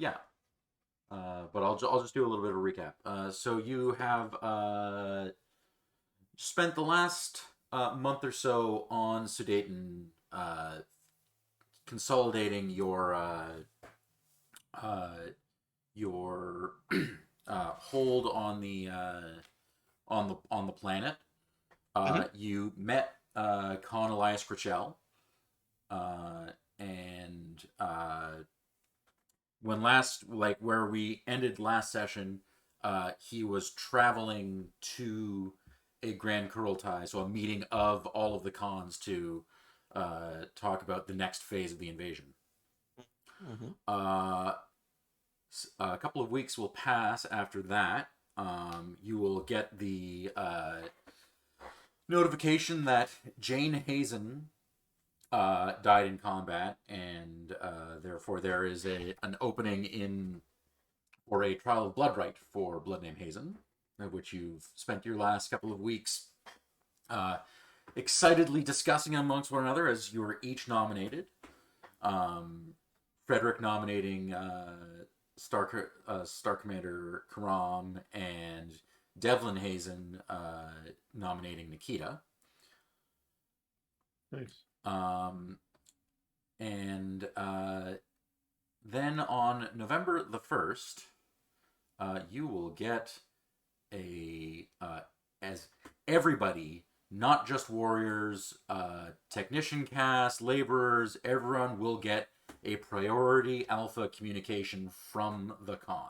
Yeah. But I'll just do a little bit of a recap. So you have spent the last month or so on Sudetan, consolidating uh, your hold on the planet. Hmm. You met Con Elias Critchell, uh, and when last, like where we ended last session, he was traveling to a Grand Kurultai, so a meeting of all of the cons to talk about the next phase of the invasion. Hmm. Uh, a couple of weeks will pass after that. You will get the notification that Jane Hazen died in combat, and therefore there is an opening in for a Trial of Bloodright for Bloodname Hazen, of which you've spent your last couple of weeks uh, excitedly discussing amongst one another as you were each nominated. Um, Frederick nominating Star Commander Karam, and Devlin Hazen nominating Nikita. Nice. Um, and then on November the 1st, you will get as everybody, not just warriors, technician cast, laborers, everyone will get a priority alpha communication from the con.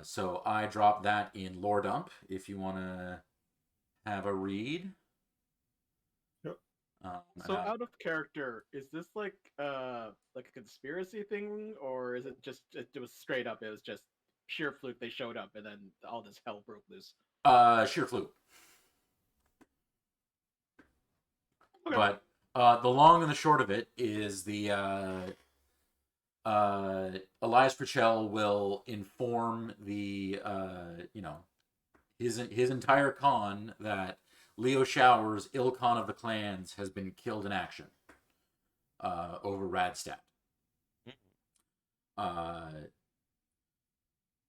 So I dropped that in Lore Dump if you want to have a read. Yep. So out of character, is this like a conspiracy thing, or is it just it was straight up? It was just sheer fluke. They showed up, and then all this hell broke loose. Sheer fluke. Okay. But the long and the short of it is the Elias Purcell will inform the his entire con that Leo Showers, Ilkhan of the clans, has been killed in action over Radstadt. Uh,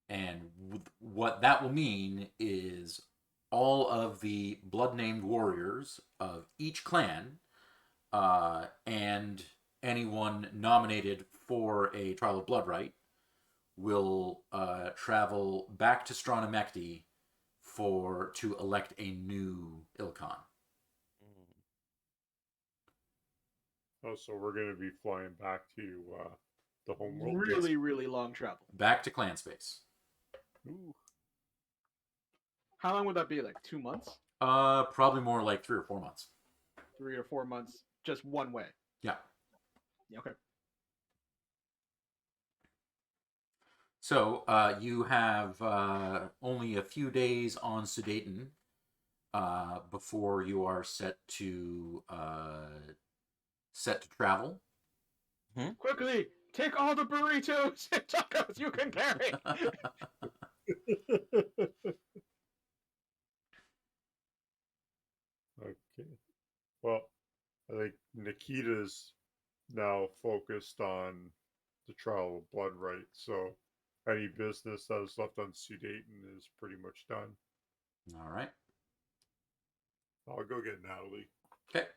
and what that will mean is all of the blood named warriors of each clan and anyone nominated for a Trial of Bloodright will travel back to Strana Mechty to elect a new Ilkhan. Oh, so we're going to be flying back to the homeworld? Yes. Really, really long travel. Back to clan space. Ooh. How long would that be? Like 2 months? Probably more like 3 or 4 months. 3 or 4 months, just one way. Yeah. Yeah, okay. So you have only a few days on Sudetan before you are set to travel. Quickly, take all the burritos and tacos you can carry. Okay. Well, I think Nikita's now focused on the Trial of Bloodright, so any business that is left on Sudaten is pretty much done. All right. I'll go get Natalie. Okay.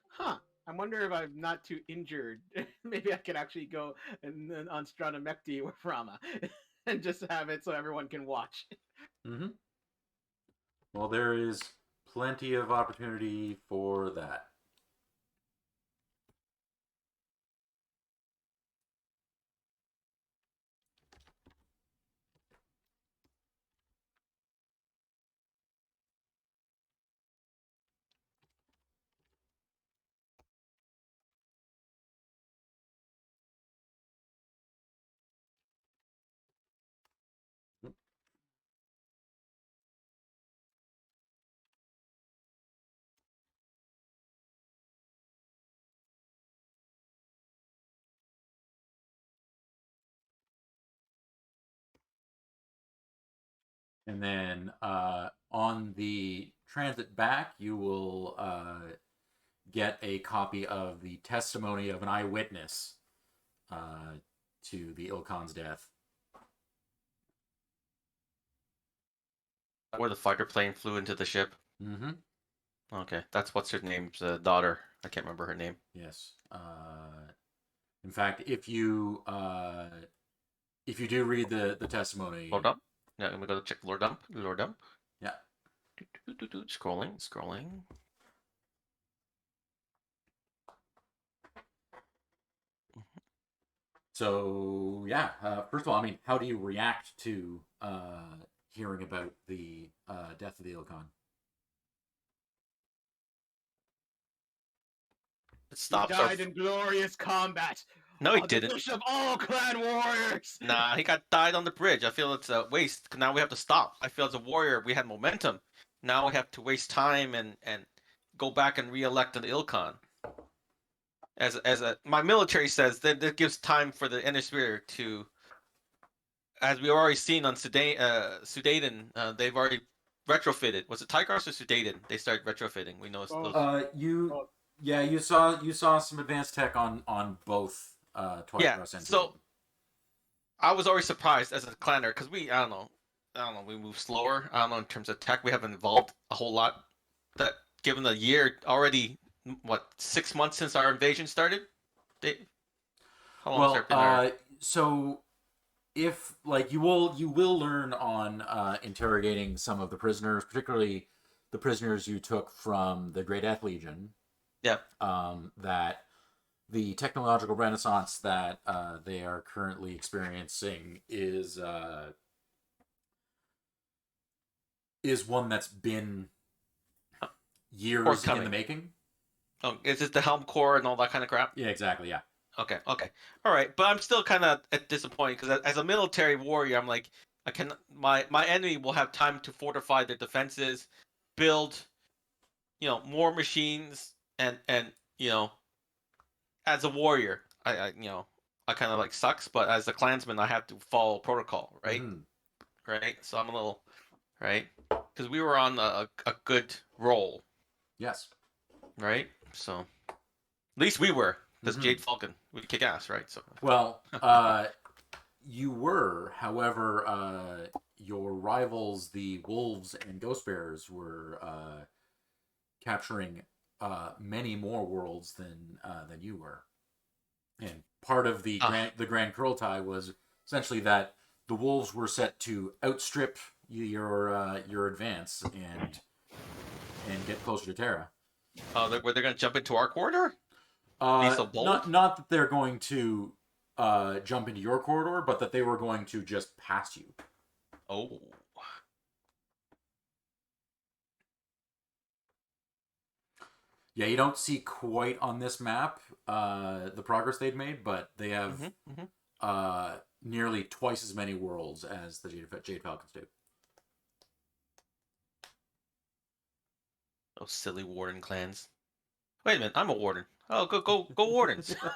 Huh. I wonder if I'm not too injured. Maybe I could actually go on Strana Mechty with Rama and just have it so everyone can watch. Mm-hmm. Well, there is plenty of opportunity for that. And then on the transit back, you will get a copy of the testimony of an eyewitness to the Ilkhan's death. Where the fighter plane flew into the ship. Mm-hmm. Okay, that's what's her name's daughter. I can't remember her name. Yes. In fact, if you do read the testimony, Lord Dump. Yeah, I'm gonna go check Lord Dump. Lord Dump. yeah. Scrolling. So yeah, first of all, I mean, how do you react to hearing about the death of the Ilkhan? It stops. He died in glorious combat. No, he The didn't. wish of all clan warriors. Nah, he got died on the bridge. I feel it's a waste. Now we have to stop. I feel as a warrior, we had momentum. Now we have to waste time and go back and re-elect an Ilkhan. My military says that gives time for the Inner Spirit to, as we've already seen on Sudaden, they've already retrofitted. Was it Tigers or Sudaden? They started retrofitting. We know those. You saw some advanced tech on both Tigers and So Sudaden. I was always surprised as a clanner because I don't know, we move slower. I don't know in terms of tech, we haven't evolved a whole lot. That given the year already, what 6 months since our invasion started? How long has there been? So if like you will learn on interrogating some of the prisoners, particularly the prisoners you took from the Great Death Legion. Yeah. That the technological renaissance that they are currently experiencing is one that's been years in the making. Oh, is it the Helm Core and all that kind of crap? Yeah, exactly. Yeah. Okay. All right, but I'm still kind of disappointed because as a military warrior, I'm like, my enemy will have time to fortify their defenses, build, more machines, and as a warrior, I kind of like sucks, but as a clansman, I have to follow protocol, right? Mm-hmm. Right. So I'm a little, right, because we were on a good roll. Yes. Right. So at least we were. This Jade Falcon, we kick ass, right? So well, you were. However, your rivals, the Wolves and Ghost Bears, were capturing many more worlds than you were. And part of the Grand Kurultai was essentially that the Wolves were set to outstrip your advance and get closer to Terra. Were they going to jump into our corridor? Not that they're going to jump into your corridor, but that they were going to just pass you. Oh. Yeah, you don't see quite on this map the progress they've made, but they have nearly twice as many worlds as the Jade Falcons do. Those silly warden clans. Wait a minute, I'm a warden. Oh, go wardens. All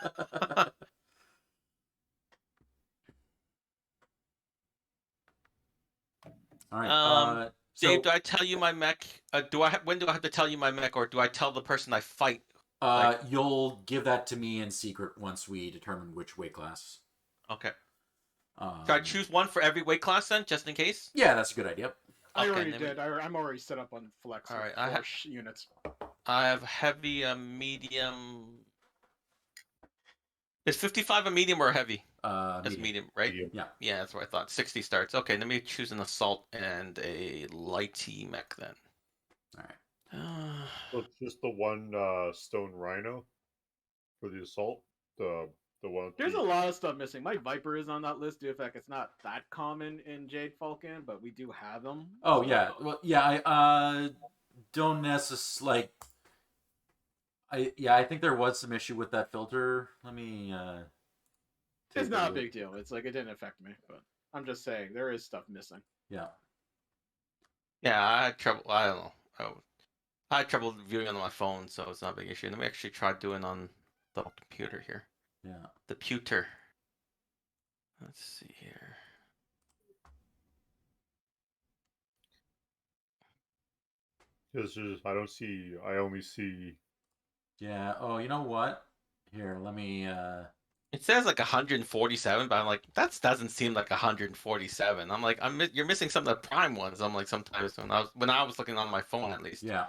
right. Dave, do I tell you my mech? When do I have to tell you my mech, or do I tell the person I fight? You'll give that to me in secret once we determine which weight class. Okay. Should I choose one for every weight class then, just in case? Yeah, that's a good idea. I already did. I'm already set up on flex. All right, I have units. I have heavy, medium. Is 55 a medium or a heavy? It's medium, right? Medium. Yeah. Yeah, that's what I thought. 60 starts. Okay, let me choose an assault and a lighty mech then. All right. So it's just the one stone rhino for the assault. The one. There's a lot of stuff missing. My Viper is on that list due to the fact it's not that common in Jade Falcon, but we do have them. Oh yeah. Well, yeah. I don't necessarily I think there was some issue with that filter. Let me. It's not a big deal. It's like it didn't affect me, but I'm just saying there is stuff missing. Yeah. Yeah, I had trouble. I don't know. I had trouble viewing on my phone, so it's not a big issue. Let me actually try doing on the computer here. Yeah. The pewter. Let's see here. I only see Yeah. Oh, you know what? Here, let me. It says like 147, but I'm like, that doesn't seem like 147. I'm like, you're missing some of the prime ones. I'm like, sometimes when I was looking on my phone at least. Yeah.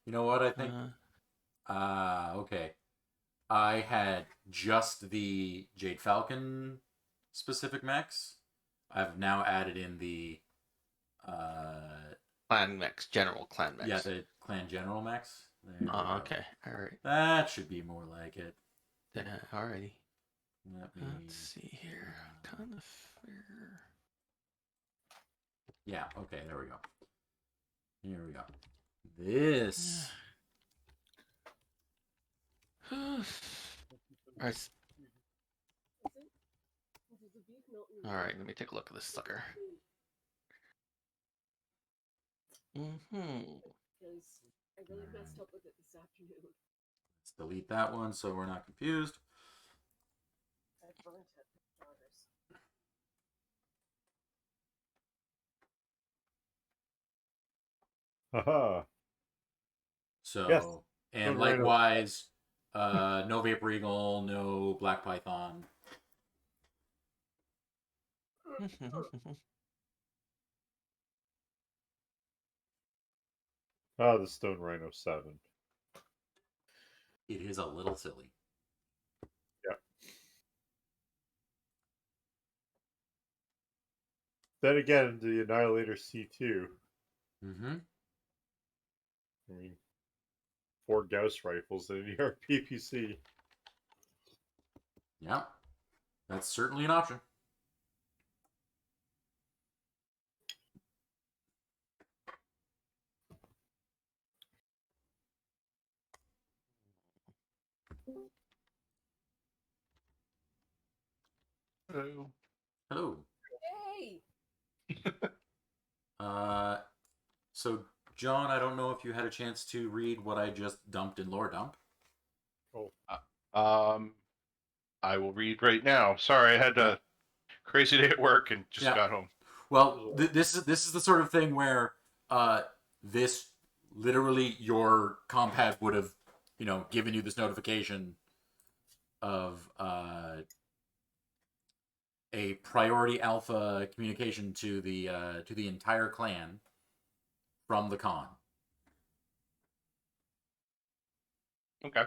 You know what? I think. Okay. I had just the Jade Falcon specific mechs. I've now added in the Clan mechs, general clan yeah, mechs. the clan general mechs. There we Oh, go. okay, all right. That should be more like it. Alrighty. Let me. Let's see here. Kind of fair. Yeah. Okay. There we go. Here we go. This. Alright. Alright, let me take a look at this sucker. Mm-hmm. I really messed up with it this afternoon. Let's delete that one so we're not confused. I burnt it with daughters. Haha. So Yes. and Right on. likewise, no Vapor Eagle, no Black Python. Ah, the Stone Rhino 7. It is a little silly. Yeah. Then again, the Annihilator C2. Mm-hmm. I mean, 4 Gauss rifles and an ERPPC. Yeah, that's certainly an option. Hello. Hello. Hey! So John, I don't know if you had a chance to read what I just dumped in Lore Dump. Oh, I will read right now. Sorry, I had a crazy day at work and just Yeah. got home. Well, this is the sort of thing where this literally your compad would have, given you this notification of a priority alpha communication to the entire clan from the con. Okay.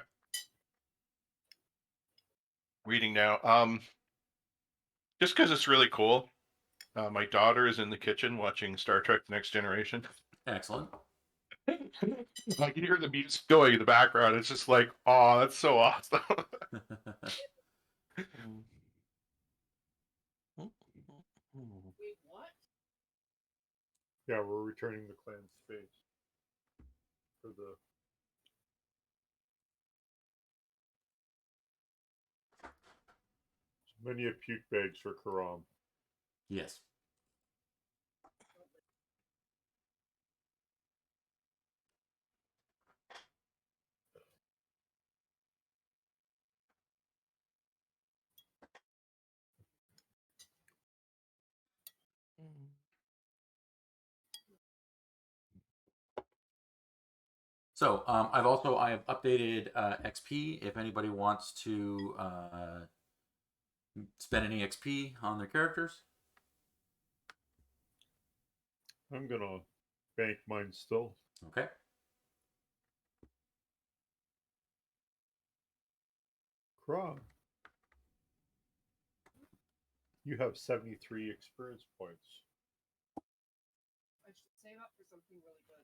Reading now. Just because it's really cool. My daughter is in the kitchen watching Star Trek: The Next Generation. Excellent. I can hear the music going in the background. It's just like, oh, that's so awesome. Wait, what? yeah, we're returning the clan space for the. Many a puke bags for Karam. Yes. So I have updated XP if anybody wants to spend any XP on their characters. I'm gonna bank mine still. Okay. Karam, you have 73 experience points. I should save up for something really good.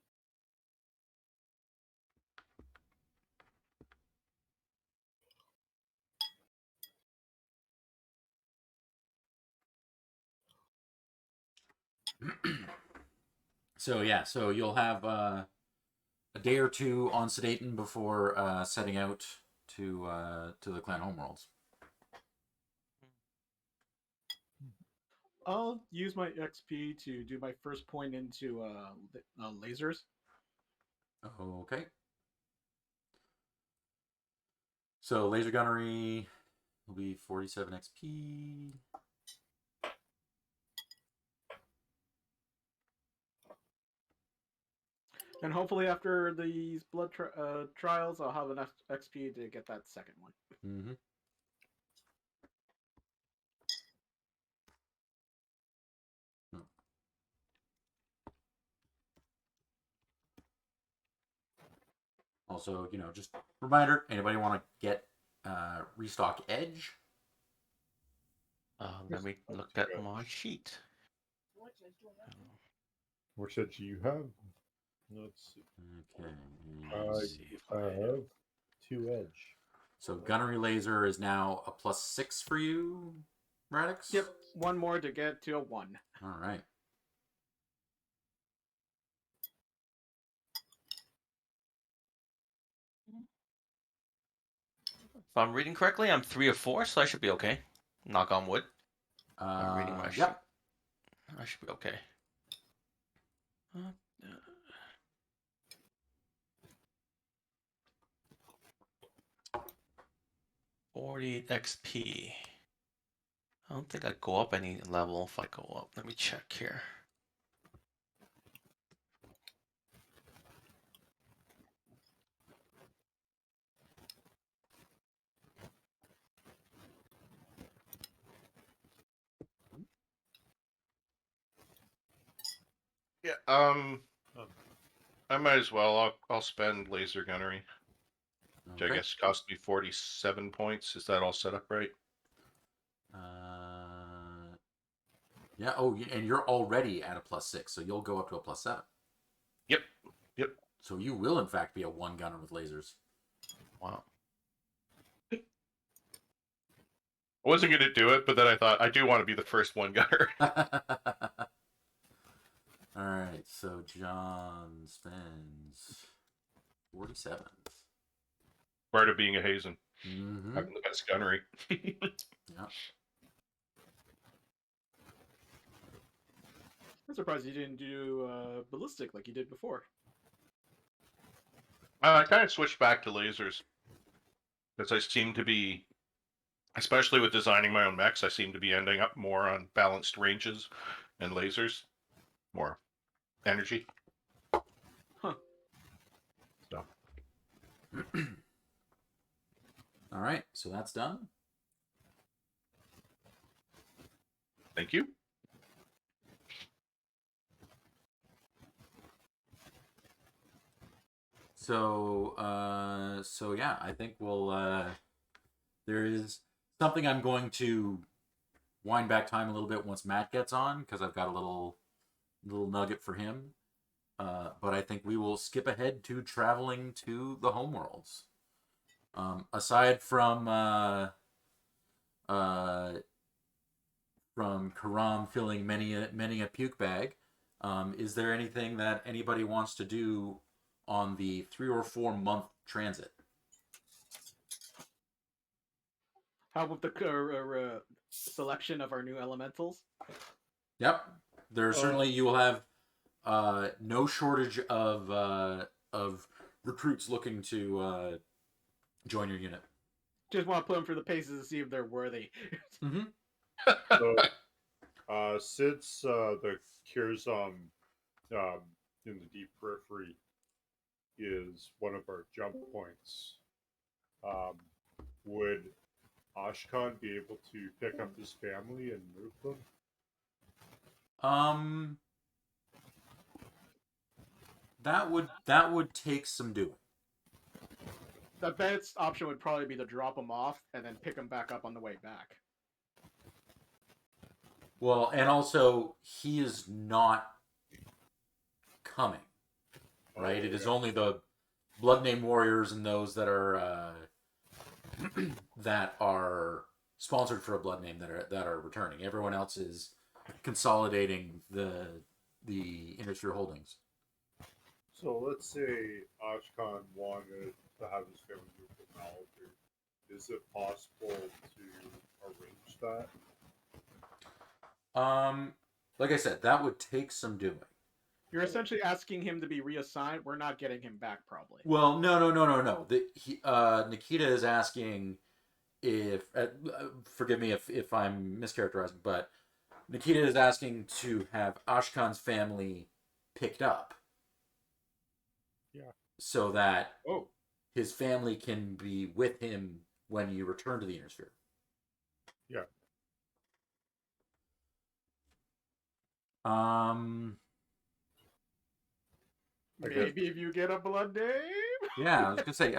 So you'll have a day or two on Sedaten before setting out to the clan homeworlds. I'll use my XP to do my first point into lasers. Okay. So laser gunnery will be 47 XP. And hopefully after these trials, I'll have enough XP to get that second one. Mm-hmm. Also, just reminder, anybody want to get restock edge? Let me look at my sheet. Which edge do you have? Let's see. Okay. Let's see if I have 2 edge. So gunnery laser is now a +6 for you, Radix? Yep, one more to get to a 1. All right. If I'm reading correctly, I'm 3 or 4, so I should be okay. Knock on wood. I'm reading my sheet. Yep. I should be okay. 40 XP. I don't think I go up any level if I go up. Let me check here. Yeah. I might as well. I'll spend laser gunnery, which I Okay. guess cost me 47 points. Is that all set up right? Yeah. Oh, and you're already at a +6, so you'll go up to a +7. Yep. Yep. So you will, in fact, be a 1 gunner with lasers. Wow. I wasn't going to do it, but then I thought I do want to be the first 1 gunner. All right. So John spends 47. Part of being a Hazen, Mm-hmm. having the best gunnery. Yeah. I'm surprised you didn't do ballistic like you did before. I kind of switched back to lasers because I seem to be, especially with designing my own mechs, I seem to be ending up more on balanced ranges and lasers, more energy. Huh. So All right. So that's done. thank you. So yeah, I think we'll. There is something I'm going to wind back time a little bit once Matt gets on because I've got a little nugget for him. But I think we will skip ahead to traveling to the homeworlds. Aside from Karam filling many a puke bag, is there anything that anybody wants to do on the 3 or 4 month transit? How about the selection of our new elementals? Yep, there certainly you will have no shortage of recruits looking to join your unit. Just want to put them through the paces to see if they're worthy. Mm-hmm. So, since the Curzon in the deep periphery is one of our jump points, would Ashkan be able to pick up his family and move them? That would take some doing. The best option would probably be to drop them off and then pick them back up on the way back. Well, and also he is not coming, right? It is only the blood name warriors and those that are that are sponsored for a blood name that are returning. Everyone else is consolidating the industry holdings. So let's say Ashkan wanted to have his family move to Malibu. Is it possible to arrange that? Like I said, that would take some doing. You're essentially asking him to be reassigned. We're not getting him back, probably. Well, no. Nikita is asking if forgive me if I'm mischaracterizing, but Nikita is asking to have Ashkan's family picked up. so that Oh, his family can be with him when you return to the inner sphere. Yeah. I guess- maybe if you get a blood name. Yeah, I was gonna say,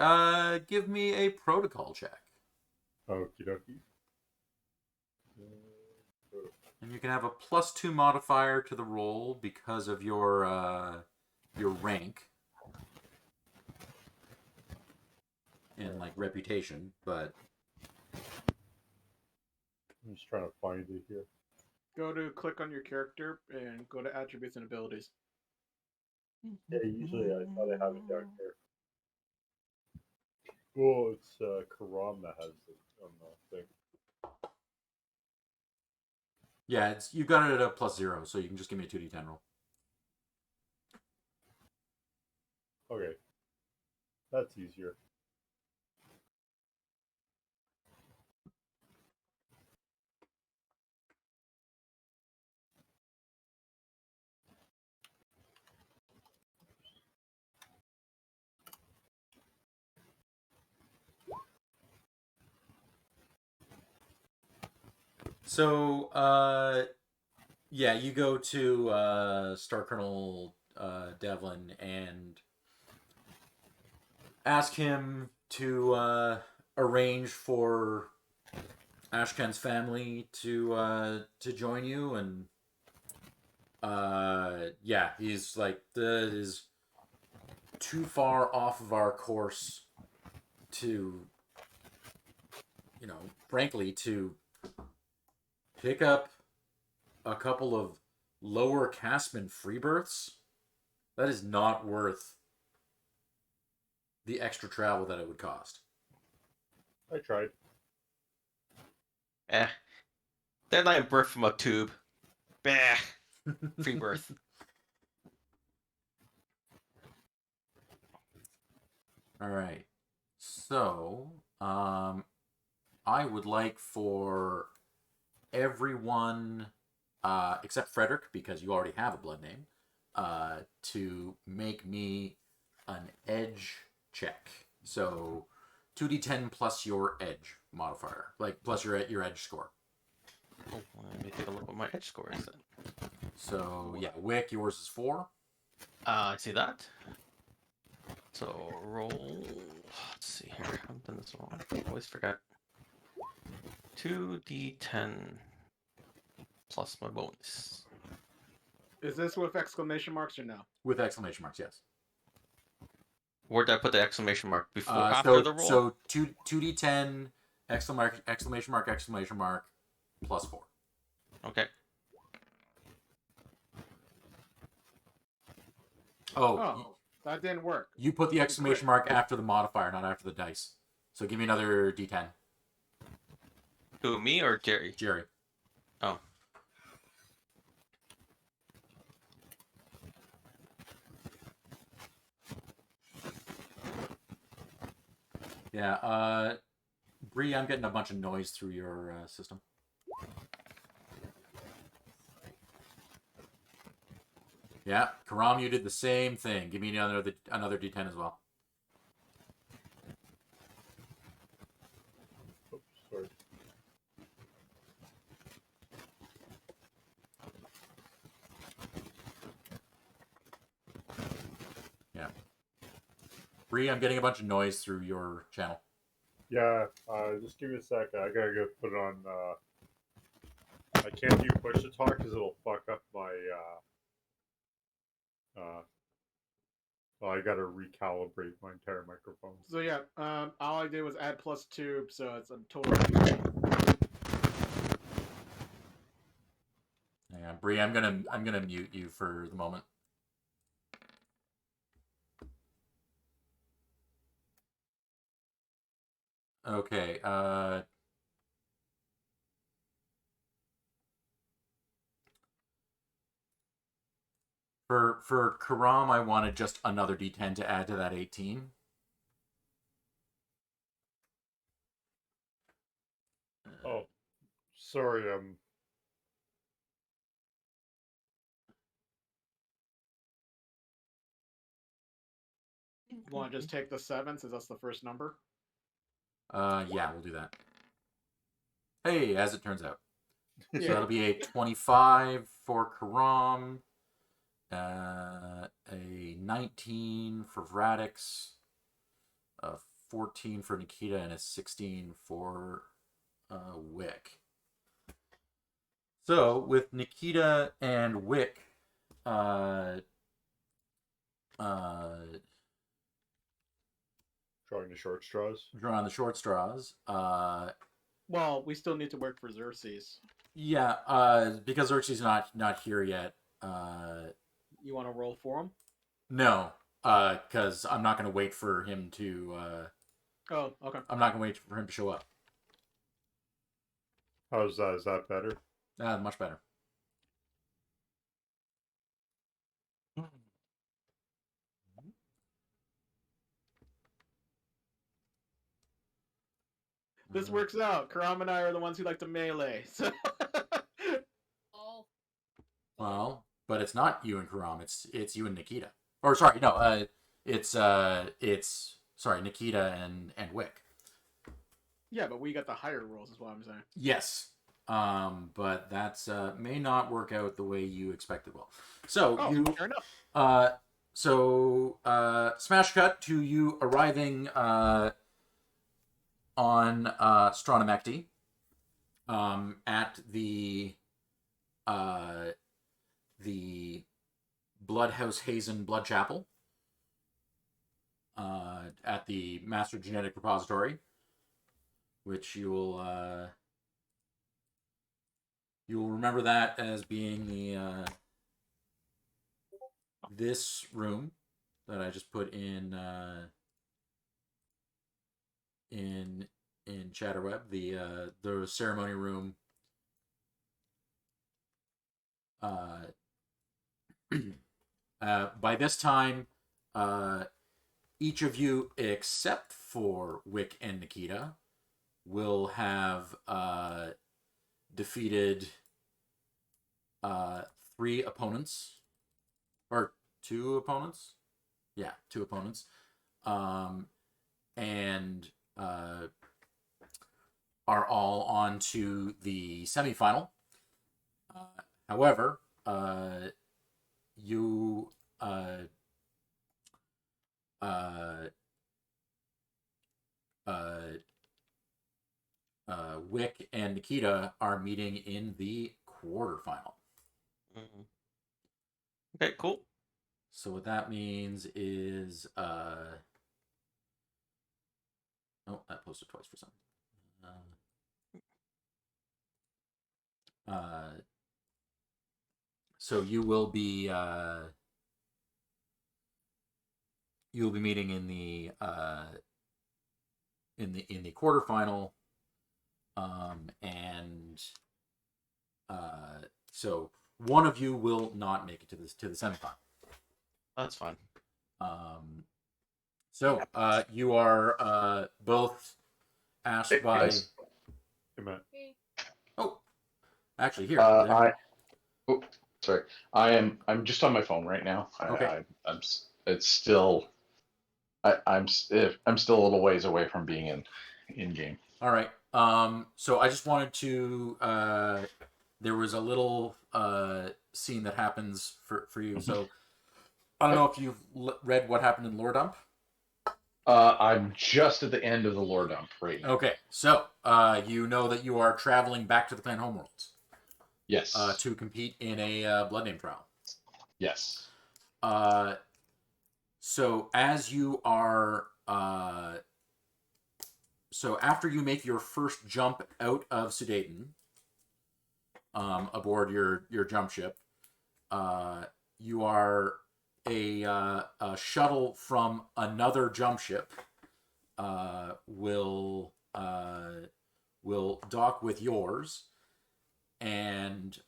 give me a protocol check, Okie dokie. and you can have a +2 modifier to the roll because of your rank and like reputation, but I'm just trying to find it here. Go to click on your character and go to attributes and abilities. Yeah, usually I thought I have it down here. Well, it's Karam that has it on the thing. yeah, it's you got it at a +0, so you can just give me a 2d10 roll. Okay. That's easier. So, yeah, you go to Star Colonel Devlin and ask him to arrange for Ashken's family to join you, and yeah, he's like, that is too far off of our course to, frankly, to pick up a couple of lower Caspman free births. That is not worth the extra travel that it would cost. I tried. They're not in birth from a tube. Bah. Free birth. All right. So, I would like for everyone, except Frederick, because you already have a blood name, to make me an edge check. So, 2d10 plus your edge modifier, like plus your edge score. Oh, let me take a look what my edge score is then. So, yeah, Wick, yours is 4. I see that. So roll. Let's see here. I've done this wrong. I always forget. 2d10 plus my bonus. Is this with exclamation marks or no? With exclamation marks, yes. Where did I put the exclamation mark? Before, after the roll? So 2d10 exclamation mark plus 4. Okay. Oh, that didn't work. You put the exclamation mark after the modifier, not after the dice. So give me another d10. Who, me or Jerry? Jerry. Oh. Yeah, Bree, I'm getting a bunch of noise through your system. Yeah, Karam, you did the same thing. Give me another d10 as well. Oops, sorry. Yeah. Bree, I'm getting a bunch of noise through your channel. Yeah, just give me a sec. I gotta go put it on. I can't do push to talk because it'll fuck up my. Well, I gotta recalibrate my entire microphone. So yeah, all I did was add +2, so it's a total of 3. Hang on, Bree, I'm gonna mute you for the moment. Okay, for Karam, I wanted just another d10 to add to that 18. Oh, sorry. You want to just take the 7 since that's the first number? Yeah, we'll do that. Hey, as it turns out. So Yeah. that'll be a 25 for Karam, a 19 for Vradix, a 14 for Nikita, and a 16 for Wick. So with Nikita and Wick, Drawing the short straws. drawing the short straws. Well, we still need to work for Xerxes. Yeah, because Xerxes not here yet. You want to roll for him? No, because I'm not going to wait for him to. Oh, okay. I'm not going to wait for him to show up. How's that? Is that better? Much better. This works out. Karam and I are the ones who like to melee. So. All. Well, but it's not you and Karam. It's you and Nikita. Or sorry, no. It's sorry, Nikita and Wick. Yeah, but we got the higher rolls, is what I'm saying. Yes. But that's may not work out the way you expect it will. So Fair enough. Smash cut to you arriving on Strana Mechty at the Bloodhouse Hazen Blood Chapel at the Master Genetic Repository, which you'll remember that as being the this room that I just put in Chatterweb, the ceremony room. By this time, each of you, except for Wick and Nikita, will have defeated 3 opponents. Or 2 opponents? Yeah, 2 opponents. And are all on to the semifinal. However, you Wick and Nikita are meeting in the quarterfinal. Mm-hmm. Okay, cool. So what that means is oh, that posted twice for some. So you will be meeting in the quarterfinal, and so one of you will not make it to the semifinal. That's fine. So you are both asked Hey, by. guys. Hey, Matt. Hey. Oh, actually, here. Sorry. I'm just on my phone right now. Okay. It's still. I'm still a little ways away from being in game. All right. So I just wanted to. There was a little scene that happens for you. So I don't know if you've read what happened in Lore Dump. I'm just at the end of the lore dump right now. Okay. So you know that you are traveling back to the clan homeworlds. Yes. To compete in a blood name trial. Yes. So as you are, so after you make your first jump out of Sudaten, aboard your jump ship, you are a shuttle from another jump ship will dock with yours, and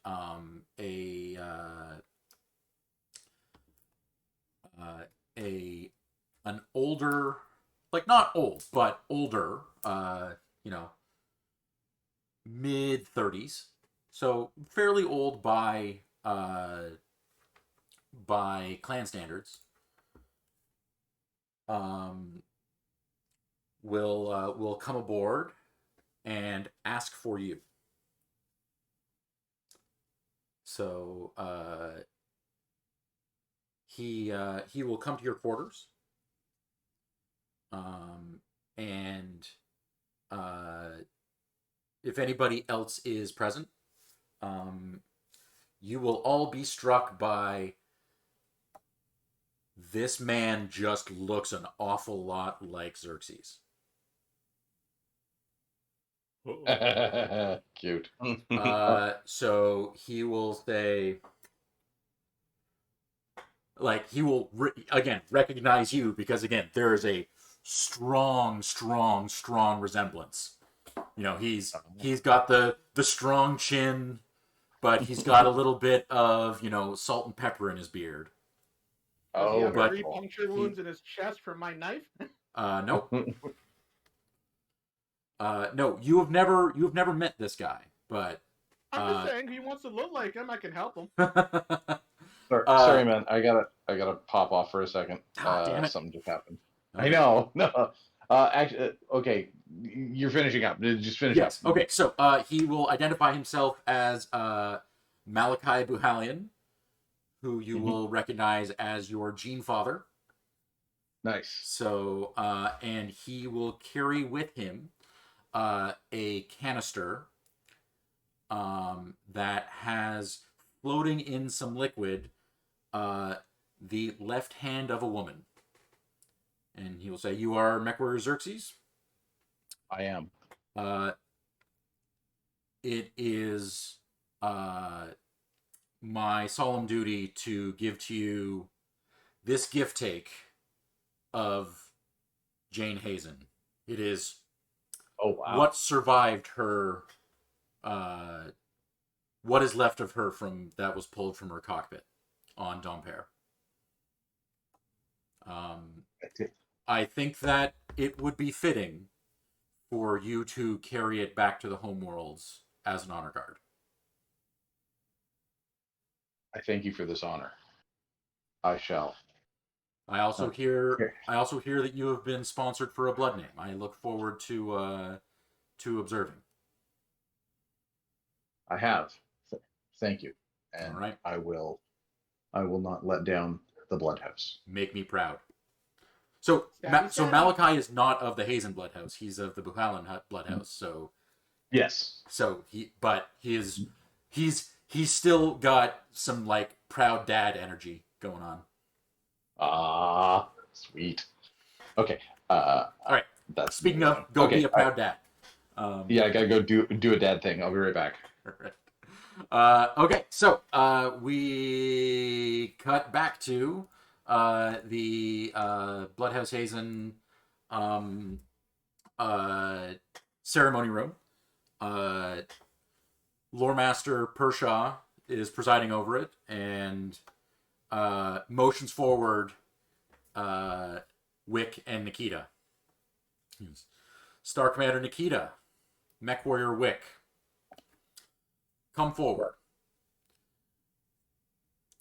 an older, like not old, but older, mid 30s, so fairly old by clan standards. will come aboard and ask for you. So he will come to your quarters, and if anybody else is present, you will all be struck by this man just looks an awful lot like Xerxes. Cute. So he will say, like, he will again recognize you because again there is a strong resemblance. You know, he's got the strong chin, but he's got a little bit of, you know, salt and pepper in his beard. Does he have but 3 puncture wounds in his chest from my knife? Nope. No, you've never met this guy, but I'm just saying, he wants to look like him. I can help him. Sorry, man. I gotta pop off for a second. Damn it. Something just happened. Okay. I know. No. Actually, okay. You're finishing up. Just finish up. Yes. Okay. So he will identify himself as Malachi Buhalian, who you will recognize as your gene father. Nice. So and he will carry with him a canister that has floating in some liquid the left hand of a woman. And he will say, "You are Mechwarrior Xerxes?" I am. It is my solemn duty to give to you this gift take of Jane Hazen. It is what survived her, what is left of her from that was pulled from her cockpit on Domper. I think that it would be fitting for you to carry it back to the homeworlds as an honor guard. I thank you for this honor. I shall. I also hear that you have been sponsored for a blood name. I look forward to observing. I have. Thank you. And all right. I will not let down the Bloodhouse. Make me proud. So Malachi is not of the Hazen Bloodhouse. He's of the Buhalan Bloodhouse. So yes. So he's still got some like proud dad energy going on. Ah, sweet. Okay. All right. That's Speaking of, go be a proud dad. Yeah, I gotta go do a dad thing. I'll be right back. All right. Okay, so we cut back to the Bloodhouse Hazen ceremony room. Lore Master Pershaw is presiding over it and motions forward Wick and Nikita. Star Commander Nikita, Mechwarrior Wick, come forward.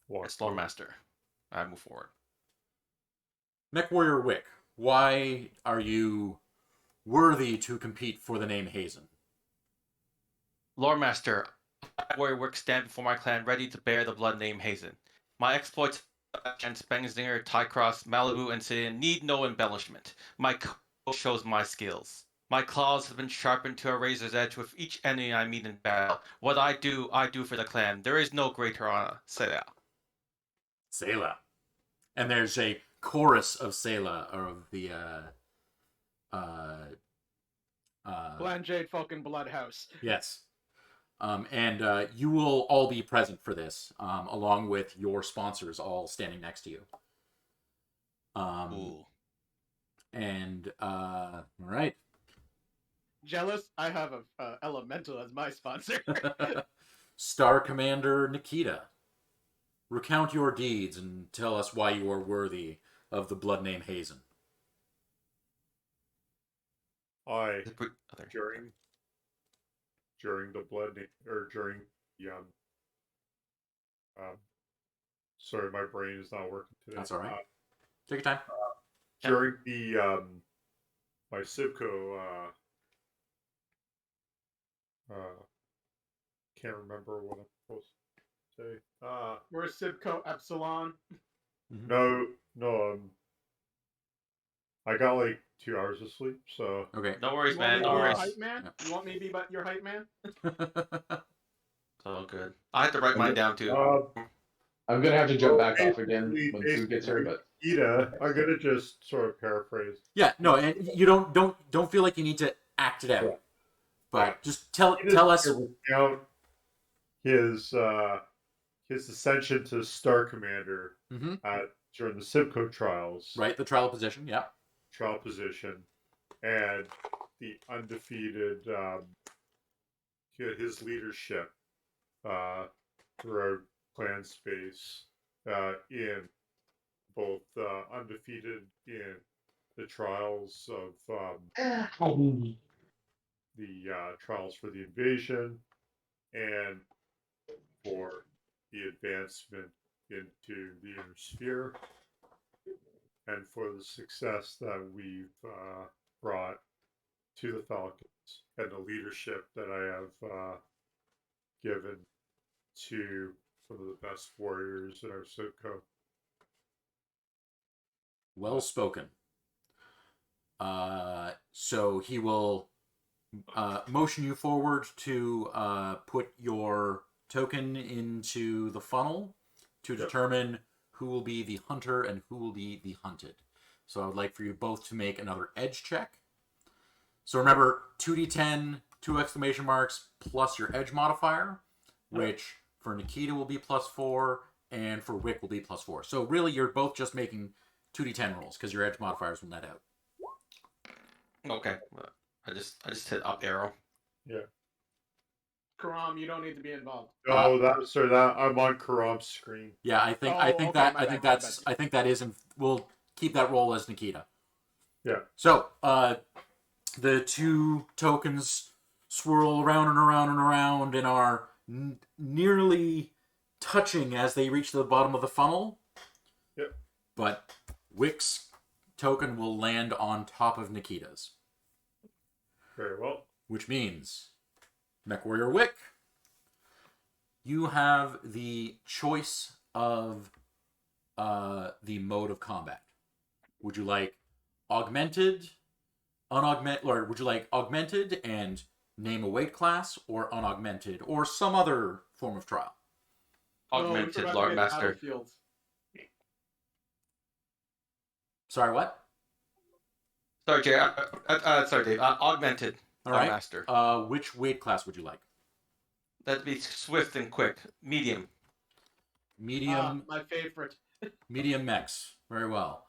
It's Lore Master. I move forward. Mechwarrior Wick, why are you worthy to compete for the name Hazen? Lore Master, Warrior Wick stand before my clan ready to bear the blood name Hazen. My exploits against Benzinger, Tycross, Malibu, and Sidian need no embellishment. My code shows my skills. My claws have been sharpened to a razor's edge with each enemy I meet in battle. What I do for the clan. There is no greater honor. Selah. Selah. And there's a chorus of Selah, or of the Blanjade Falcon Bloodhouse. Yes. And you will all be present for this, along with your sponsors all standing next to you. And all right. Jealous? I have a Elemental as my sponsor. Star Commander Nikita, recount your deeds and tell us why you are worthy of the blood name Hazen. During the blood or during the sorry, my brain is not working today. That's all right. Take your time. during the my Sibco can't remember what I'm supposed to say. Where's Sibco Epsilon? No, I got like 2 hours of sleep, so Okay. No worries, You want man. me No to be your worries. hype man? Yeah. You want me to be your hype man? It's all good. I had to write mine down too. I'm gonna have to jump well, back off again basically- when Sue gets here, but Ida, I'm gonna just sort of paraphrase. Yeah, no, and you don't feel like you need to act it out, Yeah. but just tell Ida's us. gonna recount his ascension to Star Commander Mhm. during the Sibco trials, Right, the trial position. Yeah. trial position, and the undefeated his leadership throughout clan space in both undefeated in the trials of the trials for the invasion and for the advancement into the inner sphere, and for the success that we've brought to the Falcons and the leadership that I have given to some of the best warriors in our Sibco. Well spoken. So he will motion you forward to put your token into the funnel to determine who will be the hunter and who will be the hunted. So I would like for you both to make another edge check. So remember, 2d10, 2 exclamation marks, plus your edge modifier, which for Nikita will be +4, and for Wick will be +4. So really, you're both just making 2d10 rolls, because your edge modifiers will net out. Okay. I just hit up arrow. Yeah. Karam, you don't need to be involved. No, that I'm on Karam's screen. Yeah, I think that is, we'll keep that roll as Nikita. Yeah. So, the 2 tokens swirl around and around and around and are nearly touching as they reach the bottom of the funnel. Yep. But Wick's token will land on top of Nikita's. Very well. Which means, Mechwarrior Wick, you have the choice of the mode of combat. Would you like augmented, unaugmented, or would you like augmented and name a weight class, or unaugmented, or some other form of trial? Augmented Lord Master. Sorry, what? Sorry, Jay. Sorry, Dave. Augmented All Lord right. Master. Which weight class would you like? That'd be swift and quick. Medium. Medium. My favorite. Medium mechs. Very well.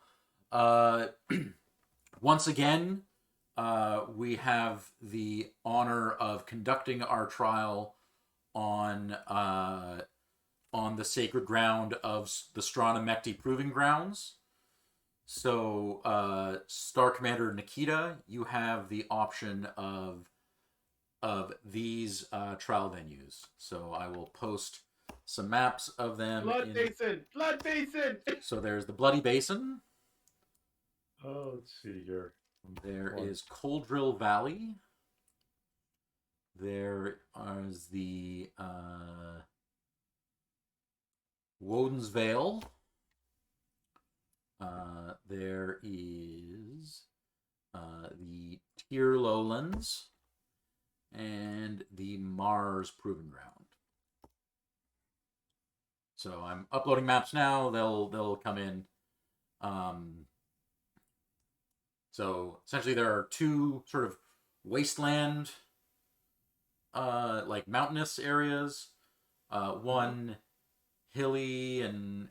Once again, we have the honor of conducting our trial on the sacred ground of the Strana Mechty Proving Grounds. So, Star Commander Nikita, you have the option of these trial venues. So I will post some maps of them. Blood Basin! Blood Basin! So there's the Bloody Basin. Oh, let's see here. There is Cold Drill Valley. There is the Woden's Vale. There is the Tier Lowlands and the Mars Proving Ground. So I'm uploading maps now. They'll come in. So essentially, there are 2 sort of wasteland, like mountainous areas. One hilly and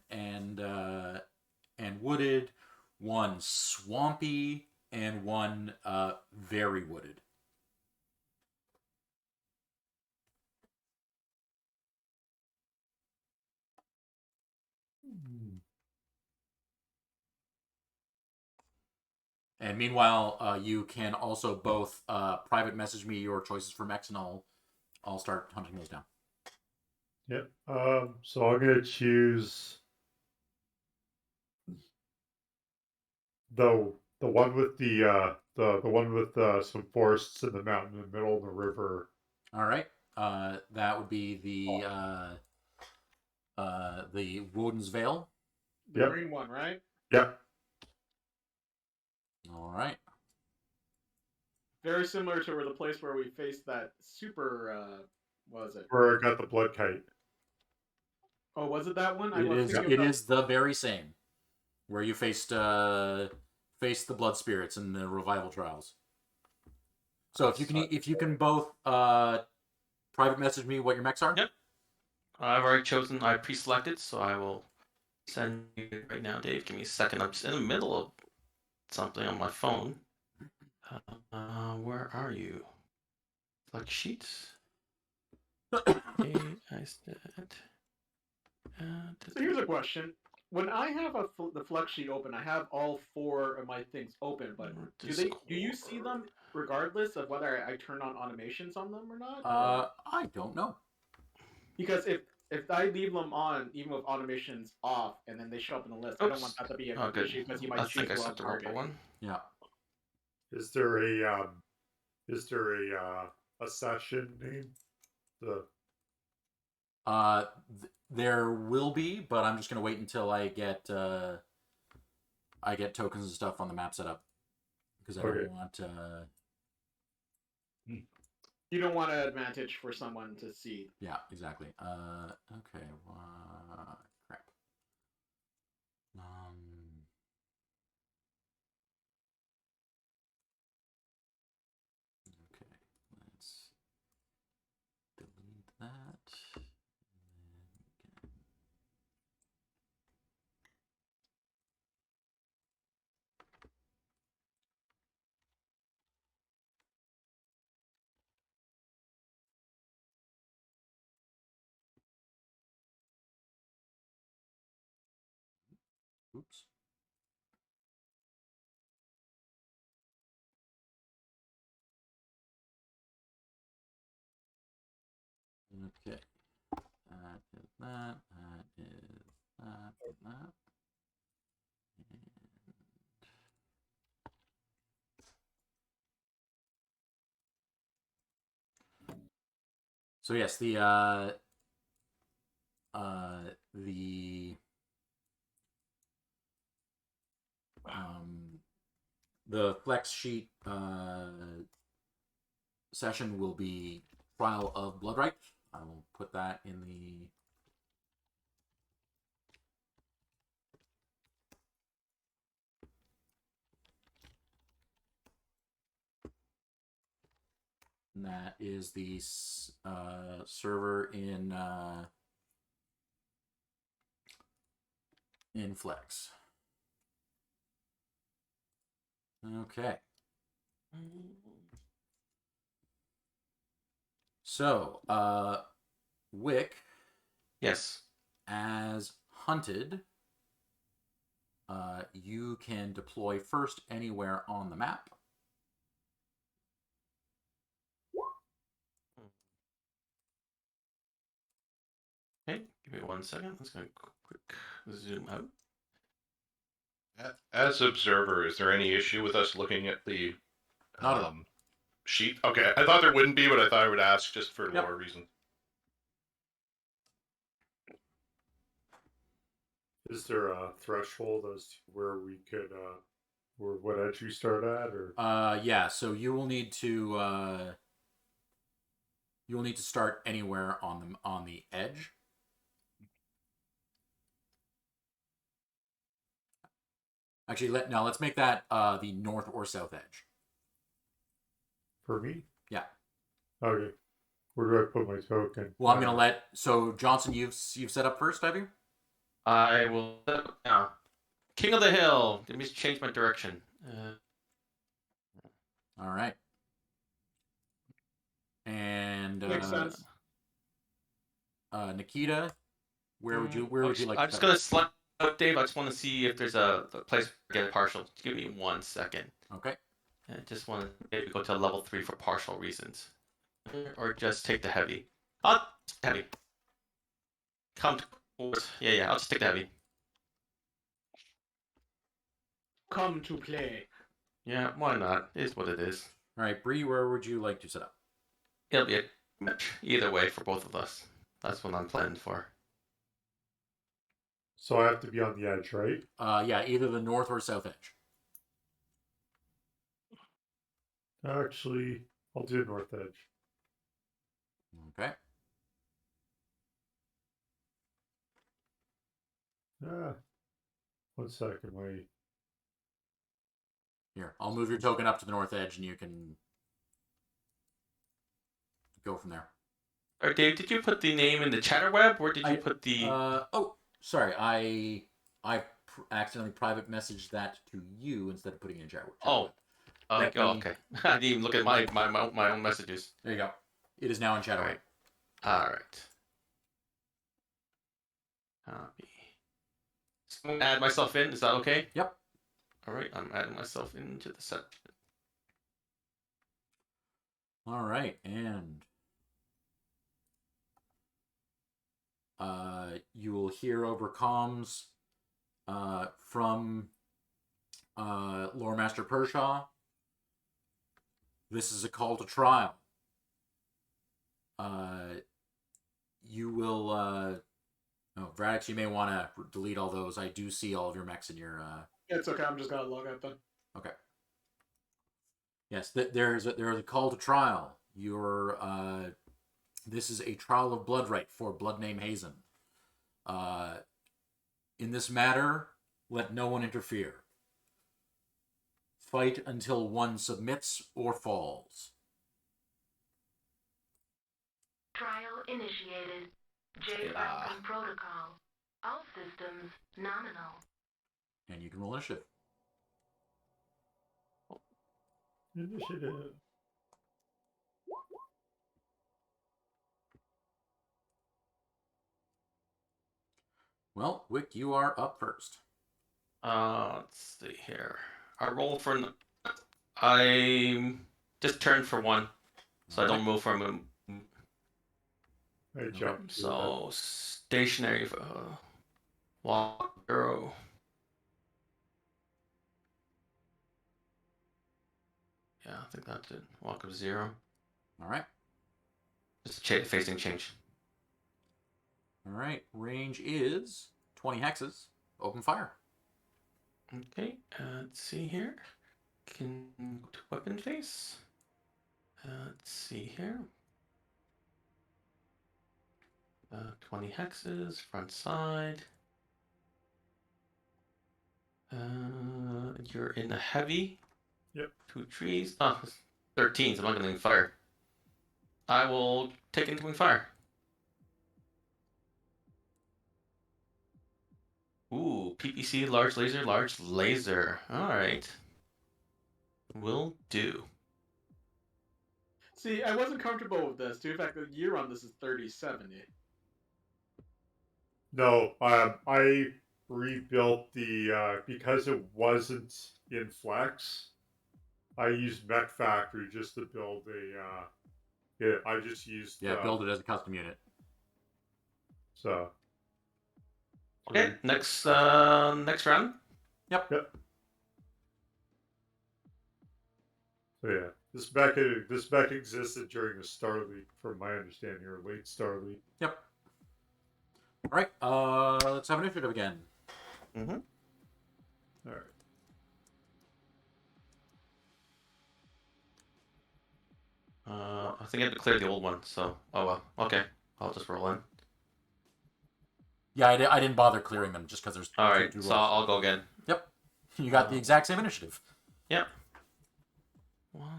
wooded. One swampy, and one very wooded. And meanwhile, you can also both private message me your choices for mechs, and I'll start hunting those down. Yep. So I'm gonna choose the one with the one with some forests in the mountain in the middle of the river. All right. That would be the Woden's Vale. The Yep. green one, right? Yep. All right. Very similar to the place where we faced that super. What was it? Where I got the blood kite. Oh, was it that one? I It was is. thinking It about- is the very same, where you faced the blood spirits in the revival trials. So if you can both private message me what your mechs are. Yep. I've already chosen. I pre-selected, so I will send you right now, Dave. Give me a second. I'm just in the middle of something on my phone. Where are you? Select sheets. Okay, I said. So here's a question: when I have the flex sheet open, I have all 4 of my things open, but do you see them regardless of whether I turn on automations on them or not? I don't know. Because if I leave them on, even with automations off, and then they show up in the list, I don't want that to be an issue because you might I choose think I the wrong set the wrong target. one. Yeah. Is there a session name? There will be, but I'm just gonna wait until I get tokens and stuff on the map set up because I don't want. You don't want an advantage for someone to see. Yeah, exactly. Okay. Crap. Okay. Let's delete that. Oops. Okay. That is that. That is that. And that. So yes, the flex sheet session will be Trial of Bloodright. I will put that in the and that is the server in Flex. Okay. So, Wick. Yes. As hunted, you can deploy first anywhere on the map. Okay, give me 1 second. Let's go quick zoom out. As observer, is there any issue with us looking at the Not sheet? Okay, I thought there wouldn't be, but I thought I would ask just for lore reasons. Is there a threshold as to where we could or what edge we start at, or yeah, so you will need to start anywhere on the edge. Actually, let's make that the north or south edge. for me? Yeah. Okay. Where do I put my token? Well, I'm gonna so Johnson, you've set up first, have you? I will now. King of the Hill. Let me change my direction. All right. And Makes sense. Nikita, where would you like? I'm just gonna select Dave. I just want to see if there's a place to get partial. Give me 1 second. Okay. I just want to maybe go to level 3 for partial reasons, or just take the heavy. Heavy. Come to yeah. I'll just take the heavy. come to play. Yeah, why not? It is what it is. All right, Bree, where would you like to set up? It'll be a match either way for both of us. That's what I'm planning for. So I have to be on the edge, right? Yeah, either the north or south edge. Actually, I'll do north edge. Okay. Ah, 1 second, wait. Here, I'll move your token up to the north edge, and you can go from there. Or Dave, did you put the name in the chatter web, or did you put the? Oh, sorry, I accidentally private messaged that to you instead of putting it in chat. Oh, Let me- okay. I didn't even look at my own messages. There you go. It is now in chat. All right. All right. Copy. So I'm gonna add myself in. Is that okay? Yep. All right. I'm adding myself into the set. All right, and you will hear over comms from Lore Master Pershaw. This is a call to trial. You will. Oh, Vradix, you may want to delete all those. I do see all of your mechs in your. It's okay. I'm just gonna log out then. Okay. Yes, there's a call to trial. This is a trial of Bloodright for blood name Hazen. In this matter, let no one interfere. Fight until one submits or falls. Trial initiated. J Falcon protocol. All systems nominal. And you can roll initiative. Initiative. Well, Wick, you are up first. Let's see here. I just turned for 1, so I don't move from him. I jumped. So stationary. Walk arrow. Yeah, I think that's it. Walk of 0. All right. Just facing change. All right. Range is 20 hexes. Open fire. Okay, let's see here. Can go to weapon face. Let's see here. 20 hexes, front side. You're in a heavy. Yep. 2 trees. Oh, 13, so I'm not going to fire. I will take incoming fire. Ooh, PPC, large laser, large laser. Alright. Will do. See, I wasn't comfortable with this. In fact, the year on this is 3070. No, I rebuilt the because it wasn't in Flex. I used Mech Factory just to build a. Yeah, I just used. Build it as a custom unit. So. Okay, next round. Yep. Yep. So yeah, this mech existed during the Starleague, from my understanding, or late Starleague. Yep. All right. Let's have initiative again. Mm-hmm. All right. I think I had to clear the old one, so oh well. Okay, I'll just roll in. Yeah, I didn't bother clearing them just because there's All right, two so rolls. I'll go again. Yep. You got the exact same initiative. Yep. 1.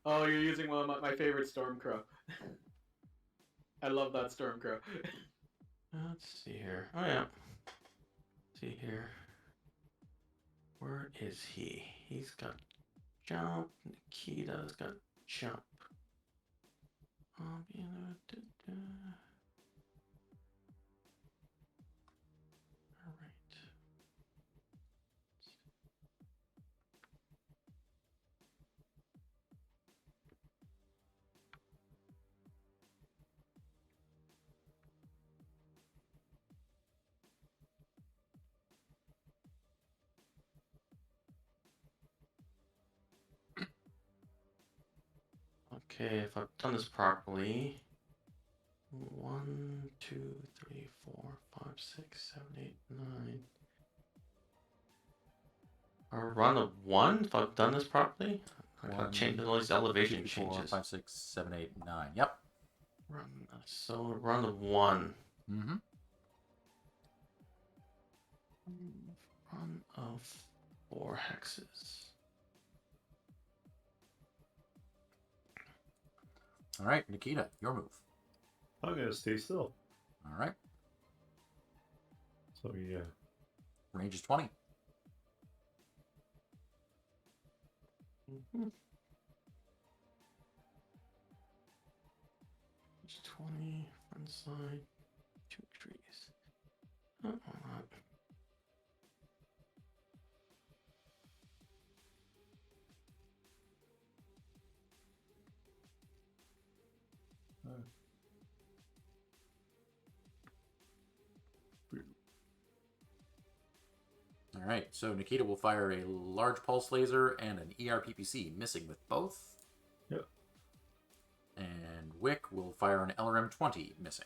Oh, you're using one of my favorite Stormcrow. I love that Stormcrow. Let's see here. Oh yeah. Let's see here. Where is he? He's got jump. Nikita's got jump. Alright. Okay, if I've done this properly. 1, 2, 3, 4, 5, 6, 7, 8, 9. A run of 1 if I've done this properly. I gotta change all these elevation 2, 3, 4, changes. 5, 6, 7, 8, 9. Yep. So a run of 1. Mm-hmm. Run of 4 hexes. All right, Nikita, your move. I'm gonna stay still. All right. So yeah. Range is 20. It's 20, front side, 2 trees. Oh, not. All right, so Nikita will fire a large pulse laser and an ERPPC, missing with both. Yep. And Wick will fire an LRM-20, missing.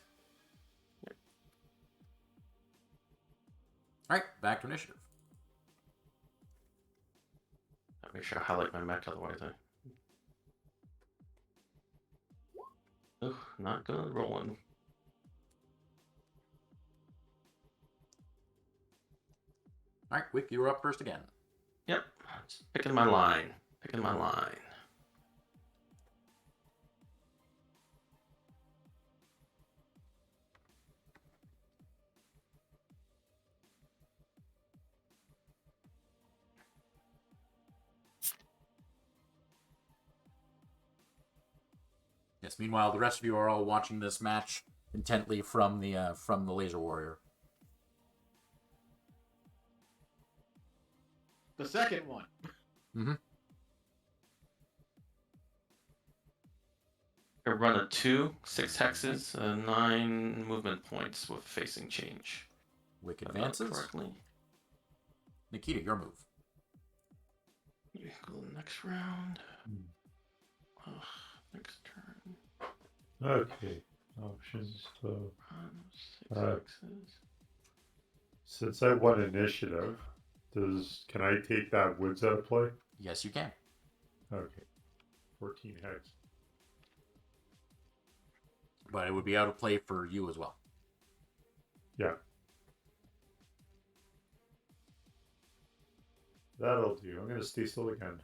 Yep. All right, back to initiative. Make sure I highlight my mech, otherwise I... Ugh, not good rolling. All right, Wick, you're up first again. Yep, just picking my line. Picking my line. Yes. Meanwhile, the rest of you are all watching this match intently from the laser warrior. The second one. Mm-hmm. A run of 2, 6 hexes, 9 movement points with facing change. Wick advances. Correctly. Nikita, your move. You go to the next round. Ugh, next turn. Okay. Options. So Run 6 hexes. since I won initiative, can I take that woods out of play? Yes, you can. Okay. 14 hex. But it would be out of play for you as well. Yeah. That'll do. I'm gonna stay still again.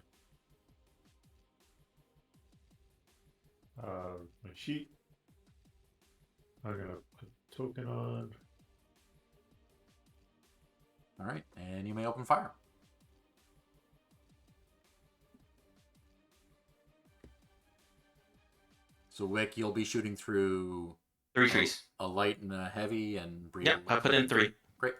My sheet. I'm gonna put token on. All right, and you may open fire. So Wick, you'll be shooting through 3 trees. a light and a heavy, and Bree. Yep, I put in 3. Great.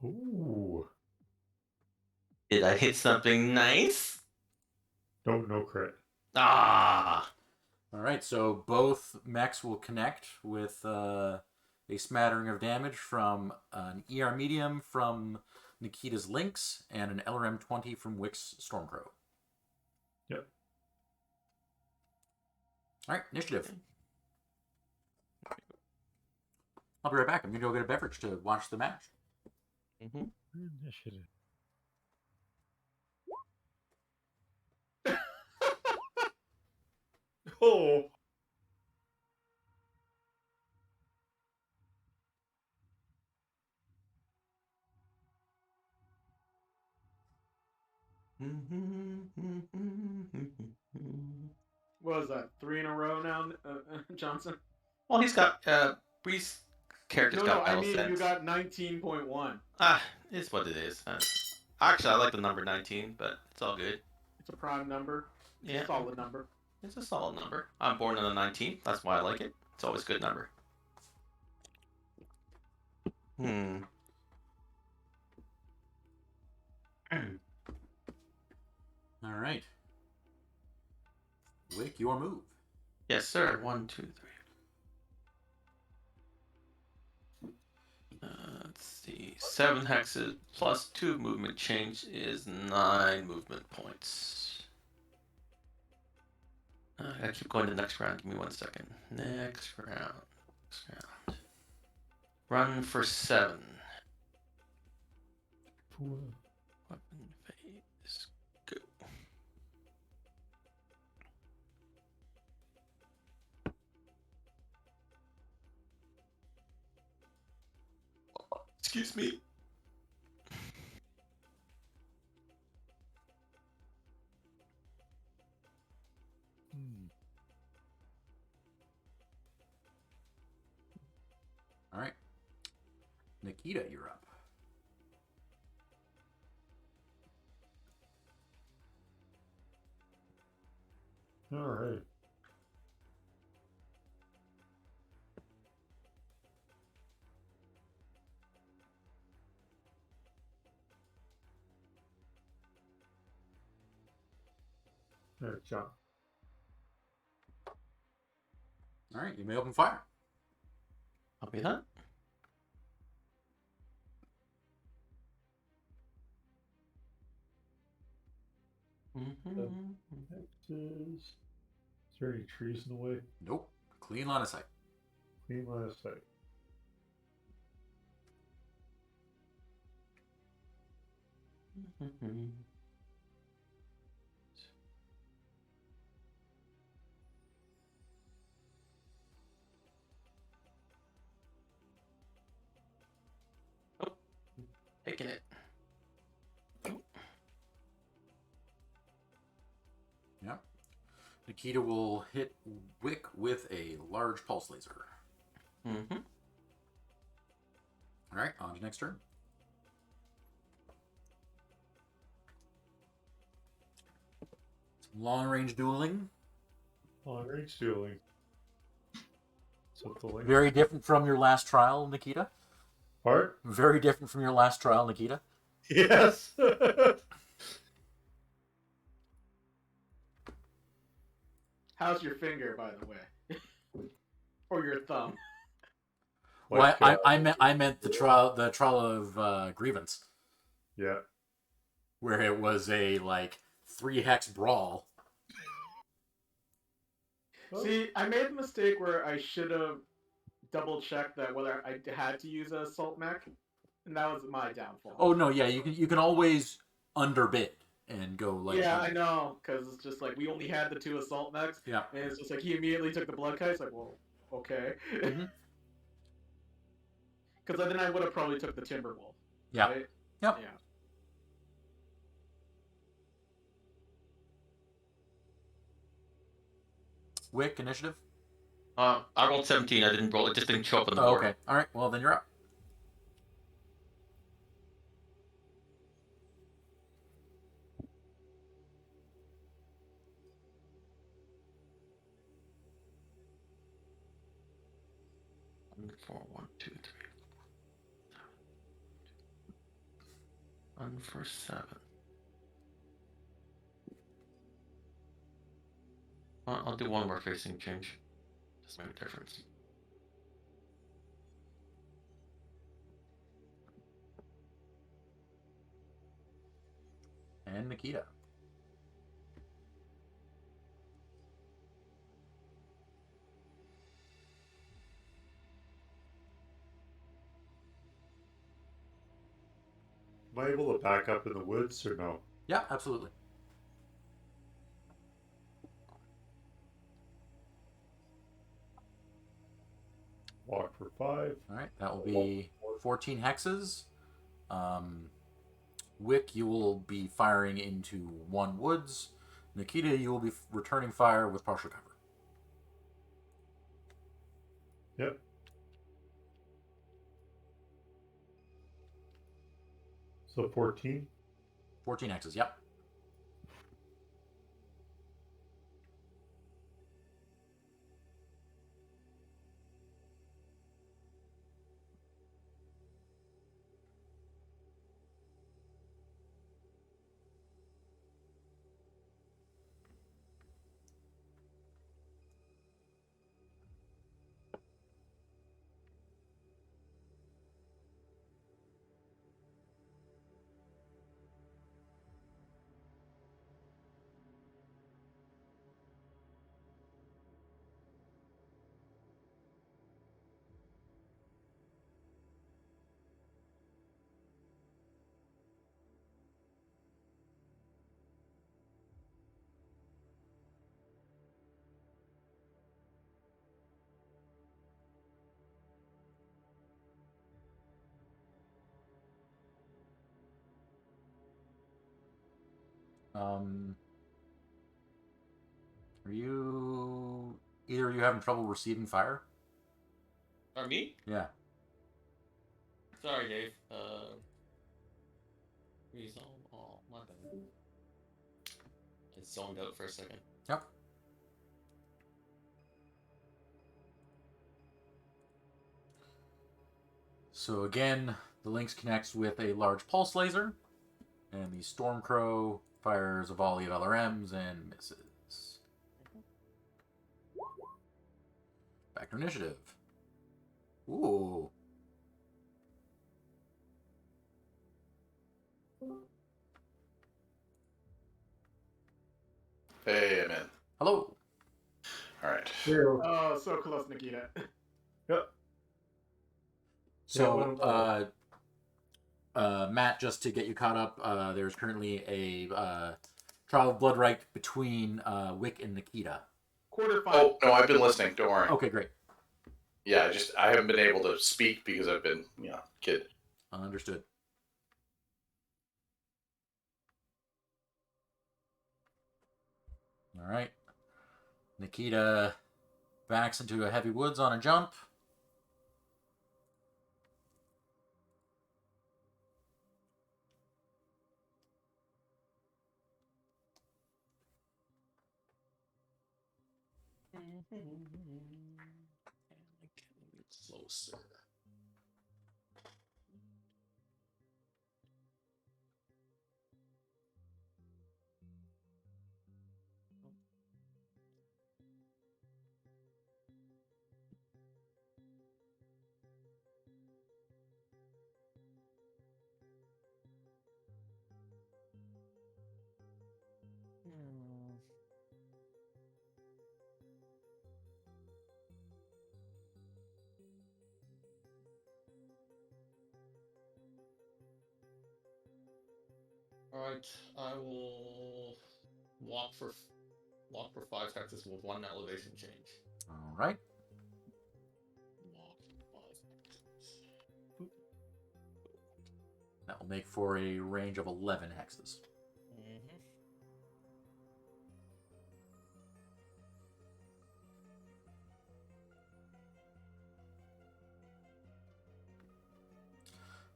Ooh. Did I hit something nice? No crit. Ah. All right, so both mechs will connect with a smattering of damage from an ER medium from Nikita's Lynx and an LRM-20 from Wick's Stormcrow. Yep. All right, initiative. I'll be right back. I'm going to go get a beverage to watch the match. Mm-hmm. Initiative. Oh. What was that? 3 in a row now, Johnson? Well, he's got Bree's character's got I battle mean sense. you got 19.1. Ah, it's what it is. Actually, I like the number 19, but it's all good. It's a prime number. It's a solid number. It's a solid number. I'm born on the 19th. That's why I like it. It's always a good number. All right. Wick, your move. Yes, sir. 1, 2, 3. see. 7 hexes plus 2 movement change is 9 movement points. I keep going to the next round. Give me 1 second. Next round. Run for 7. Weapon phase. Go. Excuse me. All right. Nikita, you're up. All right. All right, John. All right, you may open fire. Copy that. Is there any trees in the way? Nope. Clean line of sight. Clean line of sight. Taking it. Yeah. Nikita will hit Wick with a large pulse laser. Mm-hmm. All right, on to next turn. Long range dueling. Long range dueling. Something Very different from your last trial, Nikita. Part? Very different from your last trial, Nikita. Yes. How's your finger, by the way? Or your thumb? Well, I meant the trial of grievance. Yeah. Where it was a 3 hex brawl. See, I made the mistake where I should have double checked that whether I had to use a assault mech, and that was my downfall. Oh no, yeah, you can always underbid and go Yeah, I know, because it's just like we only had the 2 assault mechs. Yeah. And it's just like he immediately took the blood kite. It's like, well, okay. Because then I would have probably took the Timberwolf. Yeah. Right? Yep. Yeah. Wick initiative. I rolled 17. I didn't roll. It just didn't show up on the board. Okay. All right. Well, then you're up. Four, 1, 2, 3. 1 for 7. I'll do 1 more facing change. Just make a difference. And Nikita. Am I able to back up in the woods or no? Yeah, absolutely. Walk for 5. All right, that will be 14 hexes. Wick, you will be firing into 1 woods. Nikita, you will be returning fire with partial cover. Yep. So 14? 14 hexes, yep. Are you either of you having trouble receiving fire? Or me? Yeah. Sorry, Dave. Rezone. Oh, my bad. I zoned out for a second. Yep. So again, the Lynx connects with a large pulse laser, and the Stormcrow fires a volley of LRMs and misses. Back to initiative. Ooh. Hey, I'm in. Hello. All right. Oh, so close, Nikita. Yep. So, Matt, just to get you caught up, there's currently a Trial of Bloodright between Wick and Nikita. Quarterfinal. Oh no, I've been listening. Don't worry. Okay, great. Yeah, I haven't been able to speak because I've been, kid. Understood. All right. Nikita backs into a heavy woods on a jump. Closer. Alright, I will walk for 5 hexes with 1 elevation change. All right. Walk for 5 hexes. That will make for a range of 11 hexes. Mm-hmm.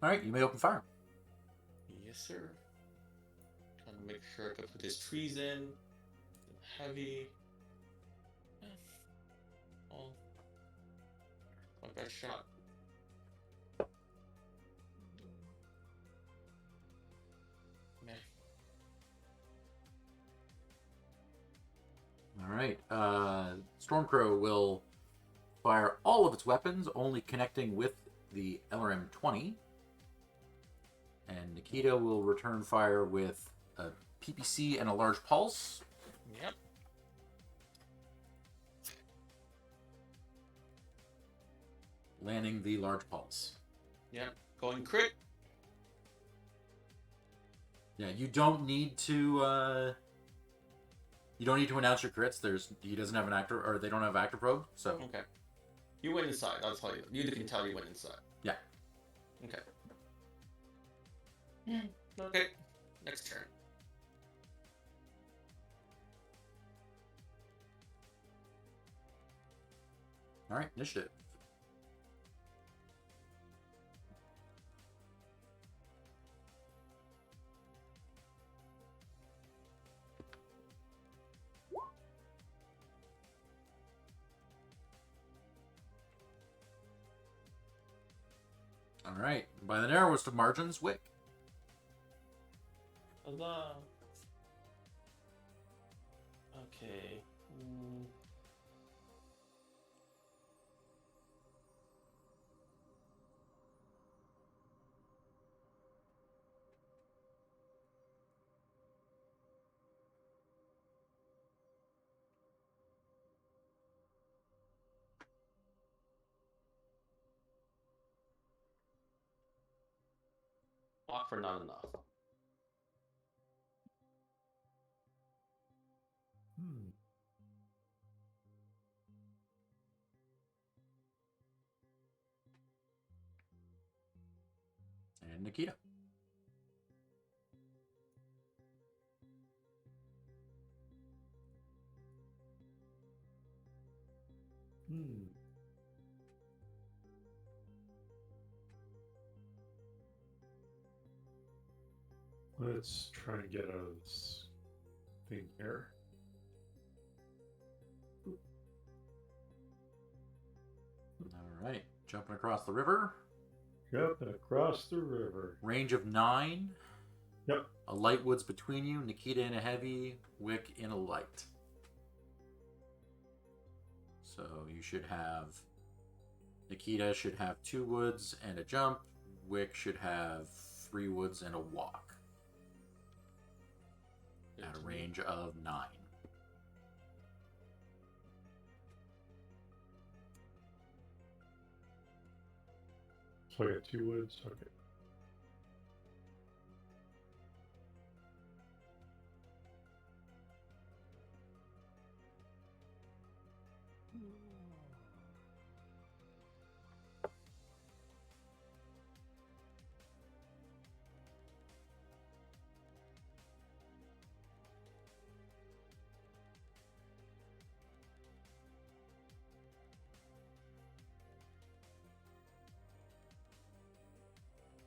All right, you may open fire. Yes, sir. Trying to make sure I can put his trees in. Heavy. Oh. My best shot. Meh. All right. Stormcrow will fire all of its weapons, only connecting with the LRM 20. And Nikita will return fire with a PPC and a large pulse. Yep. Landing the large pulse. Yep. Going crit. Yeah, you don't need to. You don't need to announce your crits. He doesn't have an actor, or they don't have actor probe. So Okay. You went inside. I'll tell you. You can tell you went inside. yeah. Okay. Okay. Next turn. All right, initiative. All right, by the narrowest of margins, Wick. Huzzah. Okay. Walk for not enough. And Nikita. Let's try and get out of this thing here. All right. Jumping across the river. Yep, and across the river. Range of 9. Yep. A light woods between you. Nikita in a heavy. Wick in a light. So you should have... Nikita should have 2 woods and a jump. Wick should have 3 woods and a walk. At a range of 9. So I got 2 woods. Okay.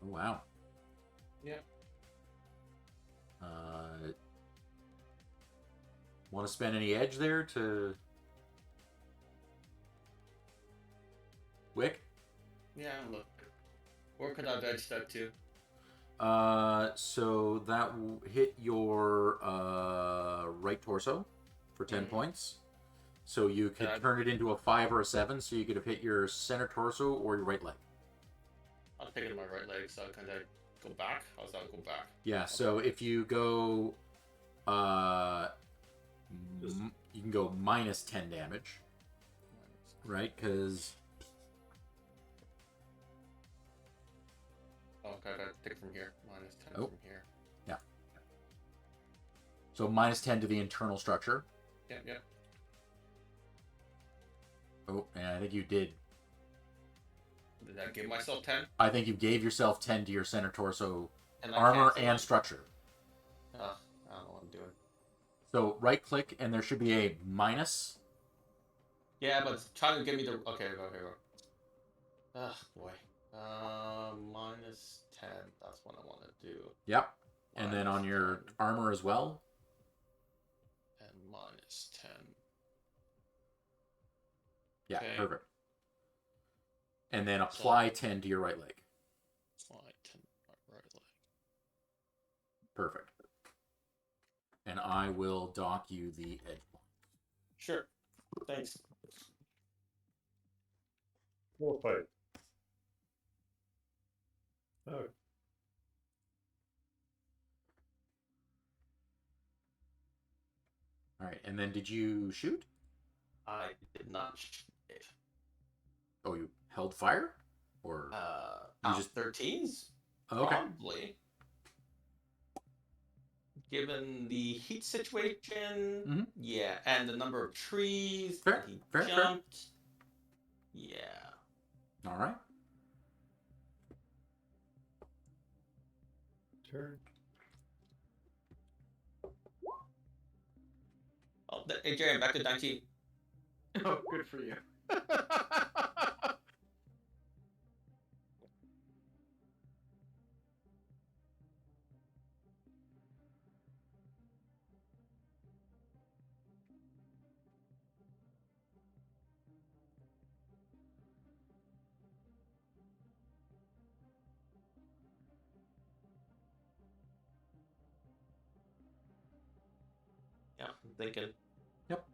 Oh, wow. Yeah. Want to spend any edge there to... Wick? Yeah, look. Where could I edge that to? So that will hit your right torso for 10 points. So you could turn it into a 5 or a 7, so you could have hit your center torso or your right leg. I'll take it in my right leg, so can I go back? How's that go back? Yeah, so if you go... you can go minus 10 damage. Right, because... Oh, okay, I gotta take it from here. Minus 10 from here. Yeah. So minus 10 to the internal structure. Yep, yep. Oh, and I think you did. Did I give myself 10? I think you gave yourself 10 to your center torso And armor and structure. I don't know what I'm doing. So right click and there should be a minus. Yeah, but try to give me the... Okay, go. Ugh, boy. Minus 10. That's what I want to do. Yep. And then on your 10. armor as well. And minus 10. Yeah, Okay. perfect. And then apply 10 to your right leg. Apply 10 to my right leg. Perfect. And I will dock you the edge point. Sure. Thanks. We'll fight. Oh. All right, and then did you shoot? I did not shoot it. Oh, you held fire? Or you just 13s? okay. Probably. Given the heat situation, yeah, and the number of trees Fair, that he fair. jumped. Yeah. All right. Turn. Oh, hey, Jerry, I'm back to 19. Oh, good for you. Yeah, I'm thinking. Yep.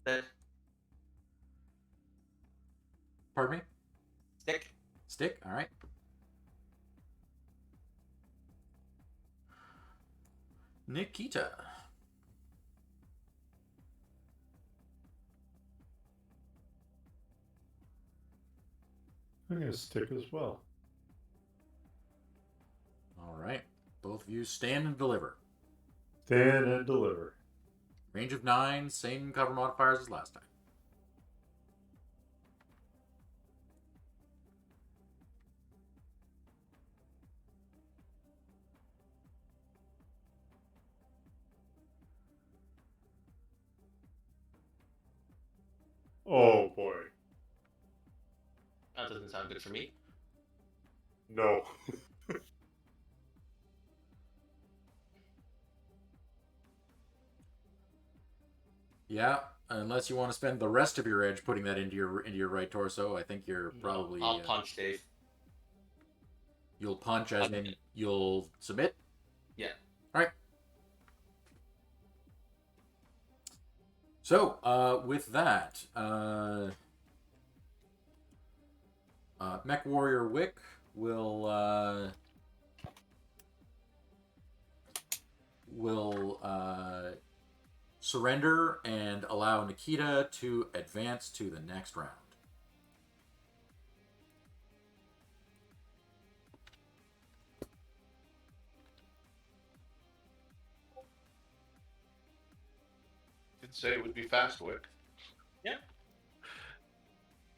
Stick. Pardon me? Stick. Stick? All right. Nikita. I'm gonna stick as well. All right. Both of you stand and deliver. Stand and deliver. Range of 9, same cover modifiers as last time. Oh boy. That doesn't sound good for me. No. Yeah, unless you want to spend the rest of your edge putting that into your right torso, I think you're probably. I'll punch, Dave. You'll punch as in you'll submit? Yeah. Alright. So, with that, Mechwarrior Wick will surrender and allow Nikita to advance to the next round. Did say it would be fast, Wick. Yeah.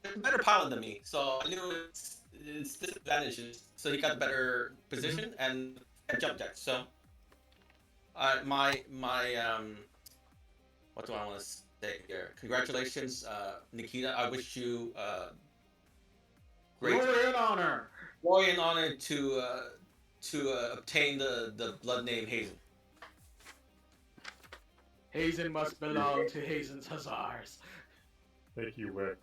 He's a better pilot than me, so I knew it's disadvantages. So he got the better position and jump deck. So, my what do I want to say here? Congratulations, Nikita. I wish you great Glory and honor. glory and honor to obtain the blood name Hazen. Hazen must belong to Hazen's Hussars. Thank you, Wick.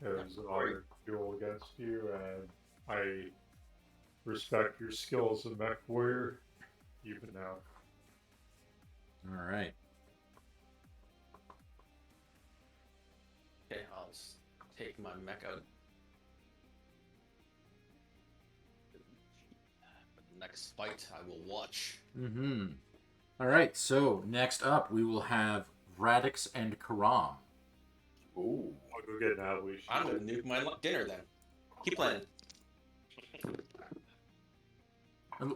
It was an honor to duel against you, and I respect your skills in Mechwarrior even now. Alright. Okay, I'll take my mech out. Next fight, I will watch. Mm-hmm. Alright, so next up we will have Radix and Karam. Ooh. I'll go get Natalie. I'm gonna nuke my dinner then. Keep playing.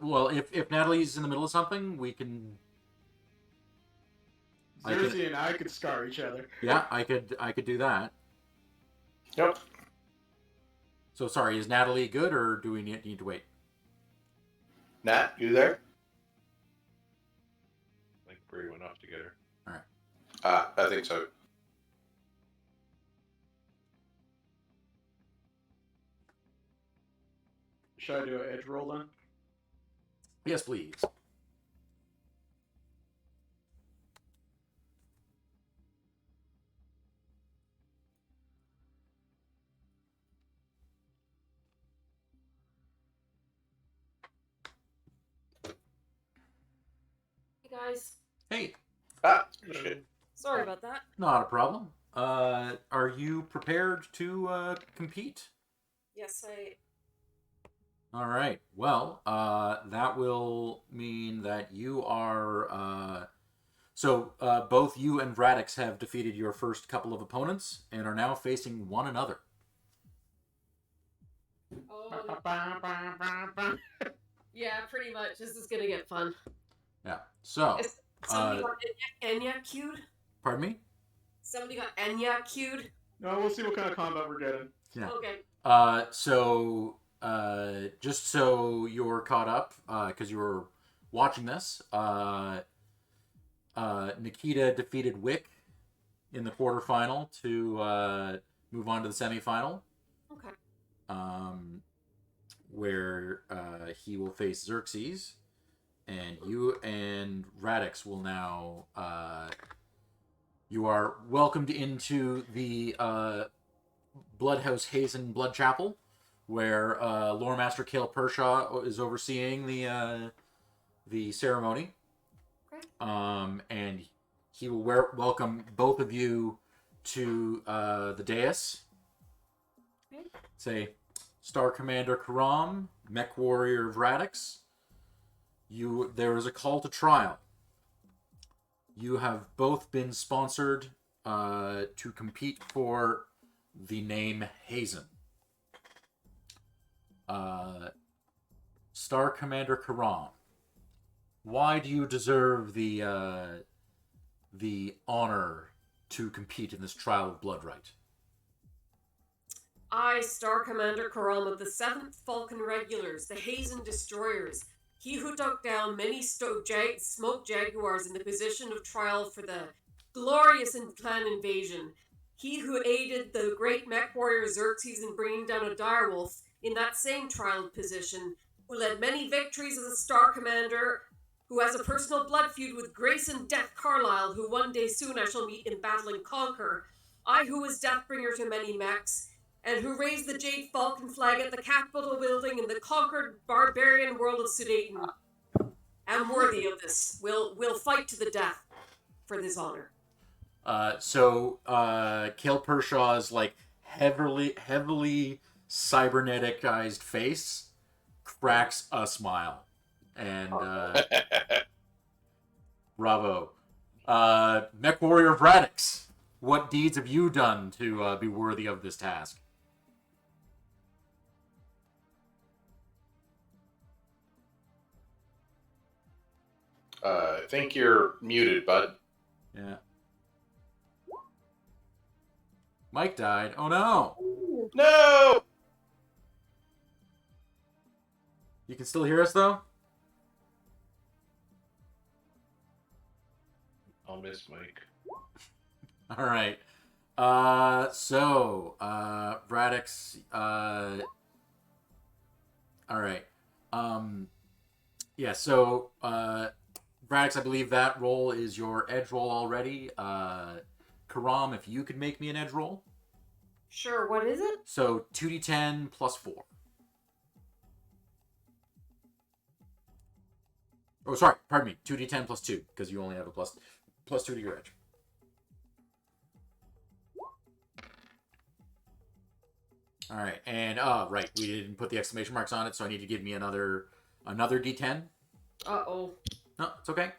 Well, if Natalie's in the middle of something, we can... Zersey and I could scar each other. Yeah, I could do that. Yep. So sorry, is Natalie good, or do we need to wait? Nat, you there? I think Bree went off to get her. All right. I think so. Should I do an edge roll then? Yes, please. Hey guys, Hey, Ah, shit. sorry about that. not a problem. Are you prepared to compete? Yes, I. All right. Well, that will mean that you are. So both you and Radix have defeated your first couple of opponents and are now facing one another. Oh, yeah, pretty much. This is gonna get fun. Yeah. So. Is somebody got Enya queued? Pardon me? Somebody got Enya queued? No, we'll see what kind of combat we're getting. Yeah. Okay. So just so you're caught up, because you were watching this, Nikita defeated Wick in the quarterfinal to move on to the semifinal. Okay. Where he will face Xerxes, and you and Radix will now. You are welcomed into the Bloodhouse Hazen Blood Chapel, where Lore Master Kale Pershaw is overseeing the ceremony. Okay. And he will welcome both of you to the dais. Okay. Say, Star Commander Karam, Mechwarrior of Radix. There is a call to trial. You have both been sponsored to compete for the name Hazen. Star Commander Karam, Why do you deserve the honor to compete in this trial of Bloodright? I, Star Commander Karam of the 7th Falcon Regulars, the Hazen Destroyers, he who took down many smoke jaguars in the position of trial for the glorious clan invasion, he who aided the great Mechwarrior Xerxes in bringing down a direwolf in that same trial position, who led many victories as a Star Commander, who has a personal blood feud with Grace and Death Carlisle, who one day soon I shall meet in battle and conquer, I who was Deathbringer to many mechs, and who raised the Jade Falcon flag at the Capitol building in the conquered barbarian world of Sudaten, am worthy of this. Will fight to the death for this honor. So Kale Pershaw's like heavily cyberneticized face cracks a smile, and bravo, Mechwarrior Vradix. What deeds have you done to be worthy of this task? I think you're muted, bud. Yeah. Mike died. Oh no! No! You can still hear us though? I'll miss Mike. All right. Vradix. All right. Yeah. So, Vradix, I believe that roll is your edge roll already. Karam, if you could make me an edge roll. Sure, what is it? So 2d10 plus 4. Oh, sorry. Pardon me. 2d10 plus 2, because you only have a plus 2 to your edge. All right, and right, we didn't put the exclamation marks on it, so I need to give me another d10. Uh-oh. No, it's okay.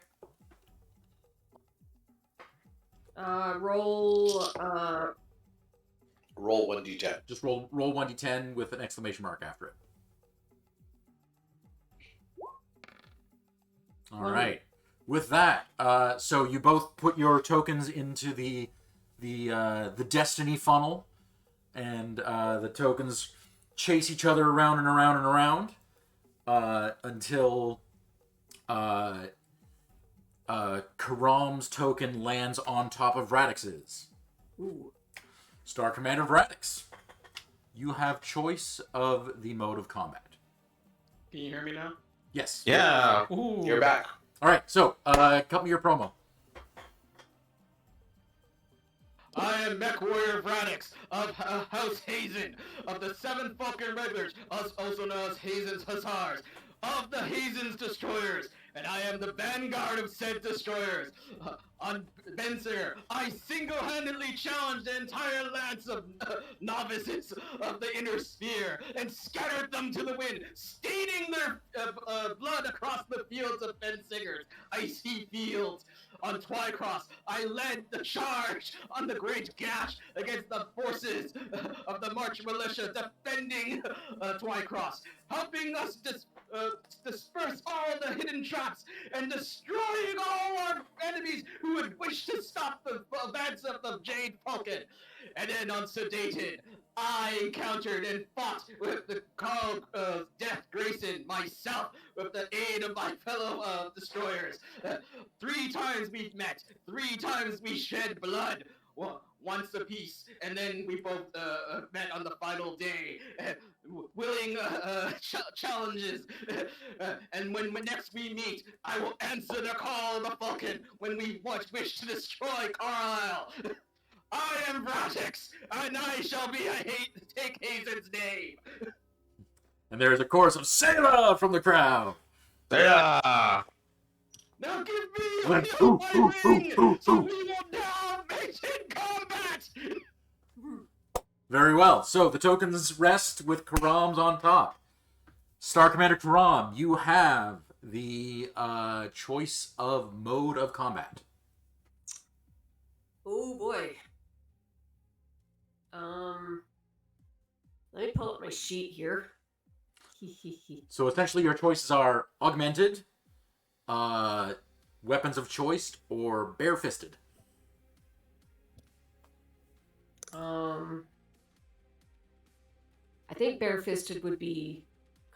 Roll, Roll 1d10. Just roll 1d10 with an exclamation mark after it. All right. With that, so you both put your tokens into the destiny funnel, and the tokens chase each other around and around and around until Karam's token lands on top of Radix's. ooh. Star Commander Vradix, you have choice of the mode of combat. Can you hear me now? Yes. Yeah. Ooh. You're back. All right. So, cut me your promo. I am Mechwarrior Vradix of House Hazen, of the 7 Falcon Regulars, also known as Hazen's Hussars, of the Hazen's Destroyers, and I am the vanguard of said destroyers. On Bensinger, I single-handedly challenged the entire lance of novices of the inner sphere and scattered them to the wind, staining their blood across the fields of Bensinger's icy fields. On Twycross, I led the charge on the Great Gash against the forces of the March Militia defending Twycross, helping us disperse all the hidden traps and destroying all our enemies who would wish to stop the advance of the Jade Falcon. And then on Sedated, I encountered and fought with the Carl Death Grayson, myself, with the aid of my fellow destroyers. 3 times we met, 3 times we shed blood, once apiece, and then we both met on the final day, willing challenges. And when next we meet, I will answer the call of the Falcon when we wish to destroy Carlisle. I am Vradix, and I shall take Hazen's name. And there is a chorus of Selah from the crowd. Yeah. Now give me Ooh, my ring, so we will now mix in combat. Very well. So the tokens rest with Karam's on top. Star Commander Karam, you have the choice of mode of combat. Oh boy. Let me pull up my sheet here. So essentially your choices are augmented, weapons of choice or bare-fisted? I think bare-fisted would be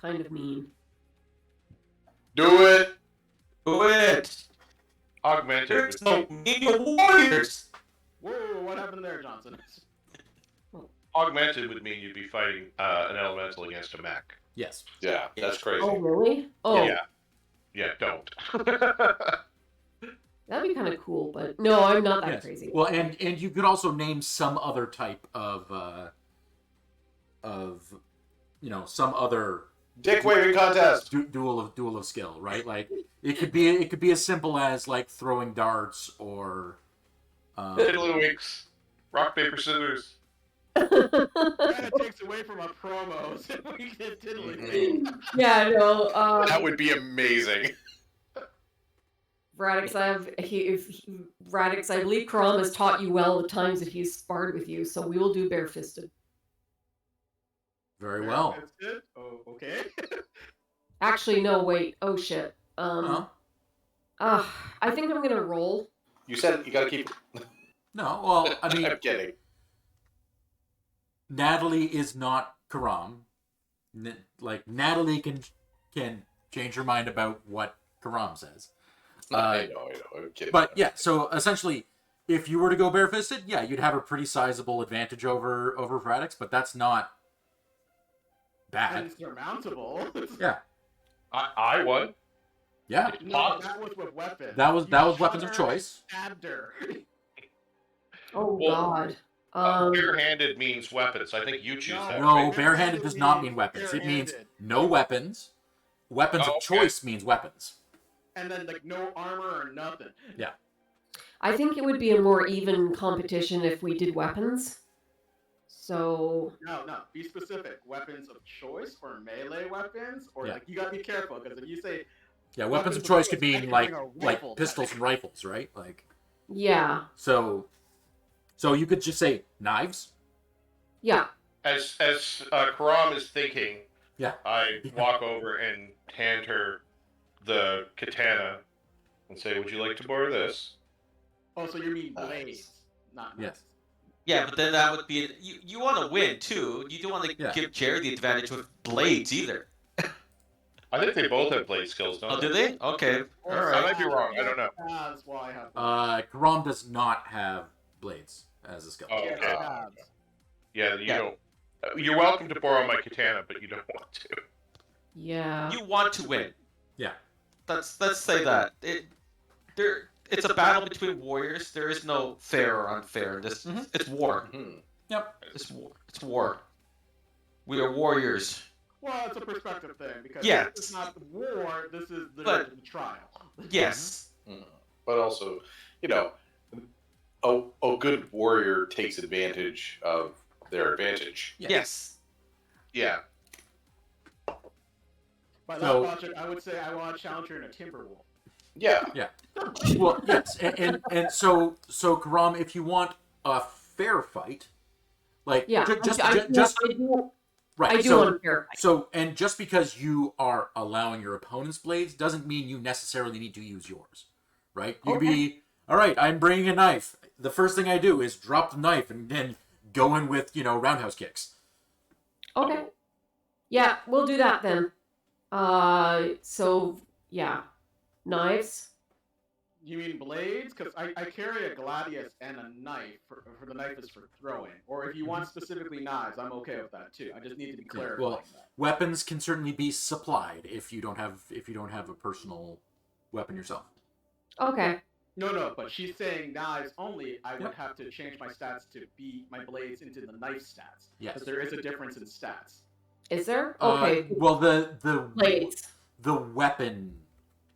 kind of mean. Do it. Do it. Augmented. There's no mean warriors. Whoa, what happened there, Johnson? Augmented would mean you'd be fighting an elemental against a mech. Yes. Yeah, that's crazy. Oh, really? Oh, Yeah, don't. that'd be kind of cool, but no, I'm not that Yes. crazy. Well, and you could also name some other type of some other Dick waving contest. duel of skill, right? Like it could be as simple as like throwing darts or Tiddlywinks. Rock, paper, scissors. Kind of takes away from our promos if we get tiddly. Yeah, no. That would be amazing. Radix, Radix, I believe Karam has taught you well the times that he's sparred with you, so we will do bare-fisted. very well. That's it? Oh, okay. Actually, no, wait. Oh, shit. I think I'm gonna roll. You said you gotta keep. No, well, I mean, I'm kidding. Natalie is not Karam. Like Natalie can change her mind about what Karam says. I know. I'm kidding. But yeah, so essentially, if you were to go bare-fisted, yeah, you'd have a pretty sizable advantage over Radix, but that's not bad. Insurmountable. Yeah, I won. yeah. No, that was with weapons. That was weapons of her, choice. Stabbed her. Oh, Well, God. Barehanded means weapons. I think you choose that. No, right? barehanded does not mean weapons. It means no weapons. Weapons of choice means weapons. And then, like, no armor or nothing. Yeah. I think it would be a more even competition if we did weapons. So... No, be specific. Weapons of choice or melee weapons? Or, Yeah. like, you gotta be careful, because if you say... Yeah, weapons of of choice choice, could I mean could like bring a rifle pistols type. and rifles, right? Like Yeah. so you could just say knives. Yeah. As Karam is thinking, Yeah. I walk over and hand her the katana and say, "Would you like to borrow this?" Oh, so you mean blades, not Yes. knives. Yeah, but then that would be you want to win too. You don't want to Yeah. give Jerry the advantage with blades either. I think they both have blade skills, don't Oh, they? do they? Okay. Or All I right. might be wrong. I don't know. That's why I have Karam does not have blades as a skill. Oh, okay. tabs. Yeah, you Yeah. don't. You're welcome to borrow my katana, but you don't want to. Yeah. You want to win. Yeah. Let's say that. It's a battle between warriors. There is no fair or unfair. It's war. Yep. It's war. It's war. We are warriors. Well, it's a perspective thing, because Yeah. this is not war, this is the trial. Yes. But also, a good warrior takes advantage of their advantage. Yes. Yeah. By So- that logic, I would say I want to challenge her in a timber wolf. Yeah. Well, yes, and so Karam, if you want a fair fight, like Yeah. just I do right. I do so want a fair fight. so and just because you are allowing your opponent's blades doesn't mean you necessarily need to use yours, right? You could be all right. I'm bringing a knife. The first thing I do is drop the knife and then go in with roundhouse kicks. Okay. Yeah, we'll do that then. So, yeah. Knives? You mean blades? Because I carry a gladius and a knife. For the knife is for throwing. Or if you want specifically knives, I'm okay with that too. I just need to be clear. Well, weapons can certainly be supplied if you don't have a personal weapon yourself. Okay. No, but she's saying knives only. I would Yep. have to change my stats to beat my blades into the knife stats. Yes. Because there is a difference in stats. Is there? Okay. Well, the Blades. the weapon,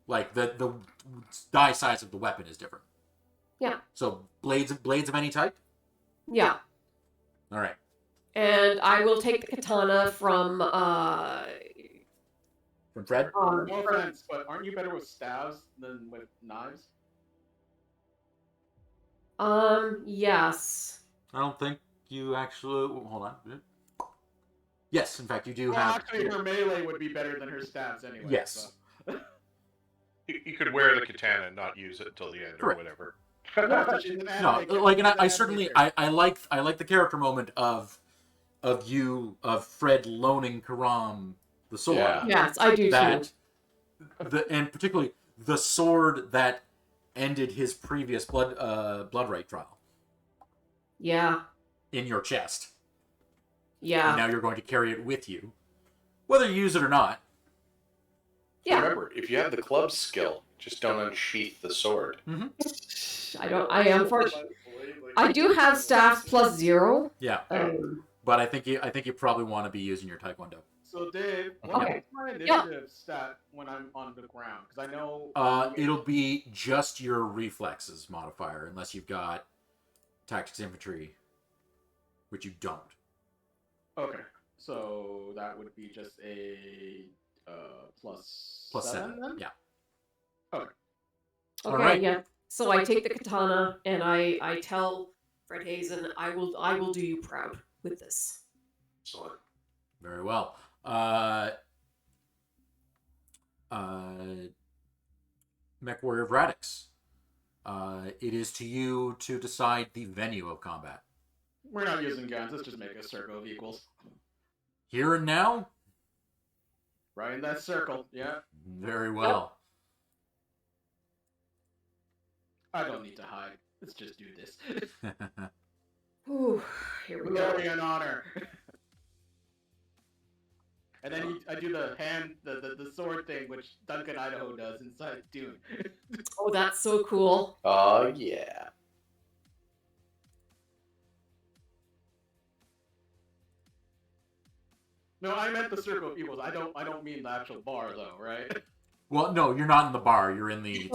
like the die size of the weapon is different. Yeah. So blades of any type. Yeah. All right. And I will take the katana from From Fred. No offense, but aren't you better with stabs than with knives? Yes. I don't think you actually. Hold on. Yes, in fact, you do Well, have. actually, her melee would be better than her stabs anyway. Yes. So. You could wear the katana and not use it until the end or Correct. whatever. No, like, and I certainly I like the character moment of Fred loaning Karam the sword. Yeah. Yes, I do too. And particularly the sword that ended his previous Bloodright trial Yeah. in your chest. Yeah. And now you're going to carry it with you, whether you use it or not. Yeah. Remember, if you have the club skill, just don't unsheath the sword. I do have staff plus 0. Yeah. But I think you probably want to be using your Taekwondo. So Dave, what's my initiative stat when I'm on the ground? Because I know it'll be just your reflexes modifier, unless you've got tactics infantry, which you don't. Okay, so that would be just a plus 7 then? Yeah. Okay. Okay, right. yeah. So I take the katana and I tell Fred Hazen, I will do you proud with this. Excellent. Very well. Mechwarrior of Radix. It is to you to decide the venue of combat. We're not using guns. Let's just make a circle of equals. Here and now? Right in that circle. Yeah. Very well. I don't need to hide. Let's just do this. Ooh, here we go. Glory and honor. And then I do the sword thing, which Duncan Idaho does inside Dune. Oh, that's so cool. Oh, yeah. No, I meant the circle of equals. I don't mean the actual bar though, right? Well, no, you're not in the bar. You're in the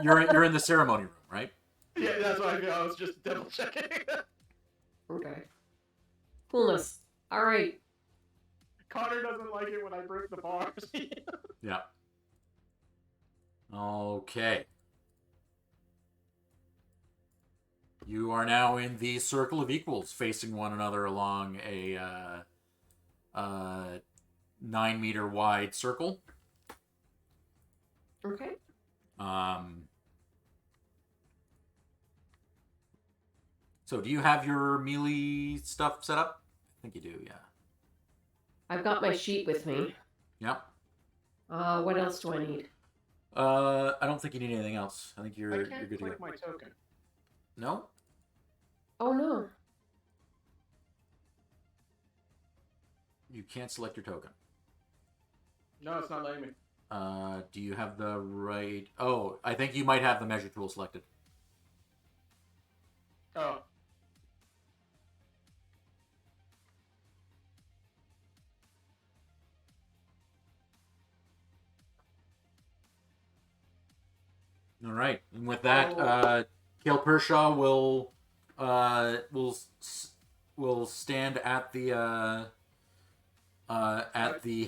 you're in the ceremony room, right? Yeah, that's what I feel. I was just double checking. Okay. Coolness. All right. Connor doesn't like it when I break the bars. Yeah. Okay. You are now in the circle of equals, facing one another along a 9-meter wide circle. Okay. So do you have your melee stuff set up? I think you do, yeah. I've got my sheet with me. Yep. What else do I need? I don't think you need anything else. I think you're good to go. click my token. No? Oh no. You can't select your token. No, it's not letting me. Do you have the right... Oh, I think you might have the measure tool selected. Oh. All right, and with that, Cale Pershaw will stand at the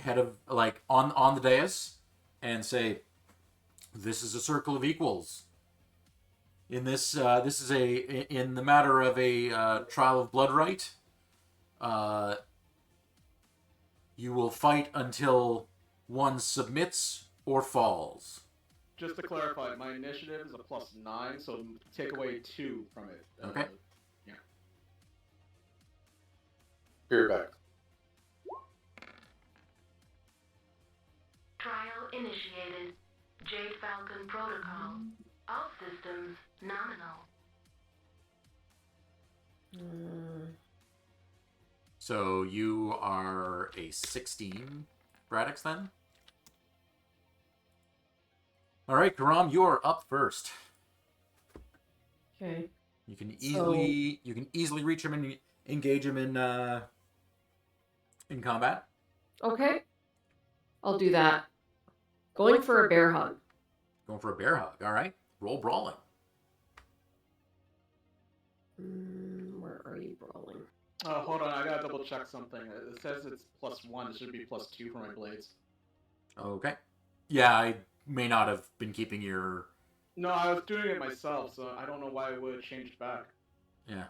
head of, like, on the dais and say, "This is a circle of equals. In this is in the matter of a trial of Bloodright. You will fight until one submits or falls." Just to clarify, my initiative is a +9, so take away 2 from it. Okay. Yeah. Be right back. Trial initiated. Jade Falcon protocol. All systems nominal. So you are a 16, Radix, then? All right, Karam, you are up first. Okay. You can easily reach him and engage him in combat. Okay. I'll do that. Going for a bear hug. Going for a bear hug. All right. Roll brawling. Where are you brawling? Oh, hold on. I gotta double check something. It says it's +1. It should be +2 for my blades. Okay. Yeah, I may not have been keeping your... No, I was doing it myself, so I don't know why it would have changed back. Yeah.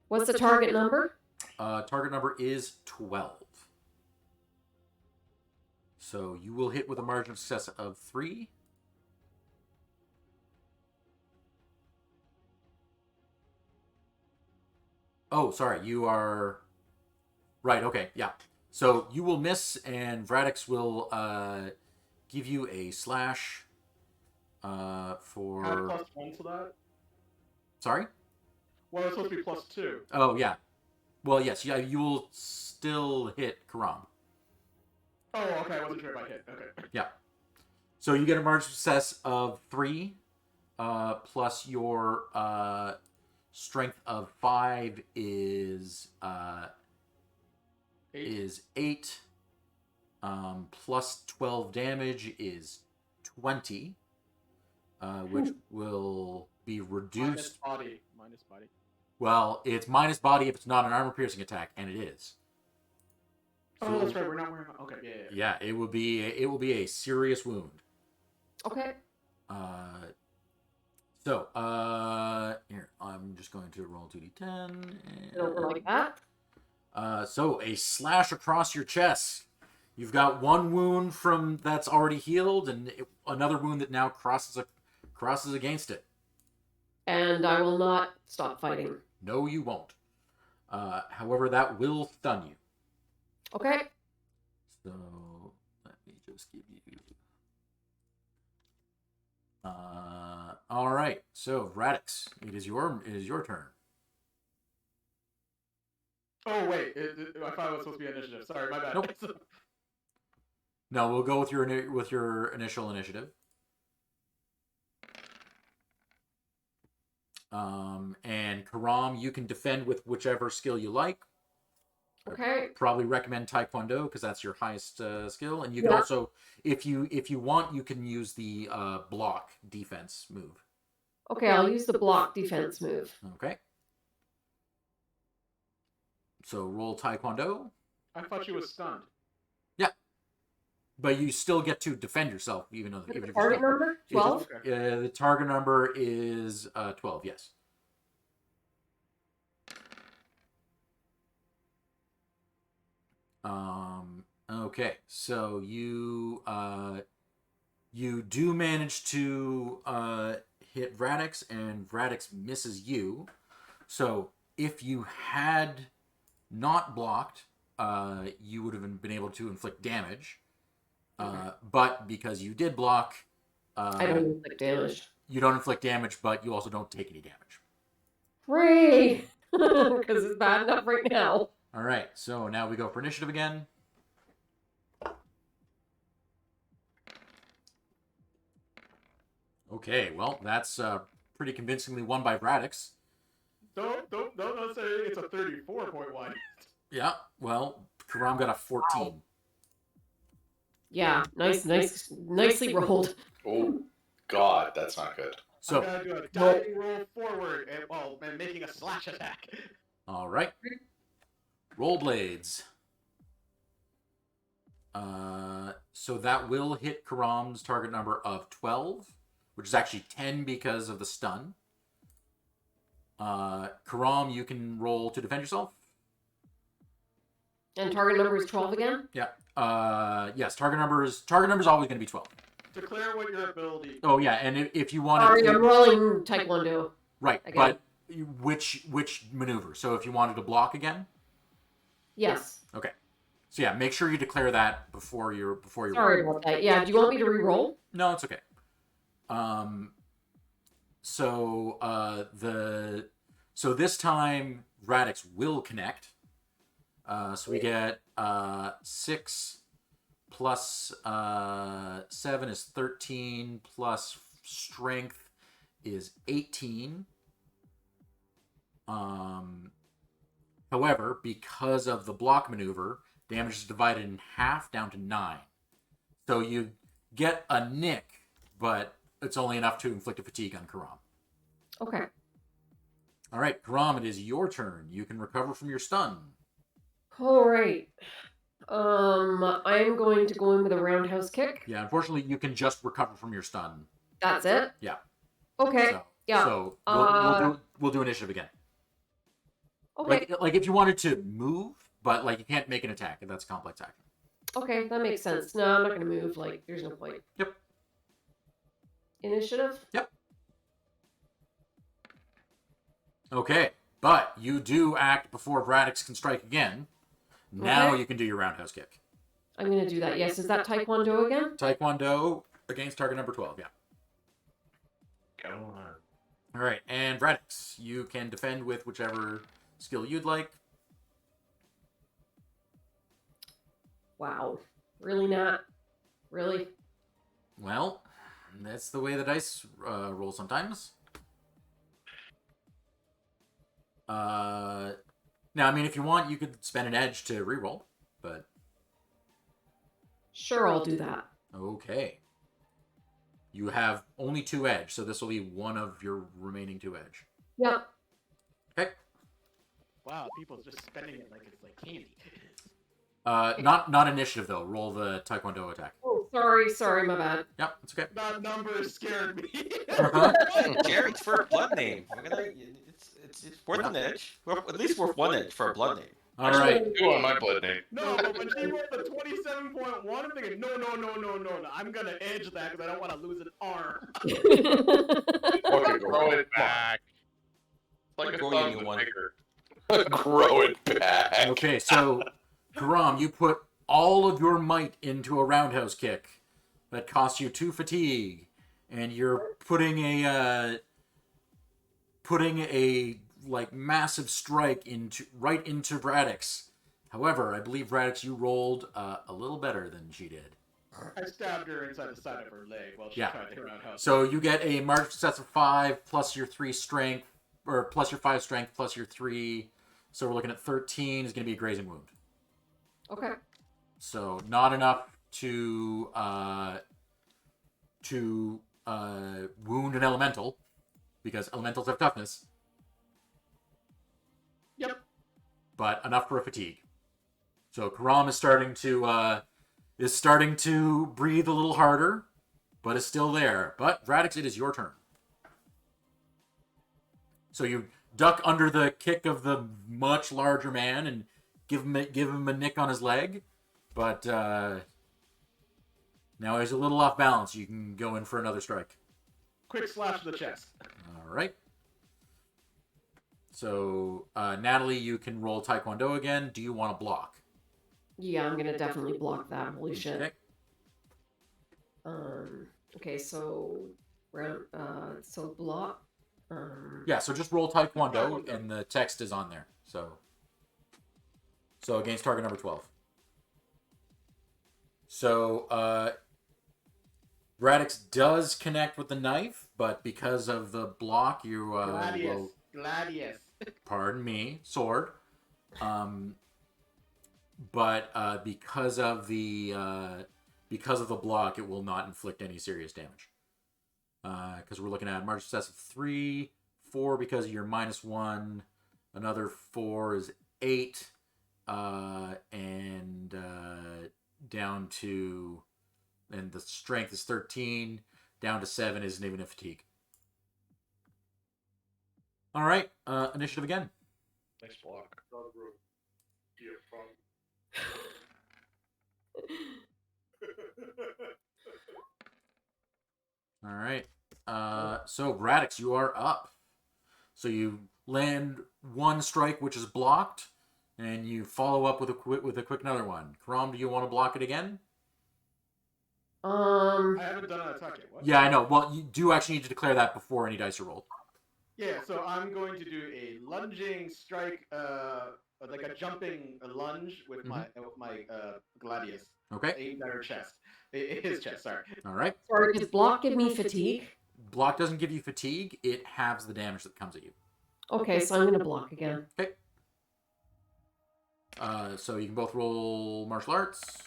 What's the target number? Target number is 12. So you will hit with a margin of success of 3. Oh, sorry. You are right. Okay, yeah. So you will miss, and Vradix will give you a slash for. Add +1 to that. Sorry. Well, it's supposed to be +2. Oh yeah. Well, yes. Yeah, you will still hit Karam. Oh, okay. I wasn't sure if I hit. Okay. Yeah. So you get a margin of success of 3, plus your strength of 5 is 8. Plus 12 damage is 20, which will be reduced. Minus body. Well, it's minus body if it's not an armor-piercing attack, and it is. Oh, that's right. We're not wearing. Okay, yeah. Yeah, it will be a serious wound. Okay. So, here, I'm just going to roll 2d10. Over like that. So, a slash across your chest. You've got one wound from that's already healed, and another wound that now crosses against it. And I will not stop fighting. No, you won't. However, that will stun you. Okay. So, let me just give you... all right. So, Vradix, it is your turn. Oh wait, I thought it was supposed to be initiative. Sorry, my bad. Nope. No, we'll go with your initial initiative. And Karam, you can defend with whichever skill you like. Okay. Probably recommend Taekwondo because that's your highest skill, and you can also, if you want, you can use the block defense move. Okay, I'll use the block defense move. Okay. So roll Taekwondo. I thought she was stunned. Yeah, but you still get to defend yourself, even though The target number 12. The target number is 12. Yes. Okay, so you do manage to hit Vradix, and Vradix misses you. So if you had not blocked, you would have been able to inflict damage. But because you did block, I don't inflict damage. You don't inflict damage, but you also don't take any damage. Free! Because it's bad enough right now. All right, so now we go for initiative again. Okay, well, that's pretty convincingly won by Vradix. Don't say it's a 34.1. Yeah, well, Karam got a 14. Yeah, nicely rolled. Oh, God, that's not good. So, I'm going to do a diving roll forward and making a slash attack. All right. Roll blades. So that will hit Karam's target number of 12, which is actually 10 because of the stun. Karam, you can roll to defend yourself. And target number is 12 again? Yeah. Yes, target number is always going to be 12. Declare what your ability. Oh yeah, and if you want to... I'm rolling Taekwondo. Right, again. But which maneuver? So if you wanted to block again? Yes. Okay. So yeah, make sure you declare that before you Sorry about that. Yeah, do you want me to re-roll? No, it's okay. So this time Vradix will connect. So we get 6 plus 7 is 13 plus strength is 18. However, because of the block maneuver, damage is divided in half down to 9. So you get a nick, but it's only enough to inflict a fatigue on Karam. Okay. All right, Karam, it is your turn. You can recover from your stun. All right. I'm going to go in with a roundhouse kick. Yeah, unfortunately, you can just recover from your stun. That's it? Yeah. Okay. So, we'll do initiative again. Okay. Like if you wanted to move, but like you can't make an attack, and that's a complex action. Okay, that makes sense. No, I'm not going to move. Like, there's no point. Yep. Initiative? Yep. Okay. But you do act before Braddox can strike again. Now Okay. you can do your roundhouse kick. I'm going to do that. Yes, is that Taekwondo again? Taekwondo against target number 12, yeah. Come on. All right, and Braddox, you can defend with whichever skill you'd like. Wow. Really not? Really? Well, that's the way the dice roll sometimes. Now, I mean, if you want, you could spend an edge to reroll, but... Sure, I'll do that. Okay. You have only 2 edge, so this will be one of your remaining 2 edge. Yep. Okay. Wow, people's just spending it like it's like candy. Not initiative, though. Roll the Taekwondo attack. Oh, sorry, my bad. Yep, it's okay. That number scared me. Jerry, it's for a blood name. It's worth an edge. Well, at least worth 1 edge for a blood name. All right. You on my blood name. No, but when she rolled the 27.1, I'm thinking, no. I'm gonna edge that because I don't want to lose an arm. Okay, grow it back. Like a Grow you thumb one. bigger. Grow it back. Okay, so, Karam, you put all of your might into a roundhouse kick that costs you 2 fatigue, and you're putting a like massive strike right into Braddox. However, I believe Braddox, you rolled a little better than she did. I stabbed her inside the side of her leg while she Yeah. tried to roundhouse. So you get a margin of success of 5 plus your 3 strength, or plus your 5 strength plus your 3. So we're looking at 13 is going to be a grazing wound. Okay. So not enough to wound an elemental, because elementals have toughness. Yep. But enough for a fatigue. So Karam is starting to breathe a little harder, but is still there. But Braddox, it is your turn. So you duck under the kick of the much larger man and give him a nick on his leg, but now he's a little off balance. You can go in for another strike. Quick slash to the chest. All right. So Natalie, you can roll Taekwondo again. Do you want to block? Yeah, I'm going to definitely block that. Holy shit. Okay. Okay, so block. Yeah, so just roll Taekwondo, and the text is on there. So against target number 12. So Braddox does connect with the knife, but because of the block, you Gladius. pardon me, sword. But because of the block, it will not inflict any serious damage. Because we're looking at margin of success of 3, 4 because of your -1, another 4 is 8, and down to, and the strength is 13, down to 7 isn't even a fatigue. All right, initiative again. Nice block. All right. So Braddox, you are up. So you land 1 strike, which is blocked, and you follow up with a quick another one. Karam, do you want to block it again? I haven't done an attack yet. What? Yeah, I know. Well, you do actually need to declare that before any dice are rolled. Yeah, so I'm going to do a lunging strike, like a jumping lunge with my Gladius. Okay. Aimed at her chest. His chest, sorry. All right. Sorry, does block give me fatigue? Block doesn't give you fatigue. It halves the damage that comes at you. Okay, so I'm going to block again. Okay. So you can both roll martial arts.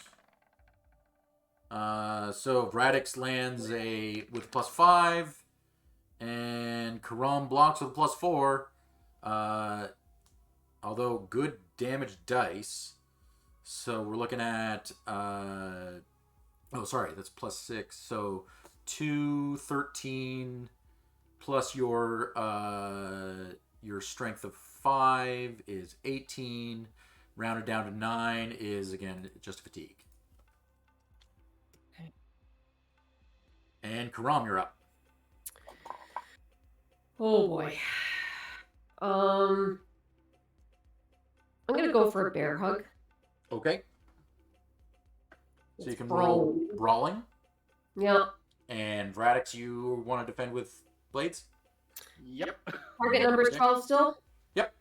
So Braddox lands with +5, and Karam blocks with +4. Although good damage dice. So we're looking at that's +6. So 2, 13 plus your strength of 5 is 18. Rounded down to 9 is again just fatigue. Okay. And Karam, you're up. Oh boy. I'm gonna go for a bear hug. Okay. So you It's can roll brawl. brawling. Yeah. And Radix, you want to defend with blades? Yep. Target number's Okay. 12 still? Yep.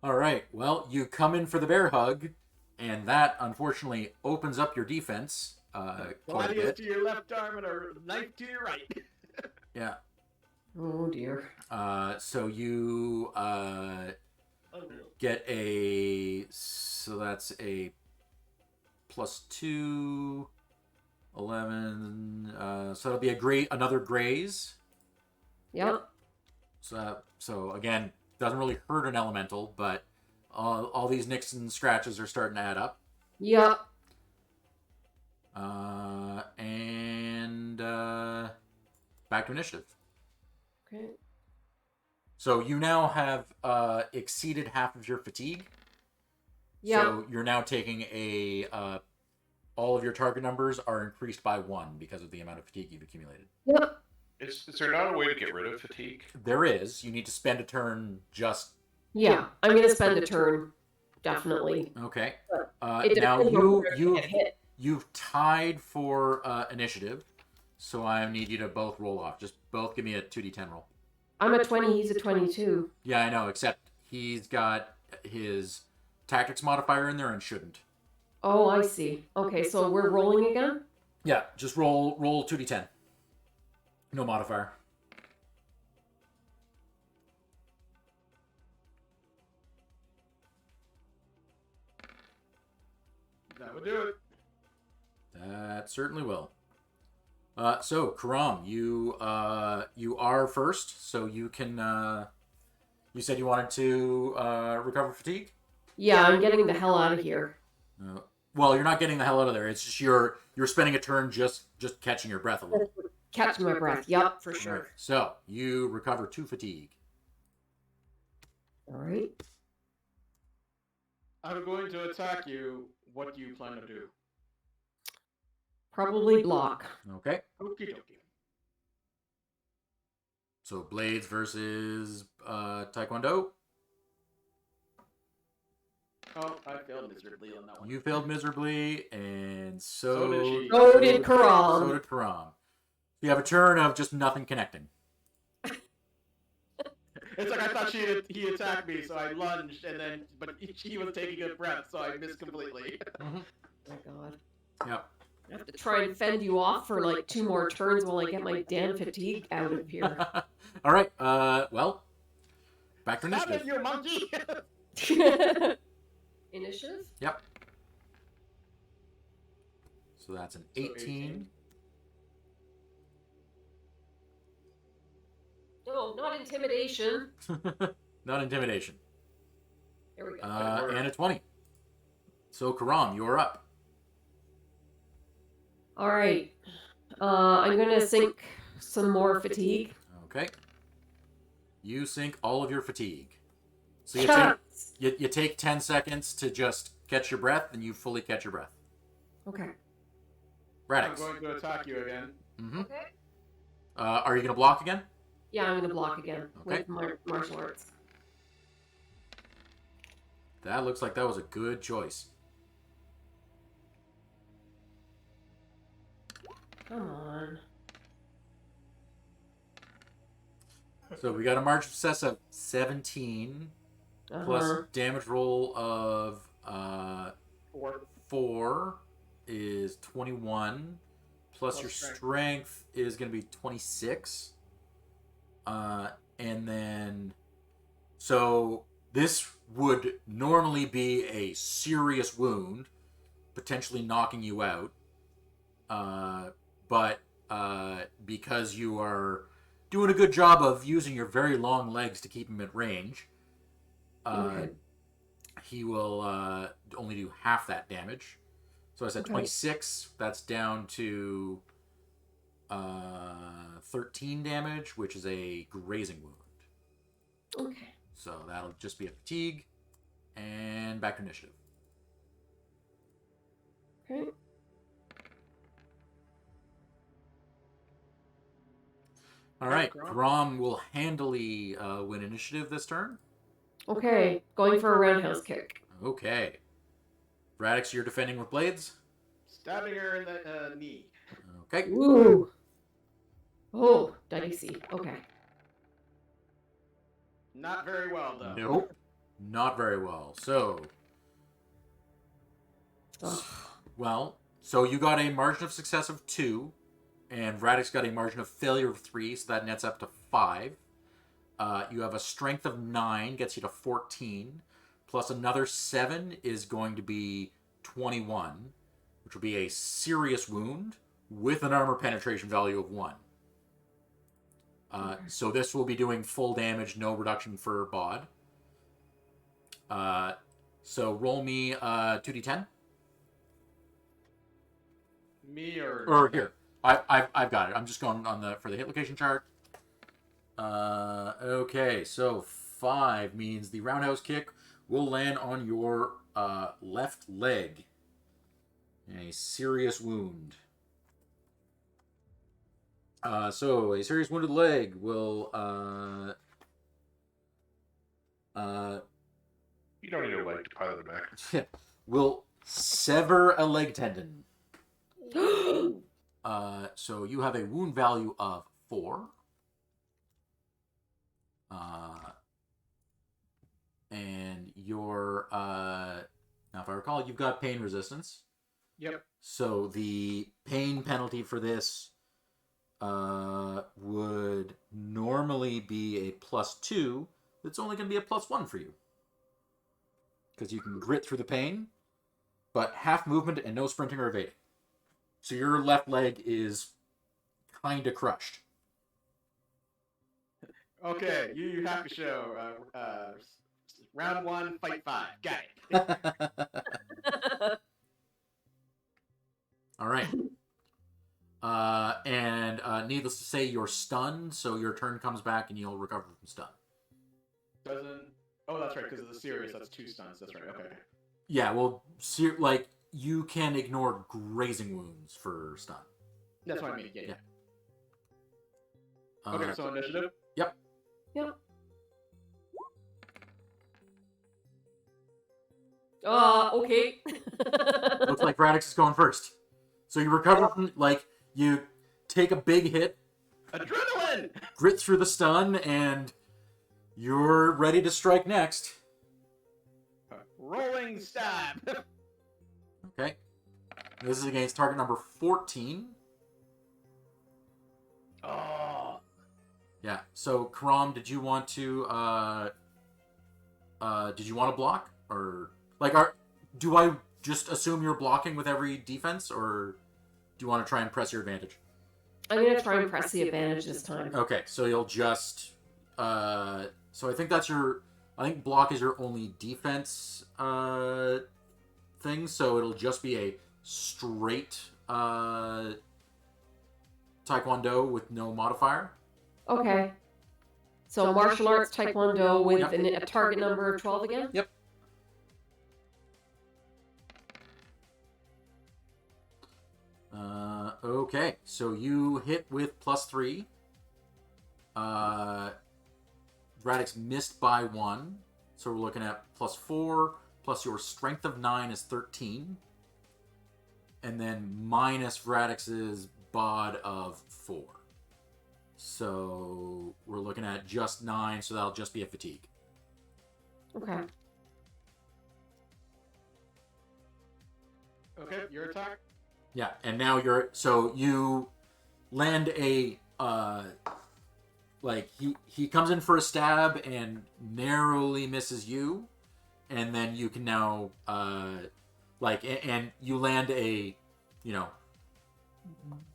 All right. Well, you come in for the bear hug, and that unfortunately opens up your defense quite a Gladius bit. to your left arm and a knife to your right. Yeah. Oh dear. So you get a. So that's a +2, 11. So it'll be another graze. Yep. So again, doesn't really hurt an elemental, but all these nicks and scratches are starting to add up. Yep. And back to initiative. Okay. So you now have exceeded half of your fatigue. Yep. So you're now taking all of your target numbers are increased by 1 because of the amount of fatigue you've accumulated. Yep. Is there not a way to get rid of fatigue? There is. You need to spend a turn just... Yeah, I'm gonna spend a turn, definitely. Okay. It Now depends on where I get hit. you've tied for initiative, so I need you to both roll off. Just both give me a 2d10 roll. I'm a 20, he's a 22. Yeah, I know, except he's got his tactics modifier in there and shouldn't. Oh, I see. Okay, so we're rolling again? Yeah, just roll 2d10. No modifier. That would do it. That certainly will. So Karam, you are first, so you can. You said you wanted to recover fatigue. Yeah, I'm getting the hell out of here. Well, you're not getting the hell out of there. It's just you're spending a turn just catching your breath a little. Catching my breath. Yep, for sure. Right. So you recover 2 fatigue. All right. I'm going to attack you. What do you plan to do? Probably block. Okay. Okie dokie. So blades versus Taekwondo. Oh, I failed miserably on that one. You failed miserably, and so did she. So did Karam. So did Karam. You have a turn of just nothing connecting. It's like I thought he attacked me, so I lunged, but he was taking a breath, so I missed completely. Mm-hmm. Oh my god. Yep. I have to try and fend you off for like 2 more turns while I get my damn fatigue out of here. All right. Well, back to Stop initiative. it, you monkey! Initiative? Yep. So that's an 18. No, not intimidation. Not intimidation. There we go. And a 20. So Karam, you're up. All right. I'm gonna sink some more fatigue. Okay. You sink all of your fatigue. So you take 10 seconds to just catch your breath, and you fully catch your breath. Okay. I'm Radix. going to attack you again. Mm-hmm. Okay. Are you going to block again? Yeah, I'm gonna block again Okay. with martial arts. That looks like that was a good choice. Come on. So we got a march success of 17 plus damage roll of 4 is 21 plus your strength is going to be 26. And then so this would normally be a serious wound, potentially knocking you out. But because you are doing a good job of using your very long legs to keep him at range, he will only do half that damage. So I said 26. That's down to 13 damage, which is a grazing wound. Okay. So that'll just be a fatigue. And back to initiative. Okay. All right, Grom will handily win initiative this turn. Okay, going for a roundhouse kick. Okay. Radix, you're defending with blades? Stabbing her in the knee. Okay. Ooh. Oh, dicey. Okay. Not very well, though. Nope. Not very well. So, so you got a margin of success of 2, and Radix got a margin of failure of 3, so that nets up to 5. You have a strength of 9, gets you to 14, plus another 7 is going to be 21, which will be a serious wound with an armor penetration value of 1. So this will be doing full damage, no reduction for Bod. So roll me 2d10. Me or here? I've got it. I'm just going on for the hit location chart. Okay, so 5 means the roundhouse kick will land on your left leg. A serious wound. So a serious wounded leg will You don't need a leg to pilot it back. will sever a leg tendon. So you have a wound value of 4. And your now if I recall, you've got pain resistance. Yep. So the pain penalty for this would normally be a +2. It's only going to be a +1 for you. Because you can grit through the pain, but half movement and no sprinting or evading. So your left leg is kind of crushed. Okay, you have to show round 1, fight 5. Got it. All right. And needless to say, you're stunned, so your turn comes back and you'll recover from stun. Oh, that's right, because of the serious, that's 2 stuns. That's right, okay. Yeah, well, you can ignore grazing wounds for stun. That's what I mean, yeah. Okay, Okay, so initiative? Yep. Okay. Looks like Radix is going first. So you recover from, you take a big hit. Adrenaline! Grit through the stun, and you're ready to strike next. Rolling stab! Okay. This is against target number 14. Oh. Yeah. So, Karam, did you want to block? Or, do I just assume you're blocking with every defense, or do you want to try and press your advantage? I'm going to try and press the advantage this time. Okay, so you'll just... so I think I think block is your only defense thing, so it'll just be a straight Taekwondo with no modifier. Okay. So martial arts Taekwondo with a target number of 12 again? Yep. Okay, so you hit with +3. Radix missed by 1, so we're looking at +4, plus your strength of 9 is 13, and then minus Radix's bod of 4. So we're looking at just 9, so that'll just be a fatigue. Okay. Okay, your attack? Yeah, and now you land a he comes in for a stab and narrowly misses you, and then you can now and you land a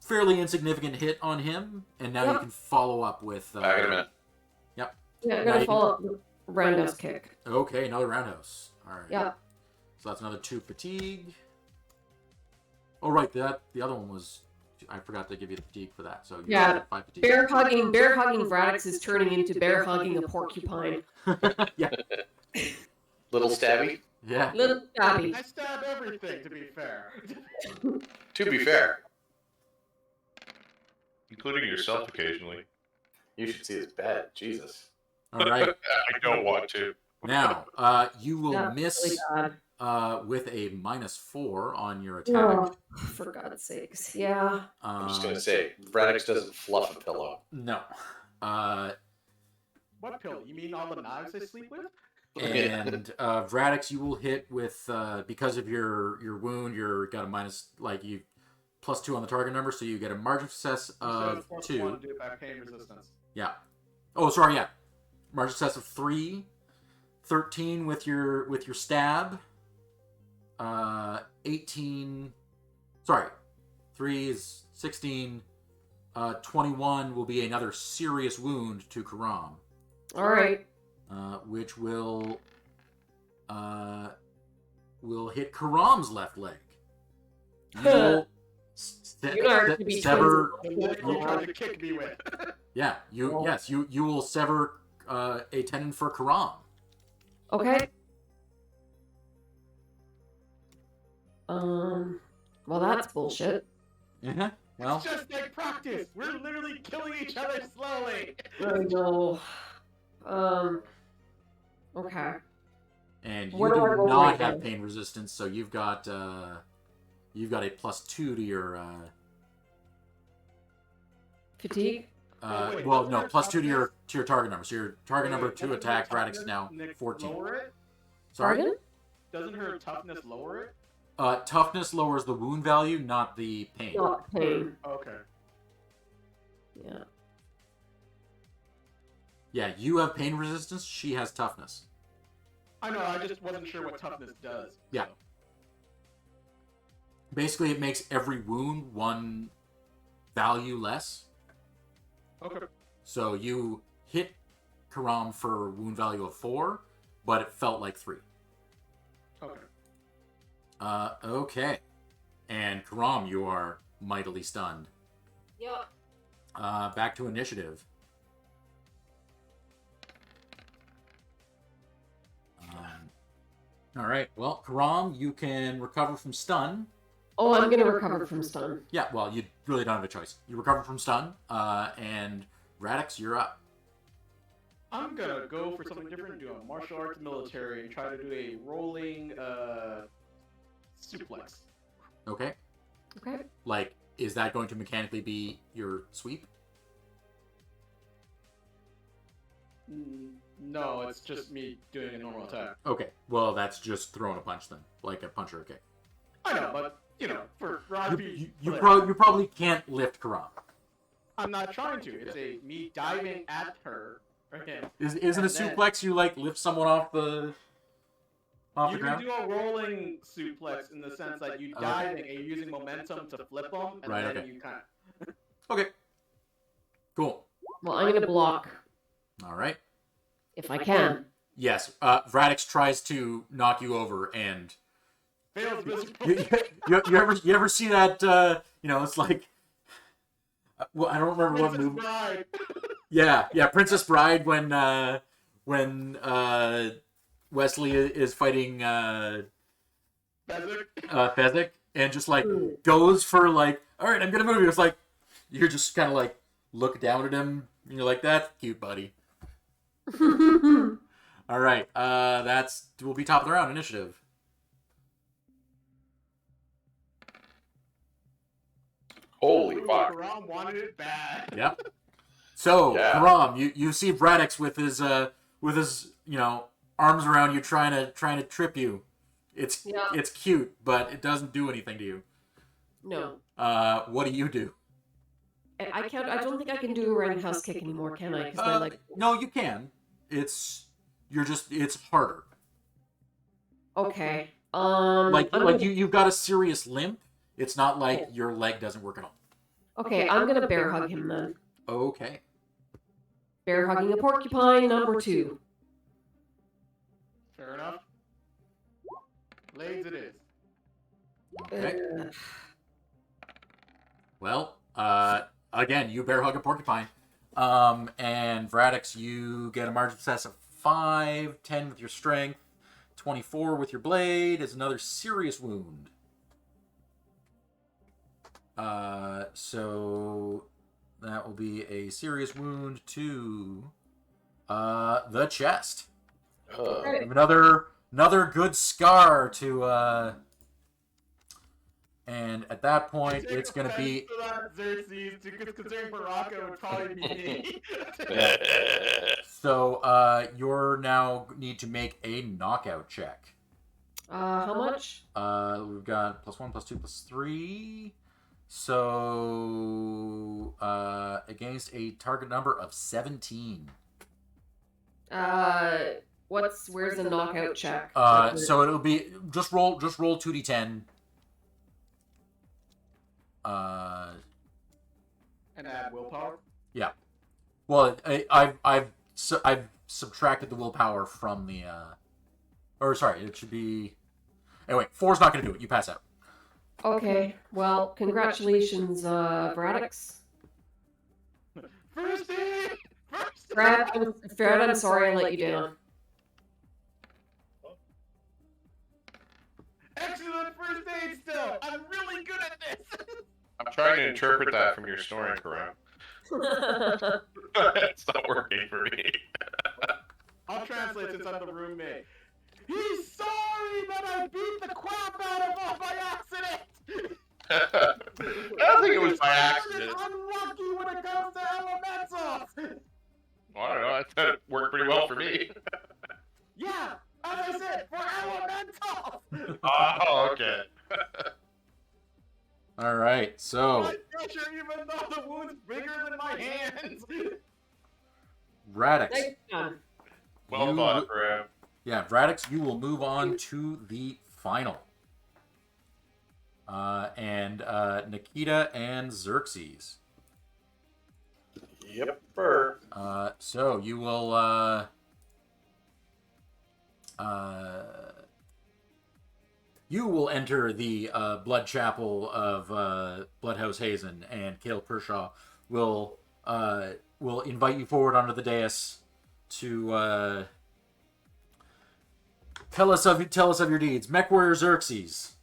fairly insignificant hit on him, and now you can follow up with Back in a minute. Yep. Yeah, I'm going to follow up with roundhouse kick. Okay, another roundhouse. All right. Yeah. So that's another 2 fatigue. Oh right, the other one was, I forgot to give you the fatigue for that. So you have 5 fatigue. Bear hugging Radix is turning into bear hugging a porcupine. Yeah. Little stabby. Yeah. Little stabby. I stab everything, to be fair. To be fair. Including yourself occasionally. You should see his bed. Jesus. All right. I don't want to. Now, you will That's miss really bad. with a -4 on your attack. Oh, for God's sakes. Yeah. I'm just gonna say, Radix doesn't fluff a pillow. No. What pillow? You mean all the knives I sleep with? And Radix, you will hit with because of your wound. You're got a minus you +2 on the target number, so you get a margin of success of 2. 1 due by pain resistance. Yeah. Oh, sorry. Yeah. Margin of success of 3, 13 with your stab. 18. Sorry, 3 is 16. 21 will be another serious wound to Karam. All right. Which will hit Karam's left leg. You'll You are to be sever. What you tried to kick me with. Yeah, you will sever a tendon for Karam. Okay. Well, that's bullshit. Uh-huh. Well, It's just like practice. We're literally killing each other slowly. I know. Okay. and you Where do I do roll not again? have pain resistance, so you've got a +2 to your Fatigue? wait, well, doesn't no, her +2 to your toughness- target number. So your target number Wait, 2 doesn't her attack, Radix toughness now Nick 14. Lower it? Sorry. Pardon? Doesn't her toughness lower it? Toughness lowers the wound value, not the pain. Not pain. Okay. Yeah. Yeah, you have pain resistance. She has toughness. I know. I just wasn't sure what toughness does. Yeah. Basically, it makes every wound 1 value less. Okay. So you hit Karam for wound value of 4, but it felt like 3. Okay. Okay. And Karam, you are mightily stunned. Yep. Back to initiative. All right. Well, Karam, you can recover from stun. Oh, I'm gonna recover from stun. Yeah, well, you really don't have a choice. You recover from stun, and Radix, you're up. I'm gonna go for something different. Do a martial arts military and try to do a rolling suplex. Okay. Okay. Like, is that going to mechanically be your sweep? No, it's just me doing a normal attack. Okay. Well, that's just throwing a punch then, like a punch or a kick. I know, but for Rodby, You probably can't lift Karam. I'm not trying to. It's me diving at her. Okay. Isn't a And then- suplex you lift someone off the You can ground? do a rolling suplex in the sense that you diving and you're using momentum to flip them, and Right, then okay. you kind of. Okay. Cool. Well, I'm gonna block All right. if I can. Yes. Radix tries to knock you over, and Fails miserably. you ever see that? It's like. Well, I don't remember what Princess movie. Bride. Yeah, Princess Bride when Wesley is fighting Fezzik. Fezzik and just goes for all right, I'm gonna move you. It's like you're just kind of look down at him and you're like, that's cute, buddy. All right, we'll be top of the round initiative. Holy fuck. Karam wanted it bad. Yep. So, Yeah. Karam, you see Radix with his arms around you, trying to trip you. It's cute, but it doesn't do anything to you. No. What do you do? I can't. I don't think I can do a roundhouse kick anymore, can I? Because my leg. No, you can. It's harder. Okay. You've got a serious limp. It's not like your leg doesn't work at all. Okay, I'm gonna bear hug him then. Okay. Bear hugging a porcupine, number 2. Fair enough. Legs it is. Okay. Well, again, you bear hug a porcupine. And Radix, you get a margin of success of 5, 10 with your strength, 24 with your blade is another serious wound. So that will be a serious wound to the chest. Another good scar to and at that point it's going to be Xerxes, considering Baraka would probably be me. So you're now need to make a knockout check. How much? We've got +1, +2, +3. So against a target number of 17. Where's the knockout check? So it'll be just roll 2d10. And add willpower. Yeah. Well, I've subtracted the willpower from the or sorry, it should be. Anyway, 4's not going to do it. You pass out. Okay. Well, congratulations, Braddox. First aid! Brad, I'm sorry I let you down. Excellent first aid still! I'm really good at this! I'm trying to interpret that from your story, Karam. It's not working for me. I'll translate since I'm the roommate. He's sorry that I beat the crap out of him by accident! I don't think it was by accident. Unlucky when it comes to elementals! Well, I don't know. I thought it worked pretty well for me. Yeah, as I said, for elementals! Oh, okay. All right, so My pressure, even though the wound's bigger than my hands! Radix. Well done, Graham. Yeah, Radix, you will move on to the final. And Nikita and Xerxes. Yep. So you will enter the Blood Chapel of Bloodhouse Hazen, and Cale Pershaw will invite you forward onto the dais to tell us of your deeds. Mechwarrior Xerxes,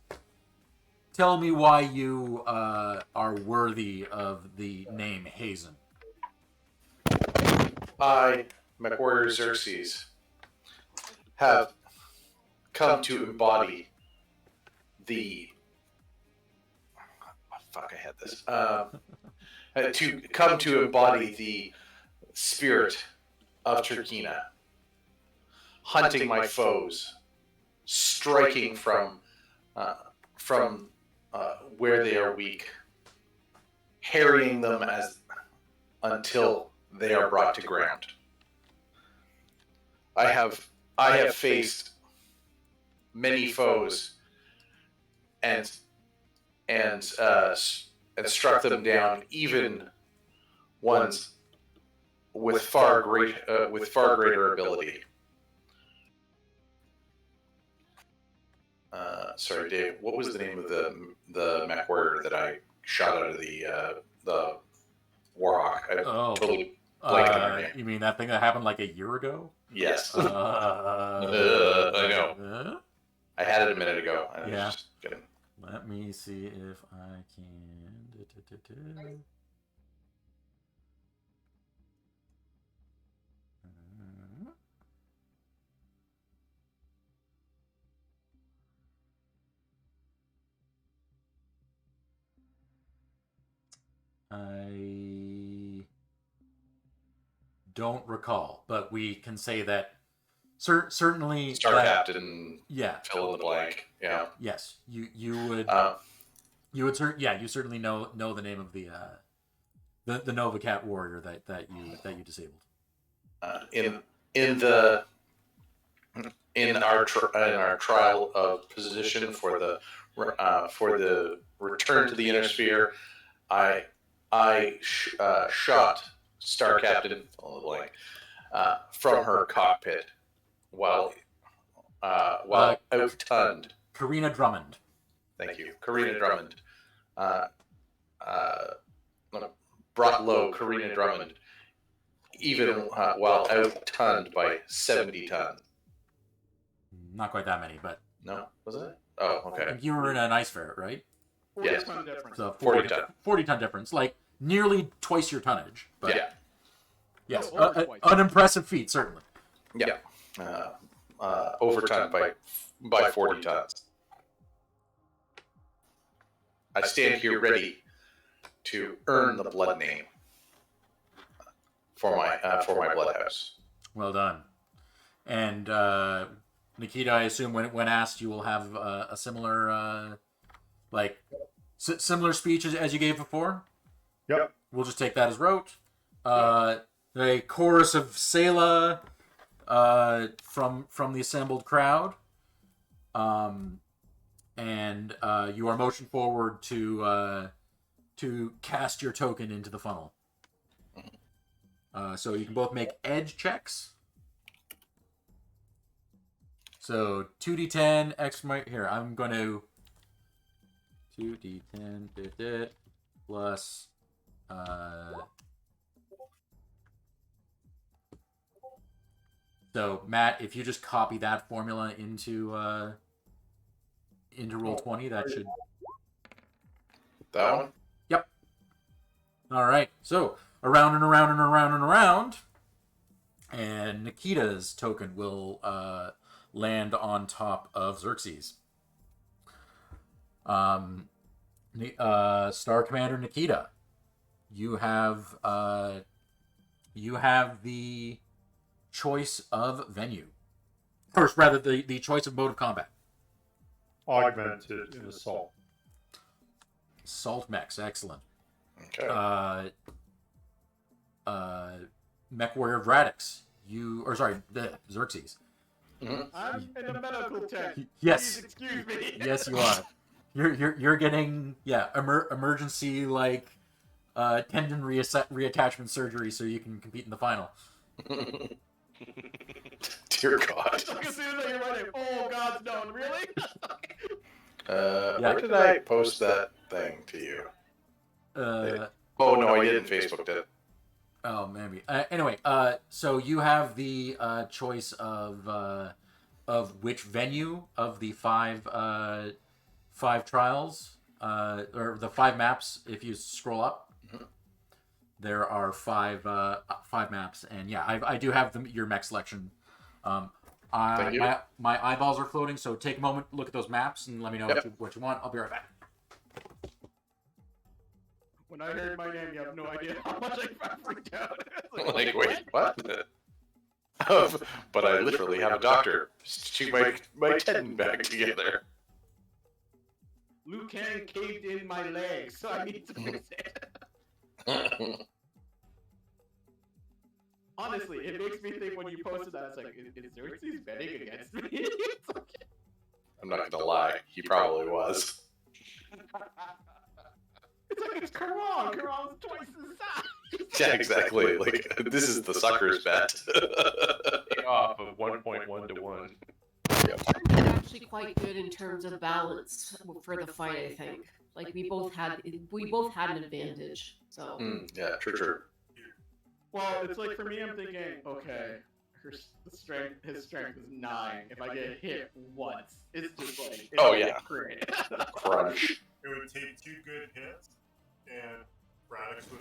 tell me why you are worthy of the name Hazen. I, Mechwarrior Xerxes, have come to embody the... Fuck, I had this. To come to embody the spirit of Turkina, hunting my foes, striking from where they are weak, harrying them until they are brought to ground. I have faced many foes and struck them down, even ones with far greater ability. Sorry, Dave. What was the name of the Mechwarrior that I shot out of the Warhawk? I totally blanked on her name. You mean that thing that happened like a year ago? Yes. I know. I had it a minute ago. I was just kidding. Let me see if I can. I don't recall, but we can say that certainly Star Captain. Yeah. Fill in the blank. Yeah. Yes, you would. You certainly know the name of the Nova Cat warrior that you disabled. In our trial of position for the return to the inner sphere, I shot Star Captain fill in the blank from her cockpit while outgunned. Karina Drummond. Thank you, Karina Drummond. Brought low Karina Drummond, even while outgunned by 70 ton. Not quite that many, but no, was it? Oh, okay. You were in an ice ferret, right? 40 ton difference. So 40 ton. 40 ton difference. Like nearly twice your tonnage. But Yeah. Yes, No, over twice. an impressive feat, certainly. Yeah. Over ton by 40 tons. I stand here ready to earn the blood name for my bloodhouse. Well done. And Nikita, I assume when asked, you will have a similar similar speech as you gave before. Yep. We'll just take that as rote. A chorus of Selah from the assembled crowd. And you are motioned forward to cast your token into the funnel. So you can both make edge checks. So 2d10 x here. I'm going to 2d10 plus so Matt, if you just copy that formula into Roll20, that should. That one? Yep. All right. So around and around and around and around, and Nikita's token will land on top of Xerxes. Star Commander Nikita, you have the choice of venue, or rather, the choice of mode of combat. Augmented in assault. Assault mechs, excellent. Okay. Mechwarrior Vradix, Xerxes. Mm-hmm. I'm in a medical tech. Yes. Please excuse me. Yes, you are. You're getting emergency tendon reattachment surgery so you can compete in the final. Dear God. Like as soon as you're running, oh God's known, really? Where did I post that thing to you? Oh no, I didn't. Facebook did. Oh, maybe. Anyway, so you have the choice of which venue of the five trials, or the 5 maps. If you scroll up, there are five maps, and yeah, I do have your mech selection. Thank you. My eyeballs are floating, so take a moment, look at those maps, and let me know what you want. I'll be right back. When I heard my name, you have no idea how much I freaked out. Like, wait, what? But I literally have a doctor stitching my tendon back together. Liu Kang caved in my leg, so I need to fix it. Honestly, it makes me think when you posted that, it's like, is Xerxes betting against me? It's okay. I'm not gonna lie, he probably was. It's like it's Karan. Karan's twice his size. Yeah, exactly. Like, this is the sucker's bet. Off of 1.1 to 1. Actually quite good in terms of balance for the fight, I think. Like we both had an advantage. So Yeah, true. Well, it's like for me, I'm thinking, okay, his strength is 9. If I get hit once, it's just like, it's great. Crunch. It would take 2 good hits, and Braddock's would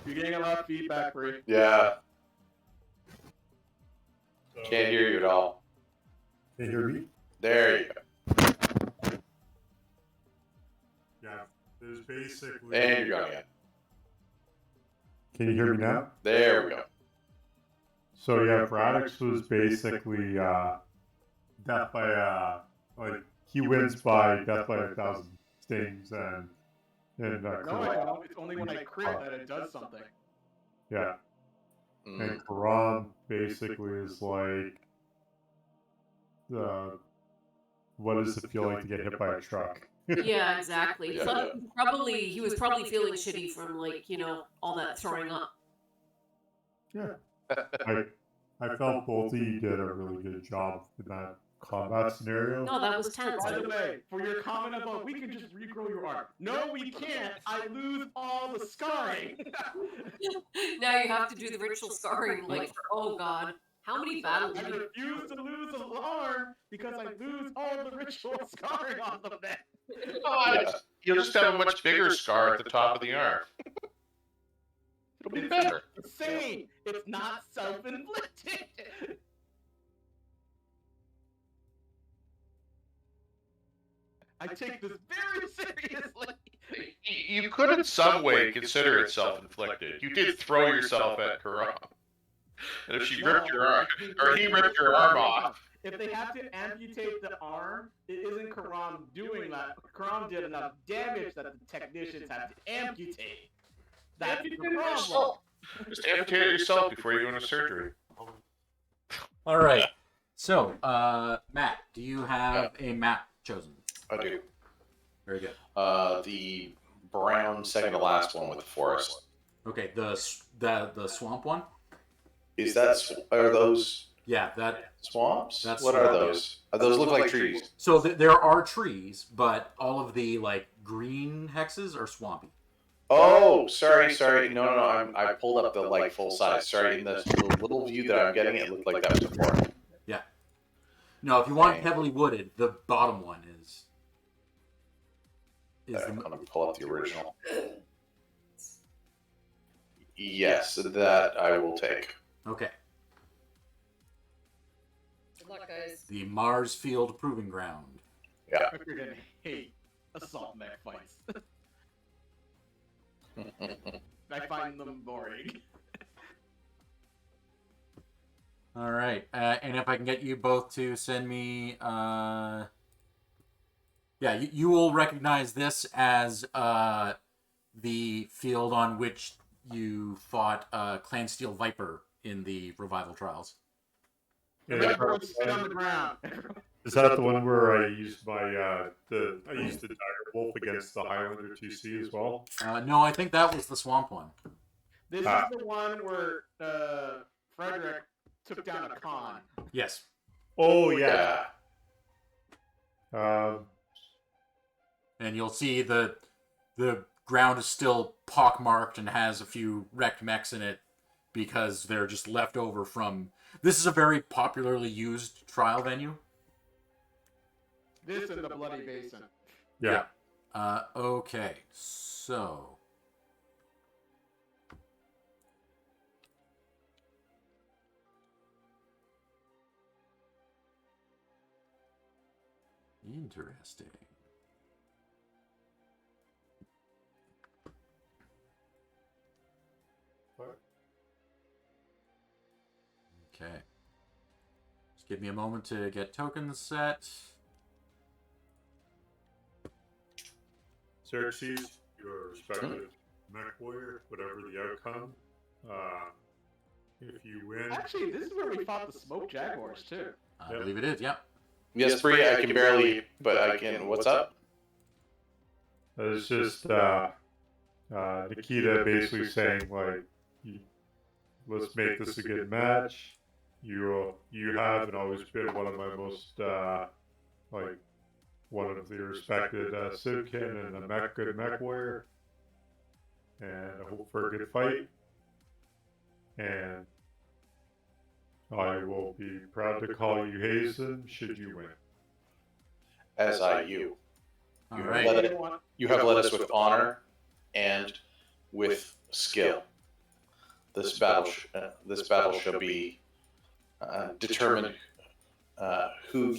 You're getting a lot of feedback, Bree. Yeah, so, can't hear you at all. Can you hear me? There you go. Yeah. There's basically. And you're going again. Can you hear me now? There we go. So yeah, Braddock's was basically death by he wins by death by 1,000 stings and No, I don't. It's only when I crit that it does something. yeah. And Quran basically is like what does it feel like to get hit by a truck? yeah, exactly. Yeah, So he was probably feeling shitty from all that throwing up. Yeah. I felt Bolty did a really good job in that combat scenario. No, that was tense. By the way, for your comment about we can just regrow your arm. No, we can't. I lose all the scarring. Now you have to do the ritual scarring, oh god. How many battles? I refuse to lose alarm because I lose all the ritual scarring on the men. You'll just have a much bigger scar at the top of the arm. It'll be better. Insane. It's not self-inflicted. I take this very seriously. You could in some way consider it self-inflicted. You did throw yourself at Karam. And if she ripped your arm, or he ripped your arm off. If they have to amputate the arm, it isn't Karam doing that. Karam did enough damage that the technicians had to amputate. That's the problem. Just amputate it yourself before you go into surgery. All right. So, Matt, do you have a map chosen? I do. Very good. The brown, second to last one with the forest. Okay, the swamp one. Is that? Are those? Yeah, that Swamps? That's What are those? Those look like trees. So there are trees, but all of the like green hexes are swampy. Oh, sorry. No. I pulled up the like full size. Sorry, in the little view that I'm getting, it looked like that was before. Yeah. No, if you want heavily wooded, the bottom one is. I'm gonna pull up the original. Yes, that I will take. Okay. Good luck, guys. The Mars Field Proving Ground. Yeah. You're gonna hate assault mech fights. I find them boring. All right, and if I can get you both to send me, yeah, you will recognize this as the field on which you fought Clan Steel Viper in the revival trials. Yeah, Sit on the ground. is that the one where I used my I used the Dire Wolf against the Highlander 2C as well? No, I think that was the swamp one. This is the one where Frederick took down a con. Yes. Oh yeah. And you'll see the ground is still pockmarked and has a few wrecked mechs in it because they're just left over from. This is a very popularly used trial venue. This and the Bloody Basin. Yeah. Okay, so. Interesting. What? Okay. Just give me a moment to get tokens set. Xerxes, your respective Mechwarrior, whatever the outcome. If you win, Actually, this is where we fought the Smoke Jaguars too. I believe it is, yeah. Yes, Bree, I can barely, but I can. What's up? it's just Nikita basically saying like, let's make this a good match. You have and always been one of my most like one of the respected Sivkin and a good Mechwarrior, and I hope for a good fight. And I will be proud to call you Hazen should you win. As I you. All You right. have led us with honor and with skill. This battle shall be determined who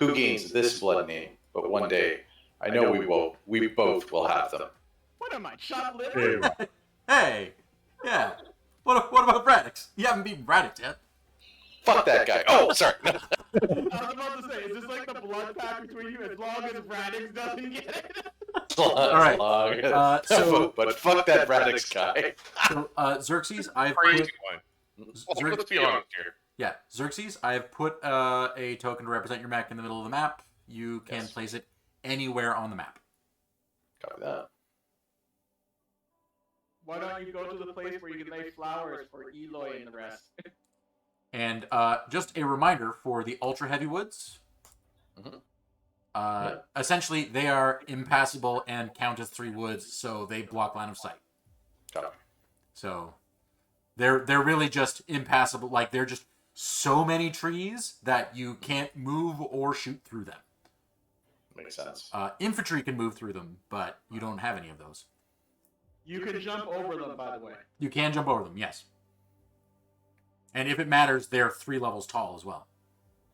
gains this blood name. But one day, I know we both will have them. What am I, chopped liver? Hey, yeah. What about Braddock's? You haven't beaten Braddock's yet. Fuck that guy. Oh, sorry. I was about to say, is this like the blood pact between you as long as Radix doesn't get it? All right. But fuck that Radix guy. So, Xerxes, I've Crazy put. one. Let's be honest here. Yeah, Xerxes, I have put a token to represent your mech in the middle of the map. You can place it anywhere on the map. Copy that. Why don't you go to the place where you can lay flowers for Eloy and the rest? And just a reminder for the ultra heavy woods. Essentially, they are impassable and count as 3 woods, so they block line of sight. Copy. So they're really just impassable. Like they're just so many trees that you can't move or shoot through them. Makes sense. Infantry can move through them, but you don't have any of those. You can jump over them, by the way. You can jump over them, yes. And if it matters, they're 3 levels tall as well.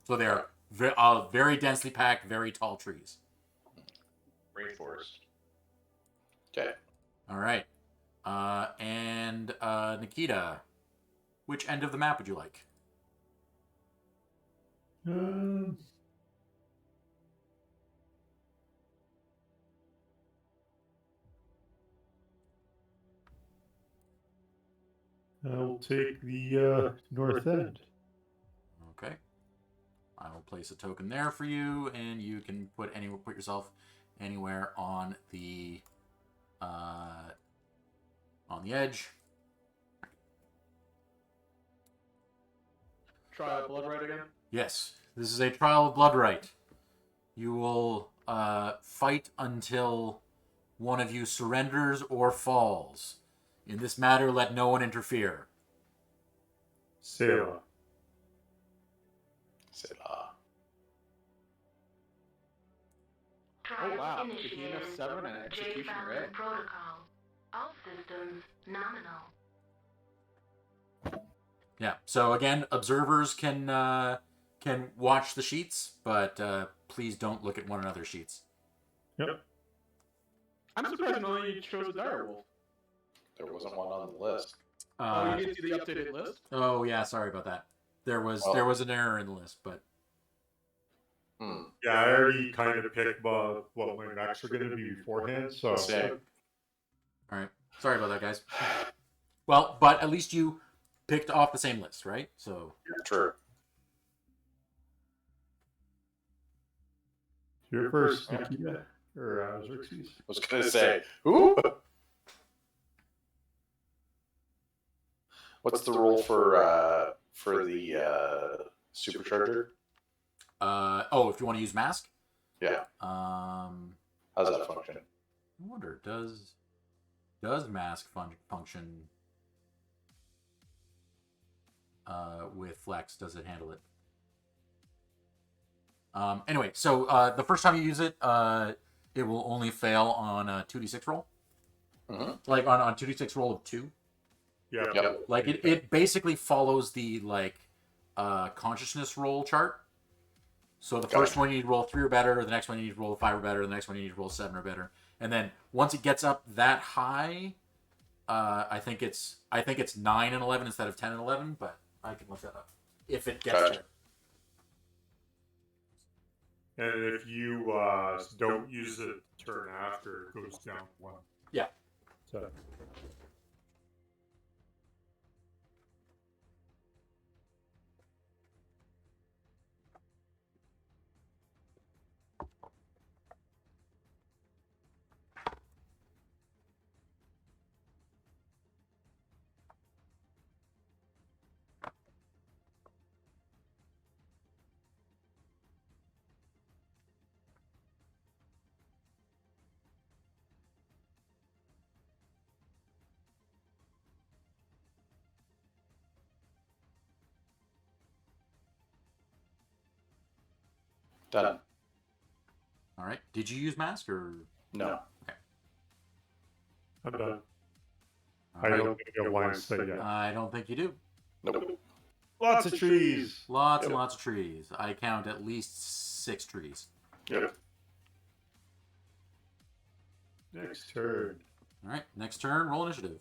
So they're very densely packed, very tall trees. Rainforest. Okay. All right. And Nikita, which end of the map would you like? I'll take the north end. Okay. I will place a token there for you, and you can put yourself anywhere on the edge. Trial of Bloodright again? Yes, this is a Trial of Bloodright. You will fight until one of you surrenders or falls. In this matter, let no one interfere. Selah. Selah. Trial wow. initiated. Beginning of 7 and J execution Falcon red. protocol. All systems nominal. Yeah. So again, observers can watch the sheets, but please don't look at one another's sheets. Yep. I'm surprised no one chose a direwolf. There wasn't one on the list. Oh, you didn't see the updated list? Oh yeah, sorry about that. There was an error in the list, but Yeah, I already kind of picked what my mechs are going to be beforehand, so... Same. all right. Sorry about that, guys. Well, but at least you picked off the same list, right? So True. You're first, Nikita. Or Xerxes. I was going to say, who? What's the role for the supercharger? if you want to use mask, Yeah. How's that function? I wonder, does mask function with flex? Does it handle it? Anyway, so the first time you use it, it will only fail on a 2d6 roll. Mm-hmm. Like on 2d6 roll of 2. Yeah. Yep. Like it basically follows the consciousness roll chart. So the first one you need to roll 3 or better, the next one you need to roll 5 or better, the next one you need to roll 7 or better. And then once it gets up that high, I think it's 9 and 11 instead of 10 and 11, but I can look that up if it gets there. And if you don't use it turn after, it goes down 1. Yeah. So. Done. All right. Did you use mask or No. Okay. I'm done. All I right. don't think I have line of sight yet. I don't think you do. Nope. Lots of trees. Lots and lots of trees. I count at least 6 trees. Yep. Next turn. All right. Next turn, roll initiative.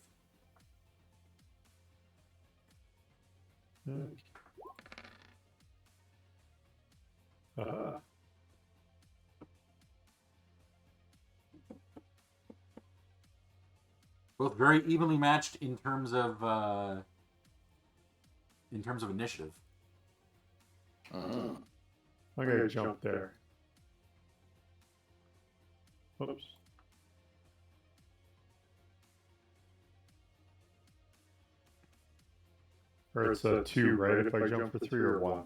Both very evenly matched in terms of initiative. Mm-hmm. I'm going to jump there. Oops. Or it's a 2, right? If I jump for 3 or 1.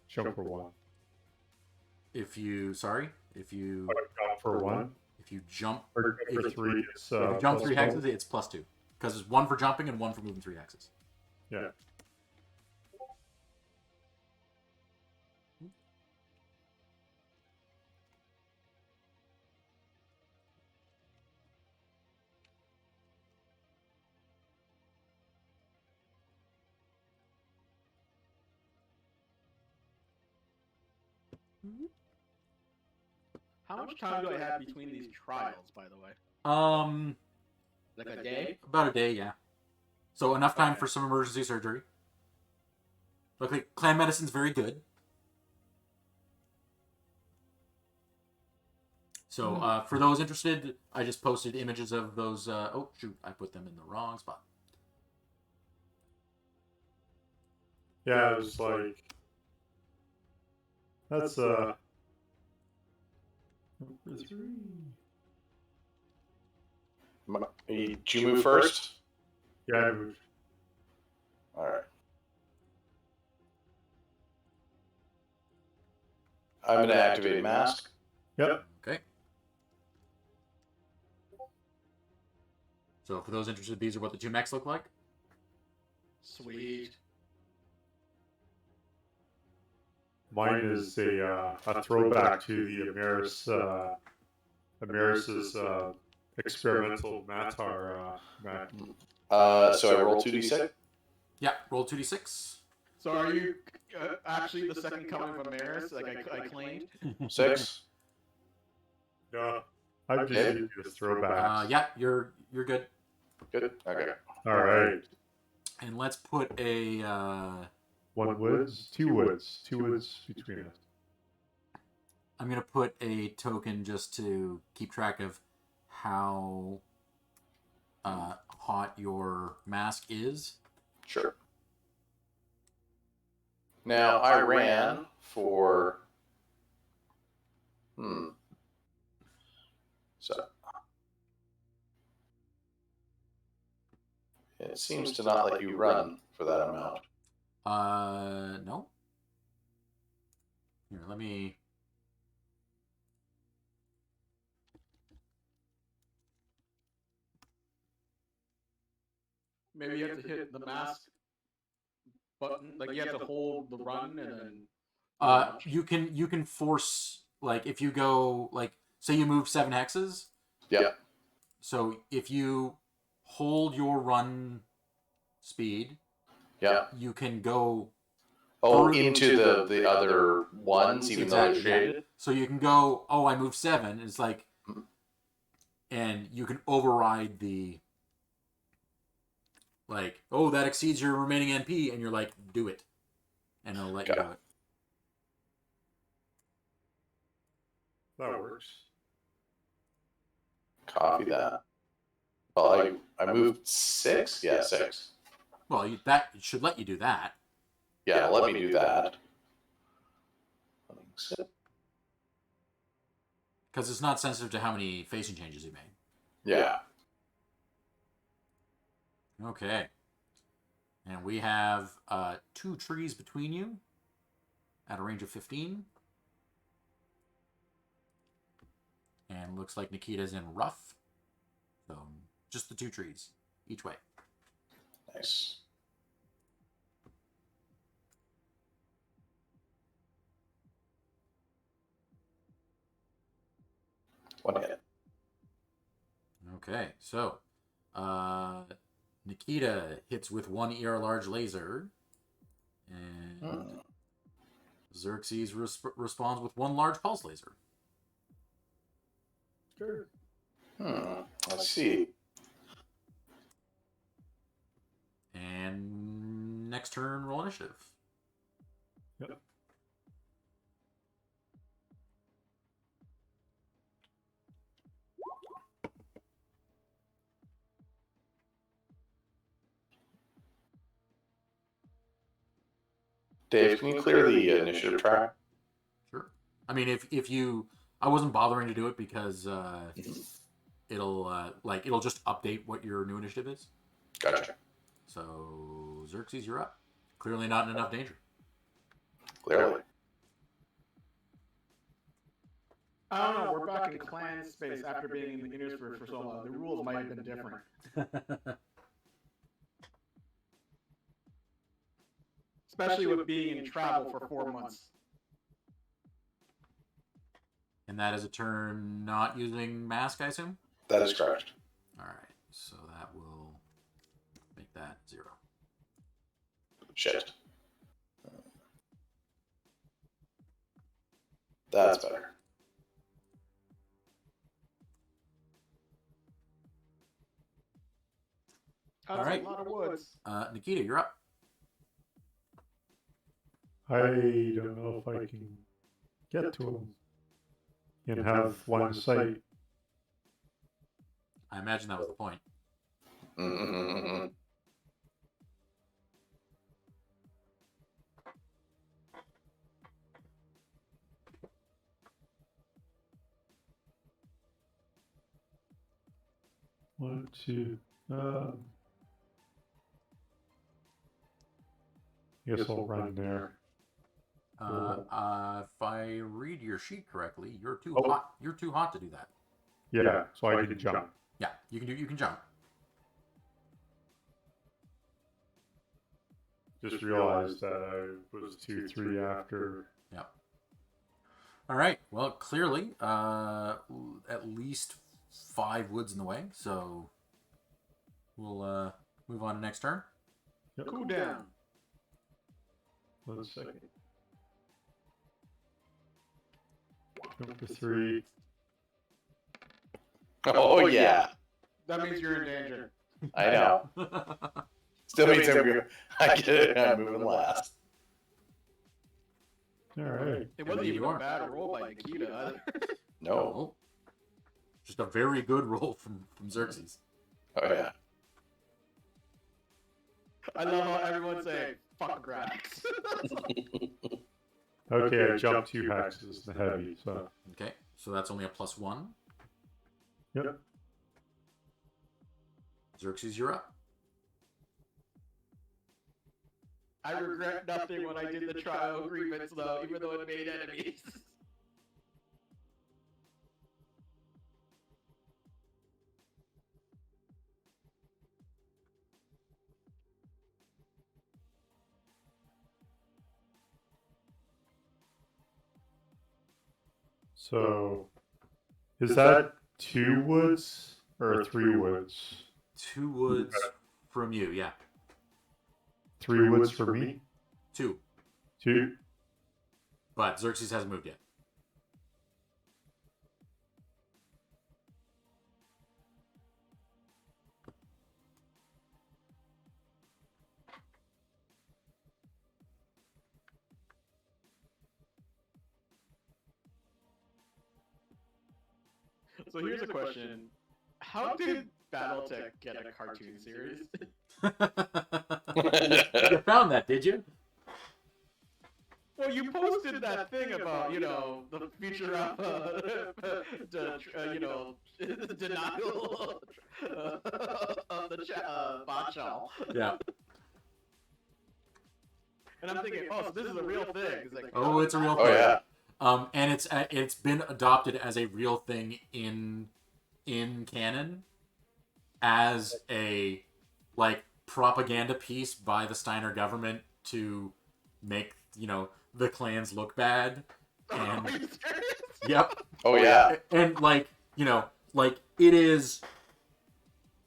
Jump for 1. If you jump For 1. if you jump Or for 3, it's if you jump 3 plus hexes, it's +2 because it's 1 for jumping and 1 for moving 3 hexes. Yeah. How much time do I have between these trials, by the way? Like a day? About a day, yeah. So enough time for some emergency surgery. Luckily, clan medicine's very good. So for those interested, I just posted images of those. Oh shoot, I put them in the wrong spot. Yeah, it was like that's number 3. Did you move first? Yeah, I moved. All right. I'm going to activate mask. Yep. Okay. So for those interested, these are what the 2 mechs look like. Sweet. Mine is a throwback to the Ameris's experimental Matar mech. So I roll 2d6. Yeah, roll 2d6. So are you actually the second coming of Amaris, like I claimed? 6. No, I'm just giving you the throwbacks. Yeah, you're good. Good. Okay. All right. And let's put a 1 woods, 2 woods, 2 woods between us. I'm gonna put a token just to keep track of how hot your mask is. Sure. Now I ran for. So it seems to not let you run for that amount. No. Here, let me. Maybe you have to hit the mask button, like you have to hold the run and then. You can force, like, if you go, like, say you move 7 hexes. Yeah. So if you hold your run speed, Yeah. you can go. Into the other ones, even though they're shaded. Yeah. So you can go. Oh, I moved 7. It's like, and you can override the. Like, oh, that exceeds your remaining NP, and you're like, do it, and it'll let you do it. That works. Copy that. Well, I moved 6? Yeah, 6. Well, that should let you do that. Yeah, let me do that. Because it's not sensitive to how many facing changes you made. Yeah. Okay. And we have 2 trees between you at a range of 15. And looks like Nikita's in rough. So just the 2 trees each way. Nice. One hit. Okay, so Nikita hits with 1 ER large laser, and Xerxes responds with 1 large pulse laser. Sure. Let's see. And next turn, roll initiative. Yep. Dave, can you clear the initiative track? Sure. I mean, if you, I wasn't bothering to do it because it'll just update what your new initiative is. Gotcha. So Xerxes, you're up. Clearly not in enough danger. Clearly. I don't know. We're back in clan space after being in the Inners for so long. The rules might have been different. Especially with being in travel for 4 months. And that is a turn not using mask, I assume? That is correct. All right. So that will make that 0. Shit. That's better. That's All right. a lot of woods. Nikita, you're up. I don't know if I can get to him and have one sight. I imagine that was the point. Mm-hmm. 1, 2. Guess I'll run there. If I read your sheet correctly, you're too Oh. hot. You're too hot to do that. Yeah, so I can jump. Yeah, you can jump. Just realized that I was 2, 3 after. Yeah. All right. Well, clearly, at least 5 woods in the way. So we'll move on to next turn. Yep. Cool down. 1 second. Jump for 3. Oh, yeah. That means you're in danger. I know. Still means I get it. I'm moving last. All right. It wasn't You even are. a bad roll by Nikita either. No. Oh. Just a very good roll from Xerxes. Oh, yeah. I love how everyone's saying, fuck graphics. Okay, I jumped 2 hexes, the heavy, so. Okay, so that's only a +1. Yep. Xerxes, you're up. I regret nothing when I did the trial agreements, though, even though it made enemies. So, is that 2 woods or 3 woods? 2 woods from you, yeah. 3 woods for me? 2. 2? But Xerxes hasn't moved yet. So here's a question. How did Battletech get a cartoon series? You found that, did you? Well, you posted that thing about, the future of, denial of the botchal. Yeah. And I'm thinking, oh, so this is a real thing. It's like, Oh, it's a real Oh, thing. yeah. And it's been adopted as a real thing in canon as a propaganda piece by the Steiner government to make the clans look bad. And Are you serious? yep. Oh, yeah. And it is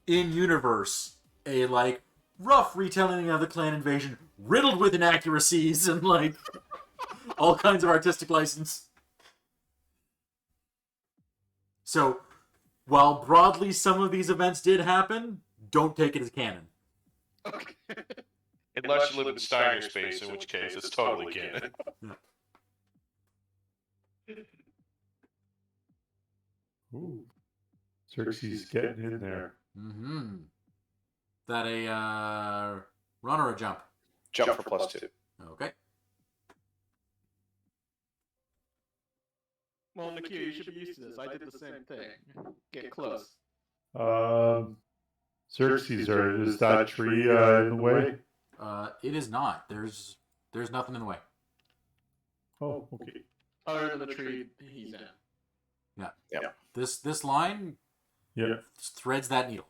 in universe a rough retelling of the clan invasion, riddled with inaccuracies and all kinds of artistic license. So, while broadly some of these events did happen, don't take it as canon. Okay. Unless you live in Steiner space, in which case it's totally canon. Ooh. Xerxes getting in there. Mm-hmm. Is that a run or a jump? Jump for +2. Okay. Well, Nikita, you should be used to this. I did the same thing. Get close. Xerxes, is that tree in the way? It is not. There's nothing in the way. Oh, okay. Other than the tree he's in. Yeah. Yeah. This line threads that needle.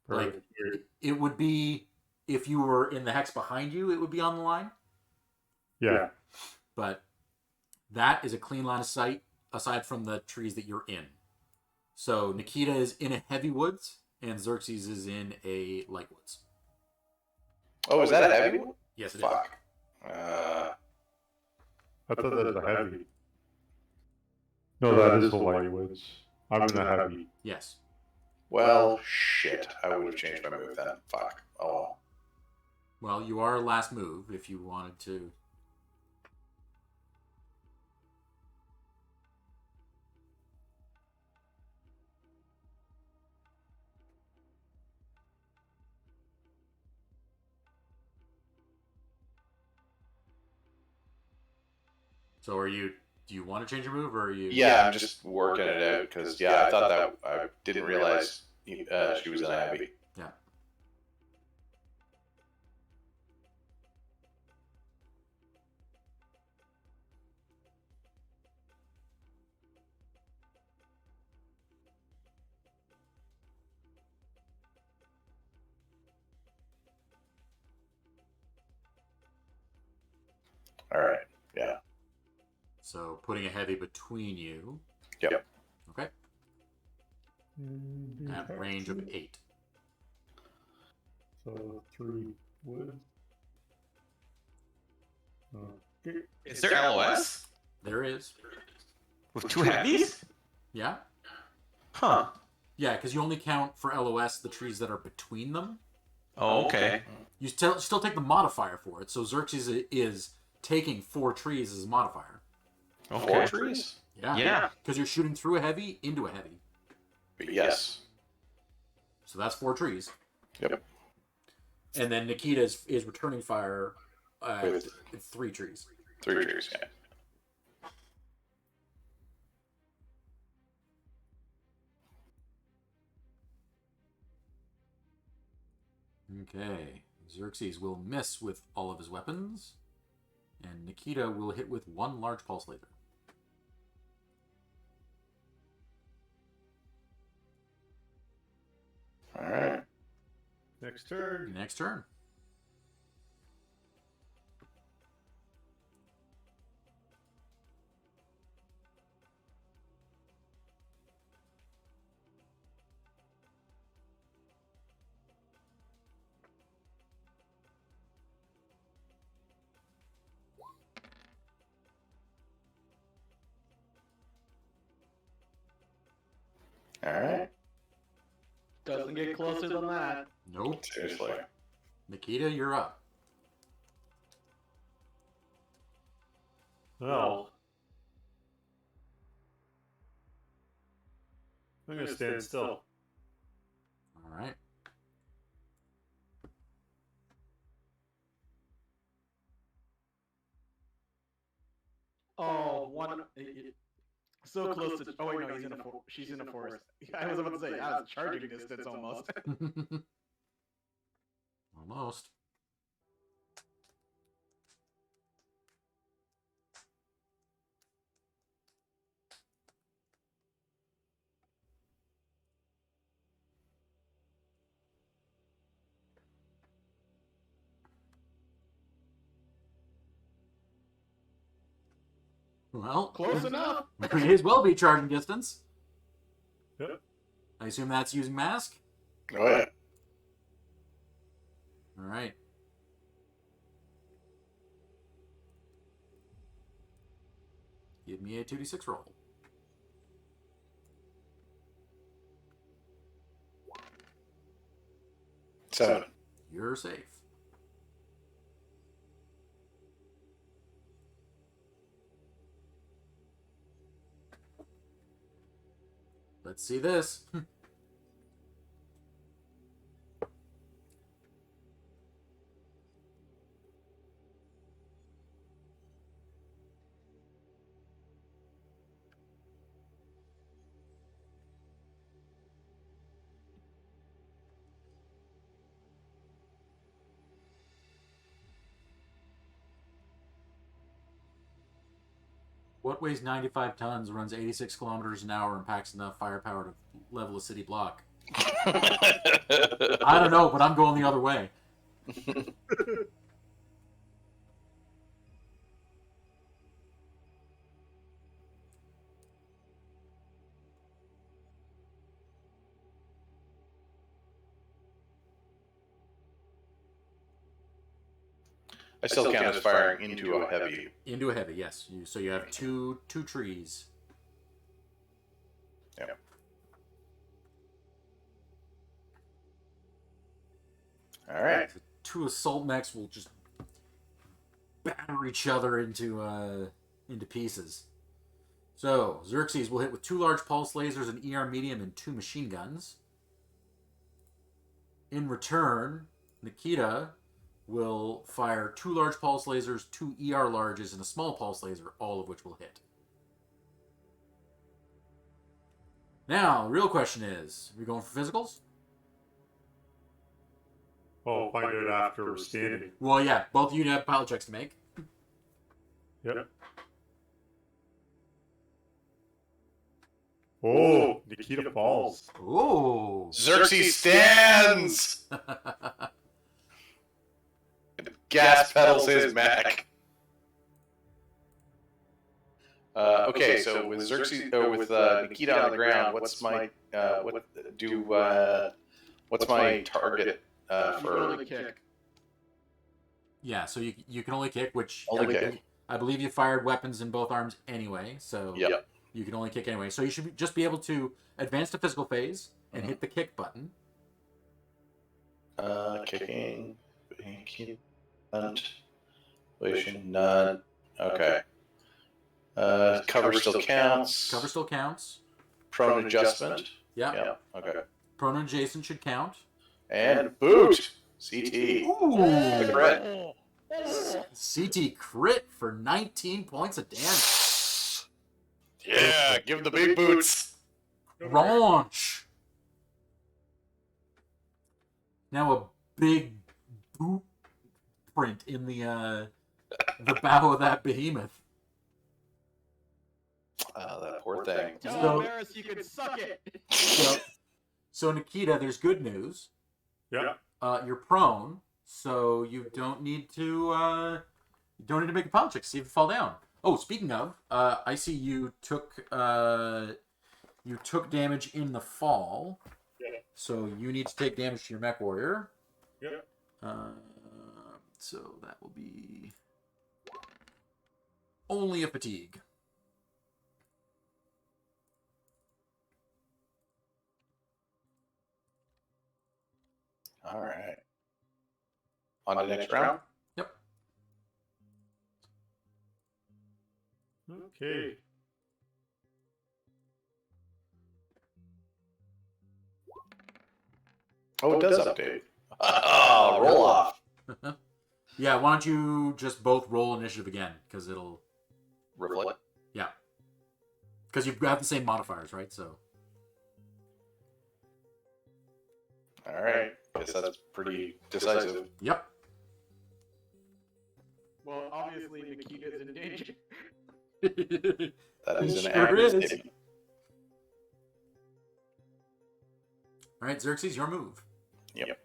Perfect. It would be, if you were in the hex behind you, it would be on the line. Yeah. But That is a clean line of sight, aside from the trees that you're in. So Nikita is in a heavy woods, and Xerxes is in a light woods. Oh, is that a heavy one? Yes, it is. Fuck. I thought that was a heavy. No, that is the light woods. I'm in the heavy. Yes. Well, shit. I would have changed my move then. Fuck. Oh well. Well, you are last move if you wanted to. So do you want to change your move, or are you? Yeah, I'm just working it out because I thought that I didn't realize she was in a heavy. Yeah. All right. Yeah. So putting a heavy between you. Yep. Okay. At range of 8. So 3 wood. Okay. Is there LOS There is. with 2 heavies? Yeah. Huh. Yeah, because you only count for LOS the trees that are between them. Oh, okay. You still take the modifier for it. So Xerxes is taking 4 trees as a modifier. Okay. 4 trees? Yeah. Yeah. Because you're shooting through a heavy into a heavy. Yes. So that's 4 trees. Yep. And then Nikita is returning fire With 3 trees. 3 trees, yeah. Okay. Xerxes will miss with all of his weapons. And Nikita will hit with 1 large pulse laser. All right. Next turn. Next turn. All right. Doesn't get closer than that. Nope. Seriously. Nikita, you're up. Well, I'm gonna stand still. All right. Oh, so close to. Oh wait, no, he's in a. She's in a forest. I was about to say, yeah, it's charging distance almost. Almost. Well, Close enough. May as well be charging distance. Yep. I assume that's using mask. Oh yeah. All right. Give me a 2d6 roll. Seven. You're safe. Let's see this. What weighs 95 tons, runs 86 kilometers an hour, and packs enough firepower to level a city block? I don't know, but I'm going the other way. I still count as firing into a heavy. Into a heavy, yes. So you have two trees. Yep. All right. So 2 assault mechs will just batter each other into pieces. So Xerxes will hit with 2 large pulse lasers, an ER medium, and 2 machine guns. In return, Nikita will fire 2 large pulse lasers, 2 ER larges, and a small pulse laser, all of which will hit. Now, the real question is, are we going for physicals? I'll find it after we're standing. Well, yeah, both of you have pilot checks to make. Yep. Oh, Nikita falls. Oh. Xerxes stands! Gas pedals his mech. Okay, so with Xerxes, with Nikita on the ground, what's my target for? Only kick. Yeah, so you can only kick, which Only kick. I believe you fired weapons in both arms anyway, so Yep. you can only kick anyway. So you should just be able to advance to physical phase and hit the kick button. Kicking, none. Okay. Cover still counts. Cover still counts. Prone adjustment. Yeah. Yeah. Okay. Prone adjacent should count. And boot. CT. Ooh. Crit. CT crit for 19 points of damage. Yeah, give the big boots. Raunch. Now a big boot print in the bow of that behemoth. That poor thing. Tell Embarrass you can suck it. So Nikita, there's good news. Yeah. You're prone, so you don't need to make a pilot check to see if you fall down. Oh, speaking of, I see you took damage in the fall. Yeah. So you need to take damage to your Mechwarrior. Yeah. So that will be only a fatigue. All right. On to the next round. Yep. Okay. Oh, it does update. Oh, roll off. Yeah, why don't you just both roll initiative again, because it'll... Reflect. Yeah. Because you have the same modifiers, right? So... All right. Guess that's pretty decisive. Yep. Well, obviously Nikita's in danger. That is an Sure accurate is. statement. All right, Xerxes, your move. Yep.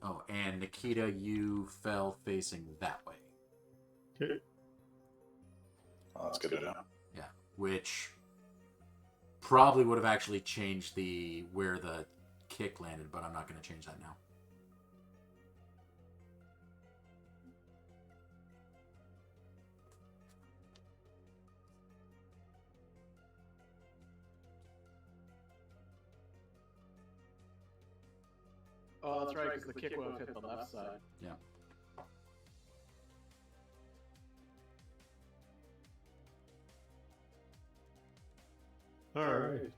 Oh, and Nikita, you fell facing that way. Okay. Oh, that's good to know. Yeah, which probably would have actually changed where the kick landed, but I'm not going to change that now. Oh, that's right, because the kick would have hit the left side. Yeah. All right.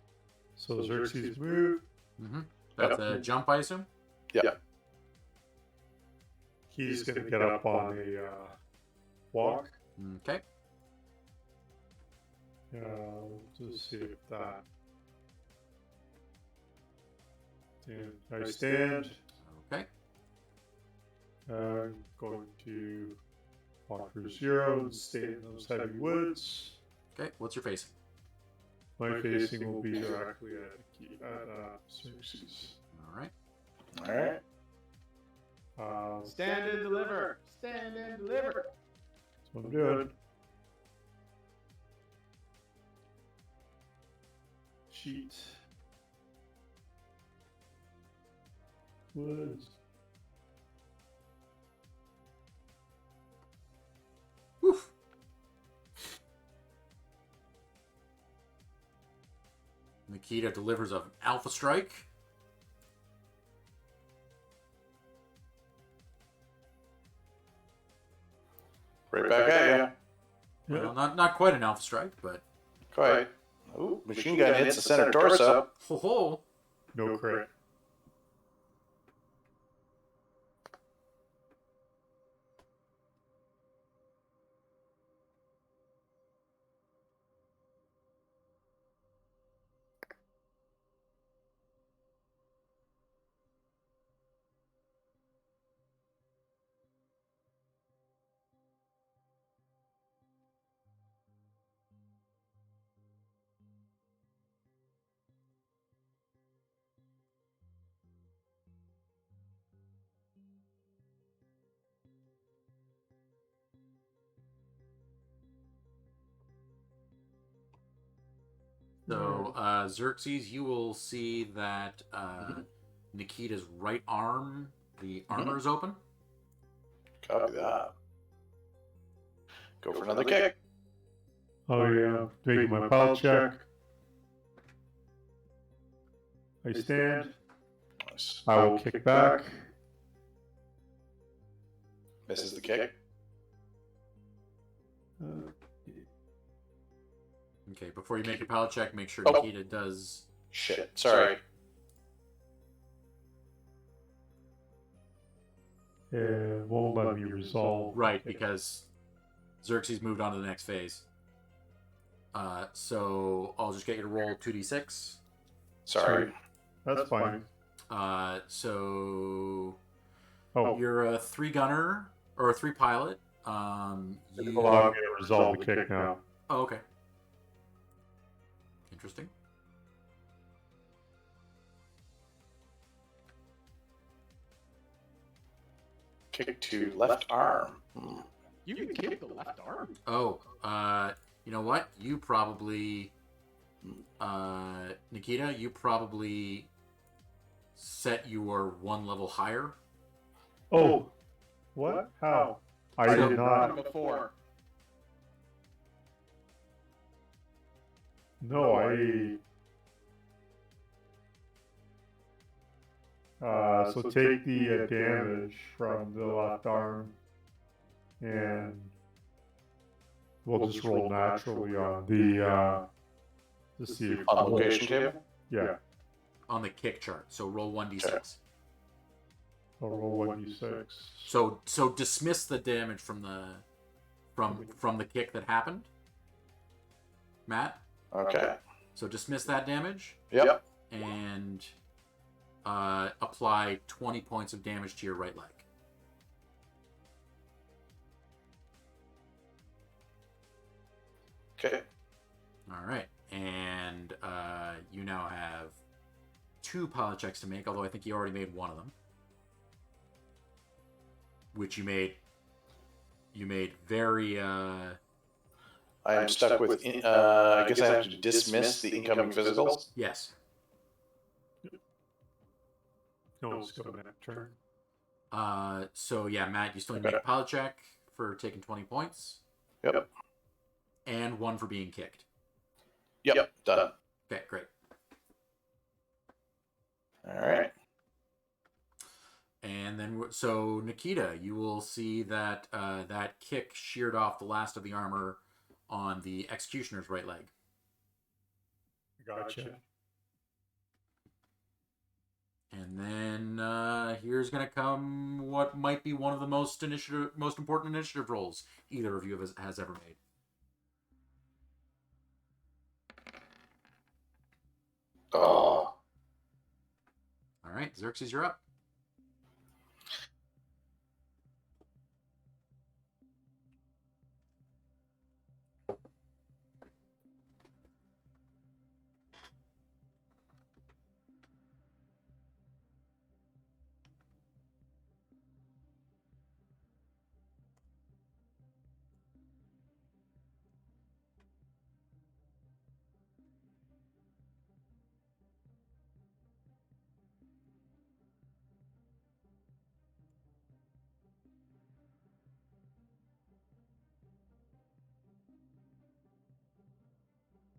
So Xerxes move. Mm-hmm. That's a jump, I assume? Yeah. He's going to get up on a walk. Okay. Just see if that. And I stand. Okay. I'm going to walk through 0 and stay in those heavy woods. Okay, what's your facing? My facing will be directly at Xerxes. All right. All right. Stand and deliver. Stand and deliver. That's what I'm doing. Cheat. Woods. Woof. Nikita delivers an alpha strike. Right back at you. Well, not quite an alpha strike, but Quite. Ooh, machine gun hits the center torso. ho ho. No crit. So, Xerxes, you will see that Nikita's right arm, the armor is open. Copy that. Go for another kick. Oh yeah, making my pile check. I stand. Nice. I will kick back. Misses the kick. Okay, before you make your power check, make sure Oh. Nikita does. Shit. Sorry. Won't let me resolve. Right, because Xerxes moved on to the next phase. So I'll just get you to roll 2d6. Sorry. That's fine. So Oh, you're a 3 gunner or a 3 pilot. allow me to resolve the kick now. Oh, okay. Interesting. Kick to left arm. You can kick the left arm. Oh, you know what? You probably, Nikita, you probably set your 1 level higher. Oh, what? How? I did not. Before. No, I. So take the damage from the left arm, and we'll just roll naturally on the to see if On the location table? Yeah, On the kick chart. So roll 1d6. I'll roll 1d6. So dismiss the damage from the kick that happened. Matt? Okay. So dismiss that damage Yep. and apply 20 points of damage to your right leg. Okay. All right. And you now have 2 pilot checks to make, although I think you already made one of them. Which you made very I am stuck with. I guess I have to dismiss the incoming physicals. yes. No, it's going that turn. So yeah, Matt, you still need to make a pilot check for taking 20 points. Yep. And 1 for being kicked. Yep. Done. Okay, great. All right. And then, so Nikita, you will see that that kick sheared off the last of the armor on the executioner's right leg. Gotcha. And then here's gonna come what might be one of the most important initiative rolls either of you has ever made. Oh. All right, Xerxes, you're up.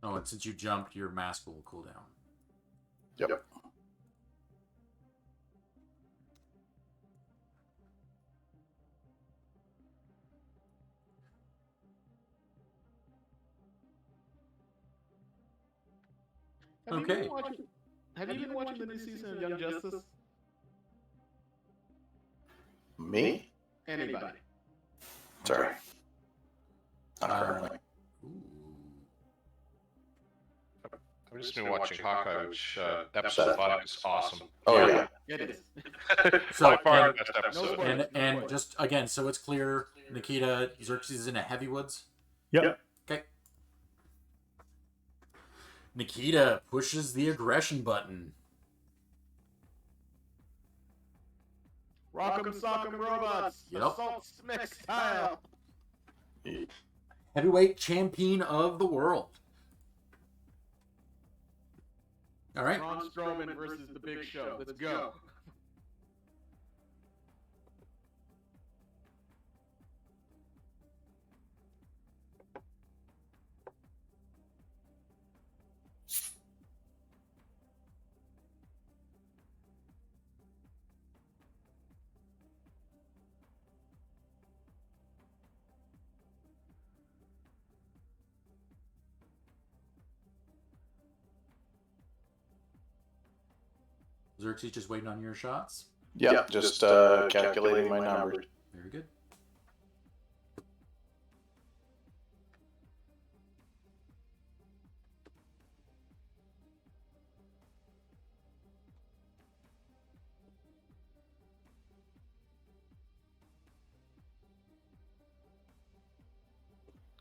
Oh, and since you jumped, your mask will cool down. Yep. Okay. Have you been watching the new season of Young Justice? Me? Anybody? Sorry. Not currently. Ooh. I've just been watching Hawkeye, which episode 5 is awesome. Oh yeah. It is. So, By far and- the best episode. spoilers. And just again, so it's clear, Nikita, Xerxes is in a heavy woods. Yep. Okay. Nikita pushes the aggression button. Rock'em sock'em robots. Yep. Assault mech style. Heavyweight champion of the world. All right. Braun Strowman versus the Big Show. Let's go. Xerxes just waiting on your shots. Yep. Just calculating my numbers. Very good.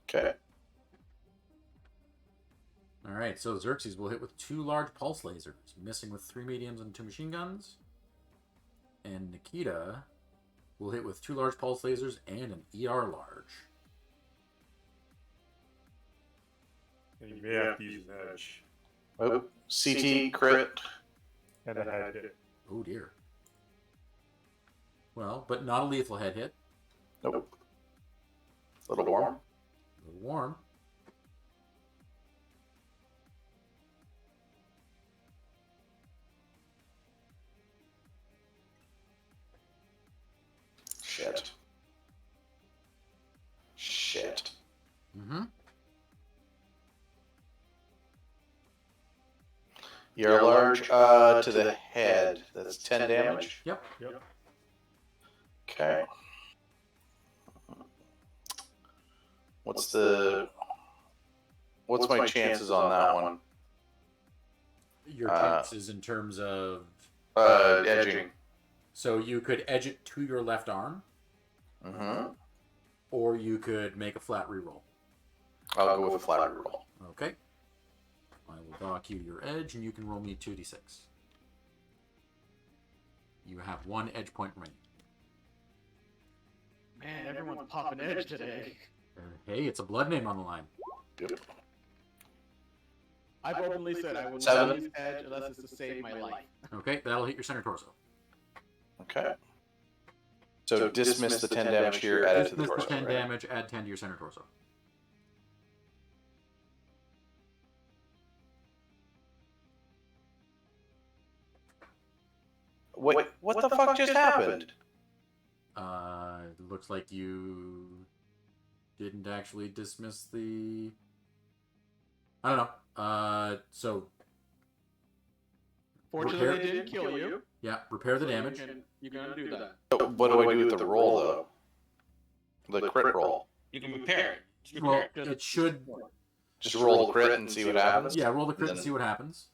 Okay. All right, so Xerxes will hit with 2 large pulse lasers, missing with 3 mediums and 2 machine guns. And Nikita will hit with 2 large pulse lasers and an ER large. And you may have to use an edge Oh, CT crit. and a head hit. Oh dear. Well, but not a lethal head hit. Nope. A little warm. A little warm. Shit. Shit. Mm-hmm. You're large to the head. That's 10 damage. Yep. Okay. What's my chances on that one? Your chances in terms of... Edging. So you could edge it to your left arm, Mm-hmm. or you could make a flat reroll. I'll go with a flat roll. Okay. I will dock you your edge, and you can roll me 2d6. You have 1 edge point remaining. Man, everyone's popping edge today. Hey, it's a blood name on the line. Yep. I've openly said I will Seven. not use edge unless it's to save my life. Okay, that'll hit your center torso. Okay. So dismiss the 10 damage here, add it to the Dismiss torso. the 10 right? damage, add 10 to your center torso. Wait, what the fuck just happened? It looks like you didn't actually dismiss the... I don't know. So, Fortunately, Repair- it didn't kill you. yeah, repair the so damage. You can undo that. What do I do with the roll, though? The crit roll. You can repair it. Just Well, repair it. it should... Just roll the crit and see what happens? Yeah, roll the crit and Then- see what happens.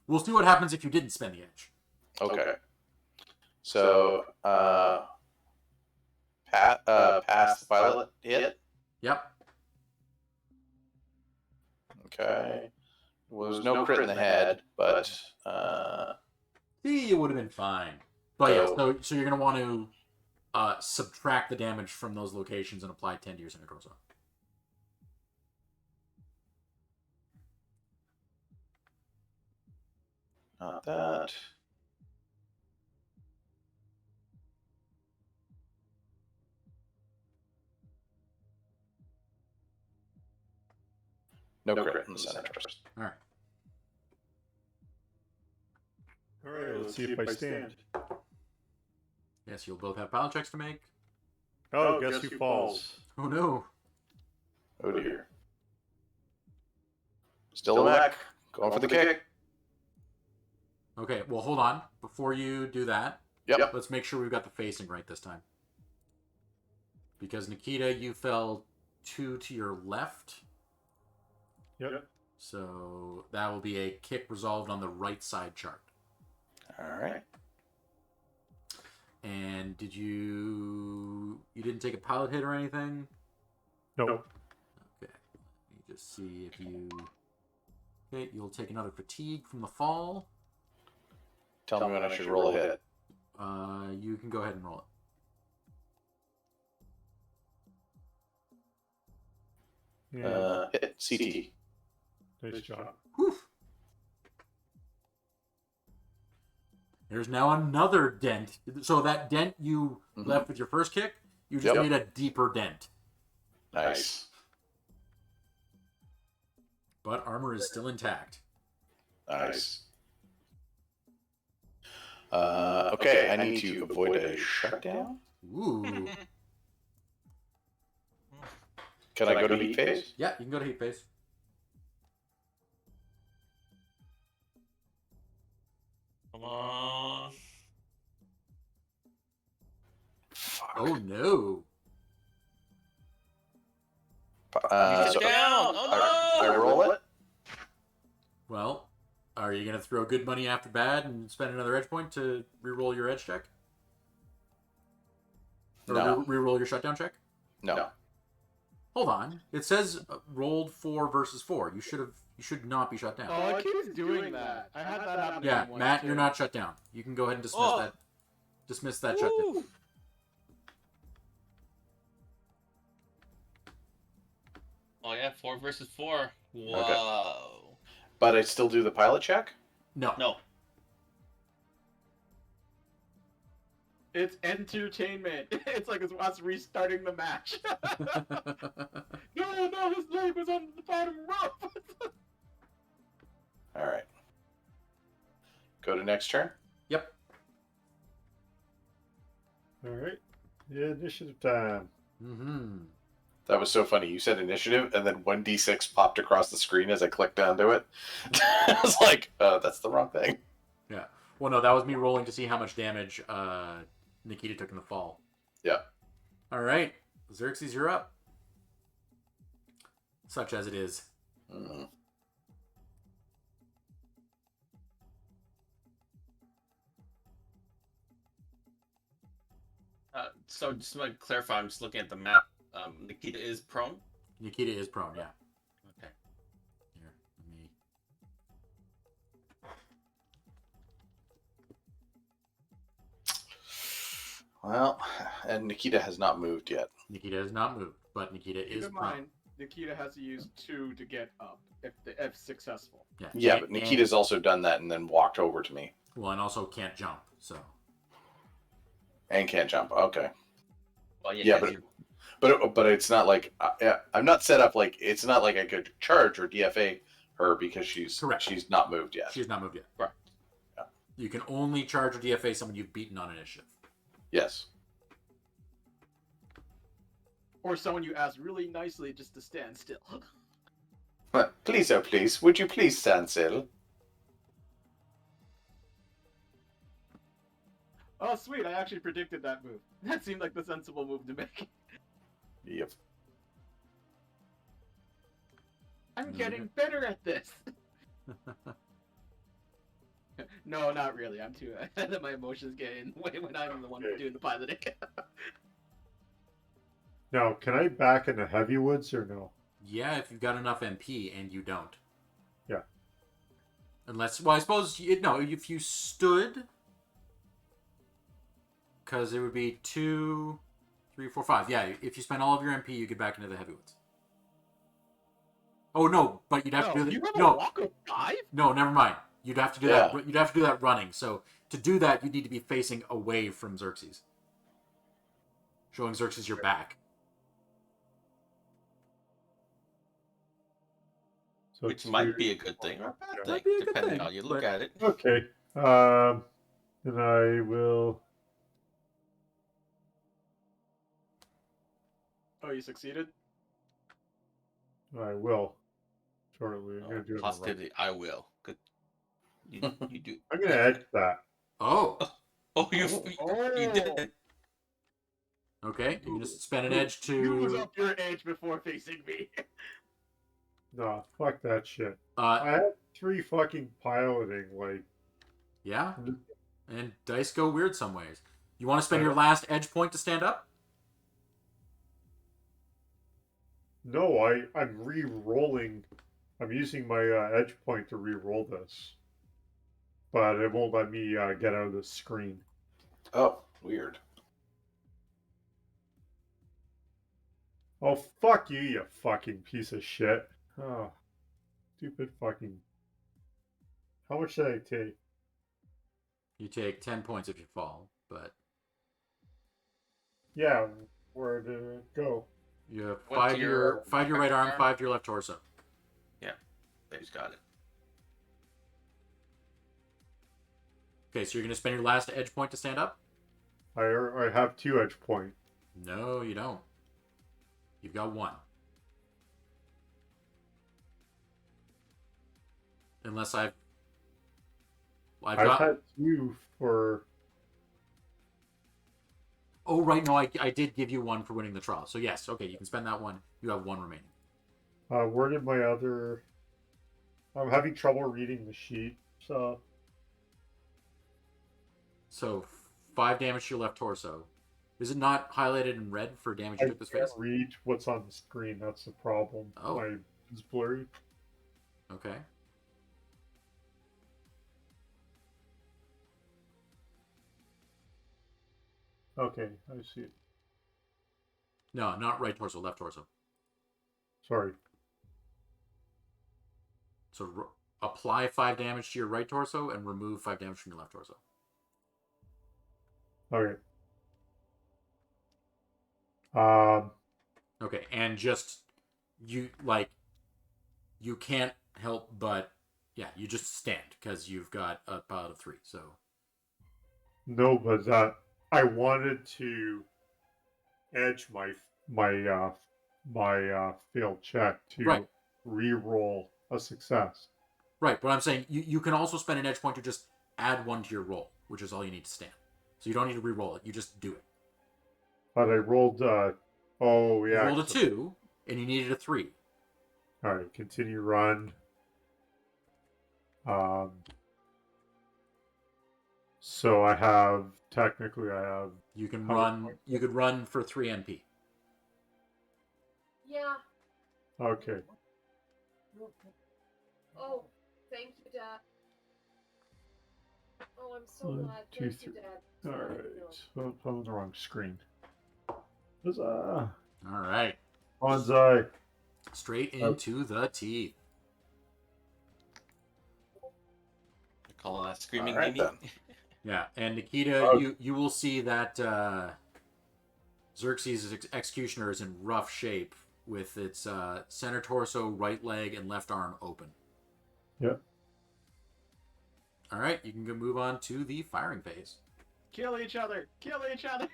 We'll see what happens if you didn't spend the edge. Okay. So, pass the pilot hit. Yep. Okay. Well, there's no crit in the head, but See, it would have been fine. But yeah, So- so you're going to want to subtract the damage from those locations and apply 10 to your center torso. not that. No crit in the center first. All right. All right, let's see if I stand. Yes, you'll both have pilot checks to make. Oh, guess who falls? Oh no. Oh dear. Still a mech. Going for the kick. Okay, well, hold on. Before you do that, Yep. let's make sure we've got the facing right this time. Because Nikita, you fell 2 to your left. Yep. So that will be a kick resolved on the right side chart. All right. And did you didn't take a pilot hit or anything? No. Okay. Let me just see if you... Okay, you'll take another fatigue from the fall. Tell me when I should roll a hit. You can go ahead and roll it. Yeah. Hit CT. Nice job. Whew. There's now another dent. So that dent you left with your first kick, you just made a deeper dent. Nice. But armor is still intact. Nice. Okay, I need to avoid a shutdown. Ooh. Can I go to heat phase? Yeah, you can go to heat phase. Come on. Fuck. Oh no. So Down! Oh no! I roll it? Well, are you going to throw good money after bad and spend another edge point to reroll your edge check? Or No. reroll your shutdown check? No. Hold on. It says rolled 4 versus 4. You should not be shut down. Oh, I keep doing that. I had that happen. Yeah, once, Matt, too. you're not shut down. You can go ahead and dismiss that shutdown. Woo! Oh yeah, 4 versus 4. Whoa. But I still do the pilot check? No. No. It's entertainment. It's like it's us restarting the match. No, his leg was on the bottom rope. All right. Go to next turn. Yep. All right. Yeah, initiative time. Mm-hmm. That was so funny. You said initiative, and then 1d6 popped across the screen as I clicked onto it. I was like, that's the wrong thing. Yeah. Well, no, that was me rolling to see how much damage Nikita took in the fall. Yeah. All right. Xerxes, you're up. Such as it is. Mm. So just to clarify, I'm just looking at the map. Nikita is prone. Nikita is prone, yeah. Okay. Here, let me... Well, and Nikita has not moved yet. Nikita has not moved, but Nikita Keep is in prone. mind, Nikita has to use 2 to get up if successful. Yeah, but Nikita's also done that and then walked over to me. Well, and also can't jump, so... And can't jump. Okay. Well, Yeah, but it's not like I'm not set up like it's not like I could charge or DFA her because she's not moved yet. She's not moved yet. Right. Yeah. You can only charge or DFA someone you've beaten on initiative. Yes. Or someone you ask really nicely just to stand still. Please, oh please, would you please stand still? Oh, sweet, I actually predicted that move. That seemed like the sensible move to make. Yep. I'm getting better at this. No, not really. I'm too... my emotions get in the way when I'm the one doing the piloting. Now, can I back into heavy woods or no? Yeah, if you've got enough MP, and you don't. Yeah. Unless... Well, I suppose... No, if you stood... Because it would be 2, 3, 4, 5. Yeah, if you spend all of your MP, you get back into the heavyweights. Oh no, but you'd have to do that. You have No, a walk of 5? no, never mind. You'd have to do that. You'd have to do that running. So to do that, you need to be facing away from Xerxes, showing Xerxes your back. So Which two- might be a good thing or a bad Yeah. thing, Might be a good depending thing, how you look but- at it. Okay. Then I will. Oh, you succeeded? I will. Shortly. I'm gonna do it. in a row. Positivity, I will. Good. You do. I'm gonna edge that. Oh, Oh, you did. okay. You're gonna spend an edge Use to. up your edge before facing me. No, fuck that shit. I have 3 fucking piloting. Like, Yeah. And dice go weird some ways. You want to spend your last edge point to stand up? no, I'm re-rolling. I'm using my edge point to re-roll this, but it won't let me get out of the screen. Oh, weird. Oh, fuck you, you fucking piece of shit. Oh, stupid fucking. How much did I take? You take 10 points if you fall, but Yeah, where did it go? you have Went to 5 to your right arm, arm. 5 to your left torso. Dave's got it. Okay, so you're gonna spend your last edge point to stand up? I have 2 edge point. No, you don't. You've got 1. Unless I've I've got. had 2 for. Oh right, no, I did give you 1 for winning the trial. So yes, okay, you can spend that 1. You have 1 remaining. Where did my other? I'm having trouble reading the sheet. So So 5 damage to your left torso. Is it not highlighted in red for damage you I took this can't face? read what's on the screen. That's the problem. Oh. It's blurry. Okay. Okay, I see it. No, not right torso, left torso. Sorry. So apply 5 damage to your right torso and remove 5 damage from your left torso. Okay. Okay, and just you can't help but you just stand because you've got a pilot of 3. So No, but I wanted to edge my failed check to Right. re-roll a success. right, but I'm saying you can also spend an edge point to just add 1 to your roll, which is all you need to stand. So you don't need to re-roll it. You just do it. But I rolled. Oh yeah. You rolled a 2, and you needed a 3. All right. Continue run. So I have You can How- run. You could run for 3 NP. Yeah. Okay. Oh, thank you, Dad. Oh, I'm so 1, glad. 2, Thank you, 3. Dad. All right. So I'm on the wrong screen. Huzzah! All right, Bonsai. straight into the teeth. I call that screaming All right, Mimi. then. Yeah, and Nikita, you will see that Xerxes' executioner is in rough shape with its center torso, right leg, and left arm open. Yep. All right, you can go move on to the firing phase. Kill each other! Kill each other!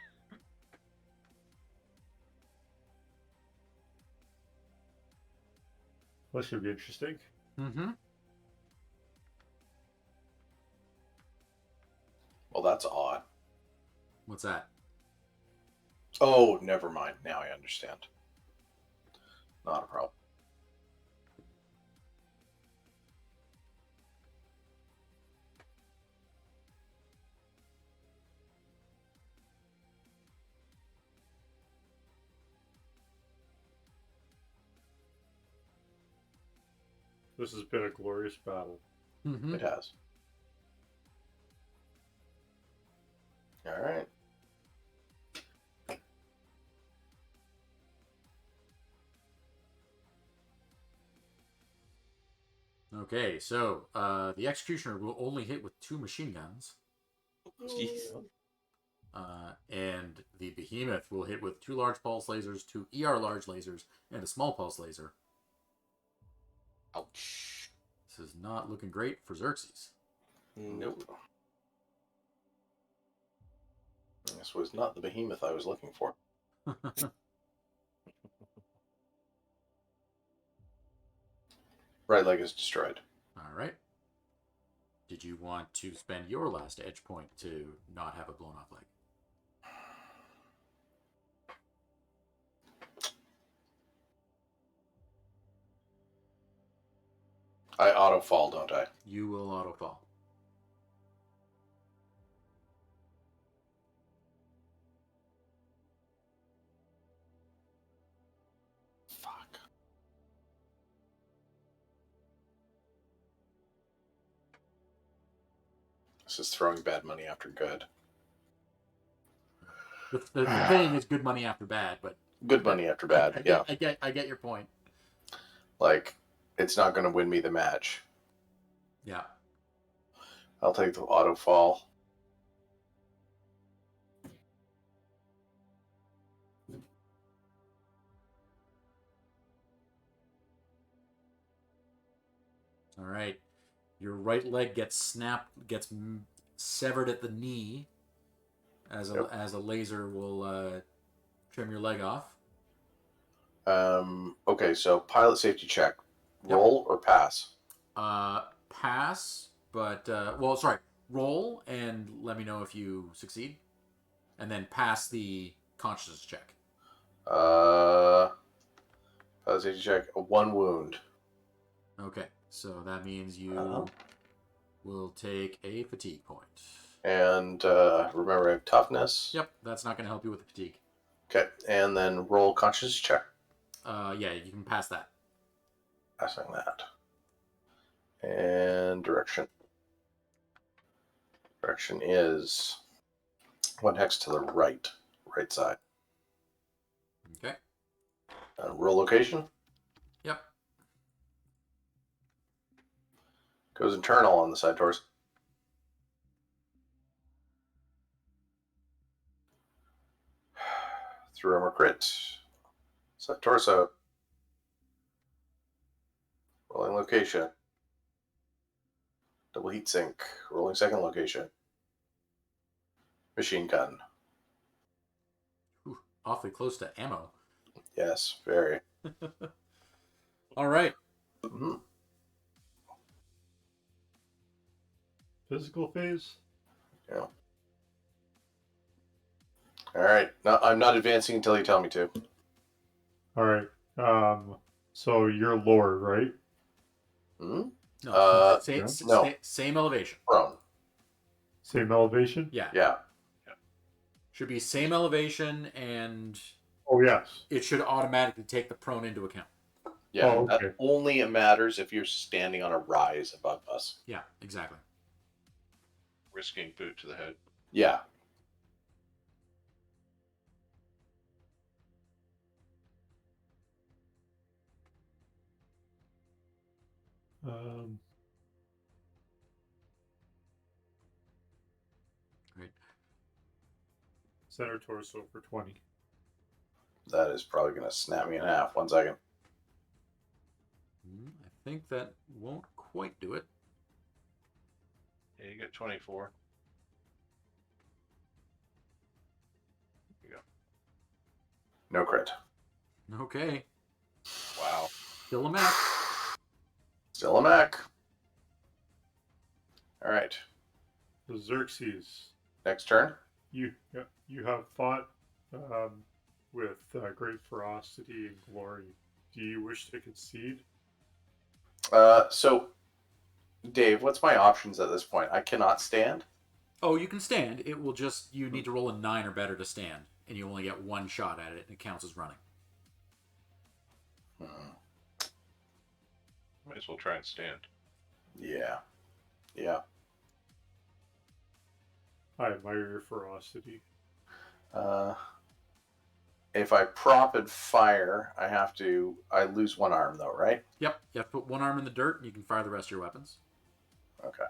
That should be interesting. Mm-hmm. Well, that's odd. What's that? Oh, never mind. Now I understand. Not a problem. This has been a glorious battle. Mm-hmm. It has. All right. Okay, so the executioner will only hit with 2 machine guns. Jeez. And the behemoth will hit with 2 large pulse lasers, 2 ER large lasers, and a small pulse laser. Ouch. This is not looking great for Xerxes. Nope. This was not the behemoth I was looking for. Right leg is destroyed. All right. Did you want to spend your last edge point to not have a blown off leg? I auto fall, don't I? You will auto fall. Fuck. This is throwing bad money after good. The thing is good money after bad, but Good money after bad. Yeah. I get your point. Like, it's not going to win me the match. Yeah. I'll take the auto fall. All right. Your right leg gets severed at the knee as a laser will trim your leg off. Okay, so pilot safety check. Roll or pass? Pass, but roll and let me know if you succeed, and then pass the consciousness check. Pilot safety check. 1 wound. Okay, so that means you will take a fatigue point. And remember, I have toughness. Yep, that's not going to help you with the fatigue. Okay, and then roll consciousness check. Yeah, you can pass that. Passing that. And direction. Direction is 1 hex to the right side. Okay. Roll location. Yep. Goes internal on the side torso. Through armor crit. Side torso. Rolling location. Double heat sink. Rolling second location. Machine gun. Ooh, awfully close to ammo. Yes, very. All right. Mm-hmm. Physical phase? Yeah. All right. No, I'm not advancing until you tell me to. All right. So you're lower, right? Hmm? No, no. Same elevation. Prone. Same elevation? Yeah. Yeah. Should be same elevation, and Oh, yes. it should automatically take the prone into account. Yeah. Oh, okay. That only matters if you're standing on a rise above us. Yeah, exactly. Risking boot to the head. Yeah. Right. Center torso for 20. That is probably going to snap me in half. 1 second. I think that won't quite do it. Yeah, you get 24. There you go. No crit. Okay. Wow. Still a mech. Still a mech. All right. The Xerxes. Next turn. You have fought with great ferocity and glory. Do you wish to concede? So, Dave, what's my options at this point? I cannot stand. Oh, you can stand. It will just, you need to roll a 9 or better to stand, and you only get 1 shot at it, and it counts as running. Might as well try and stand. Yeah. Yeah. I admire your ferocity. If I prop and fire, I lose 1 arm though, right? Yep, you have to put 1 arm in the dirt, and you can fire the rest of your weapons. Okay.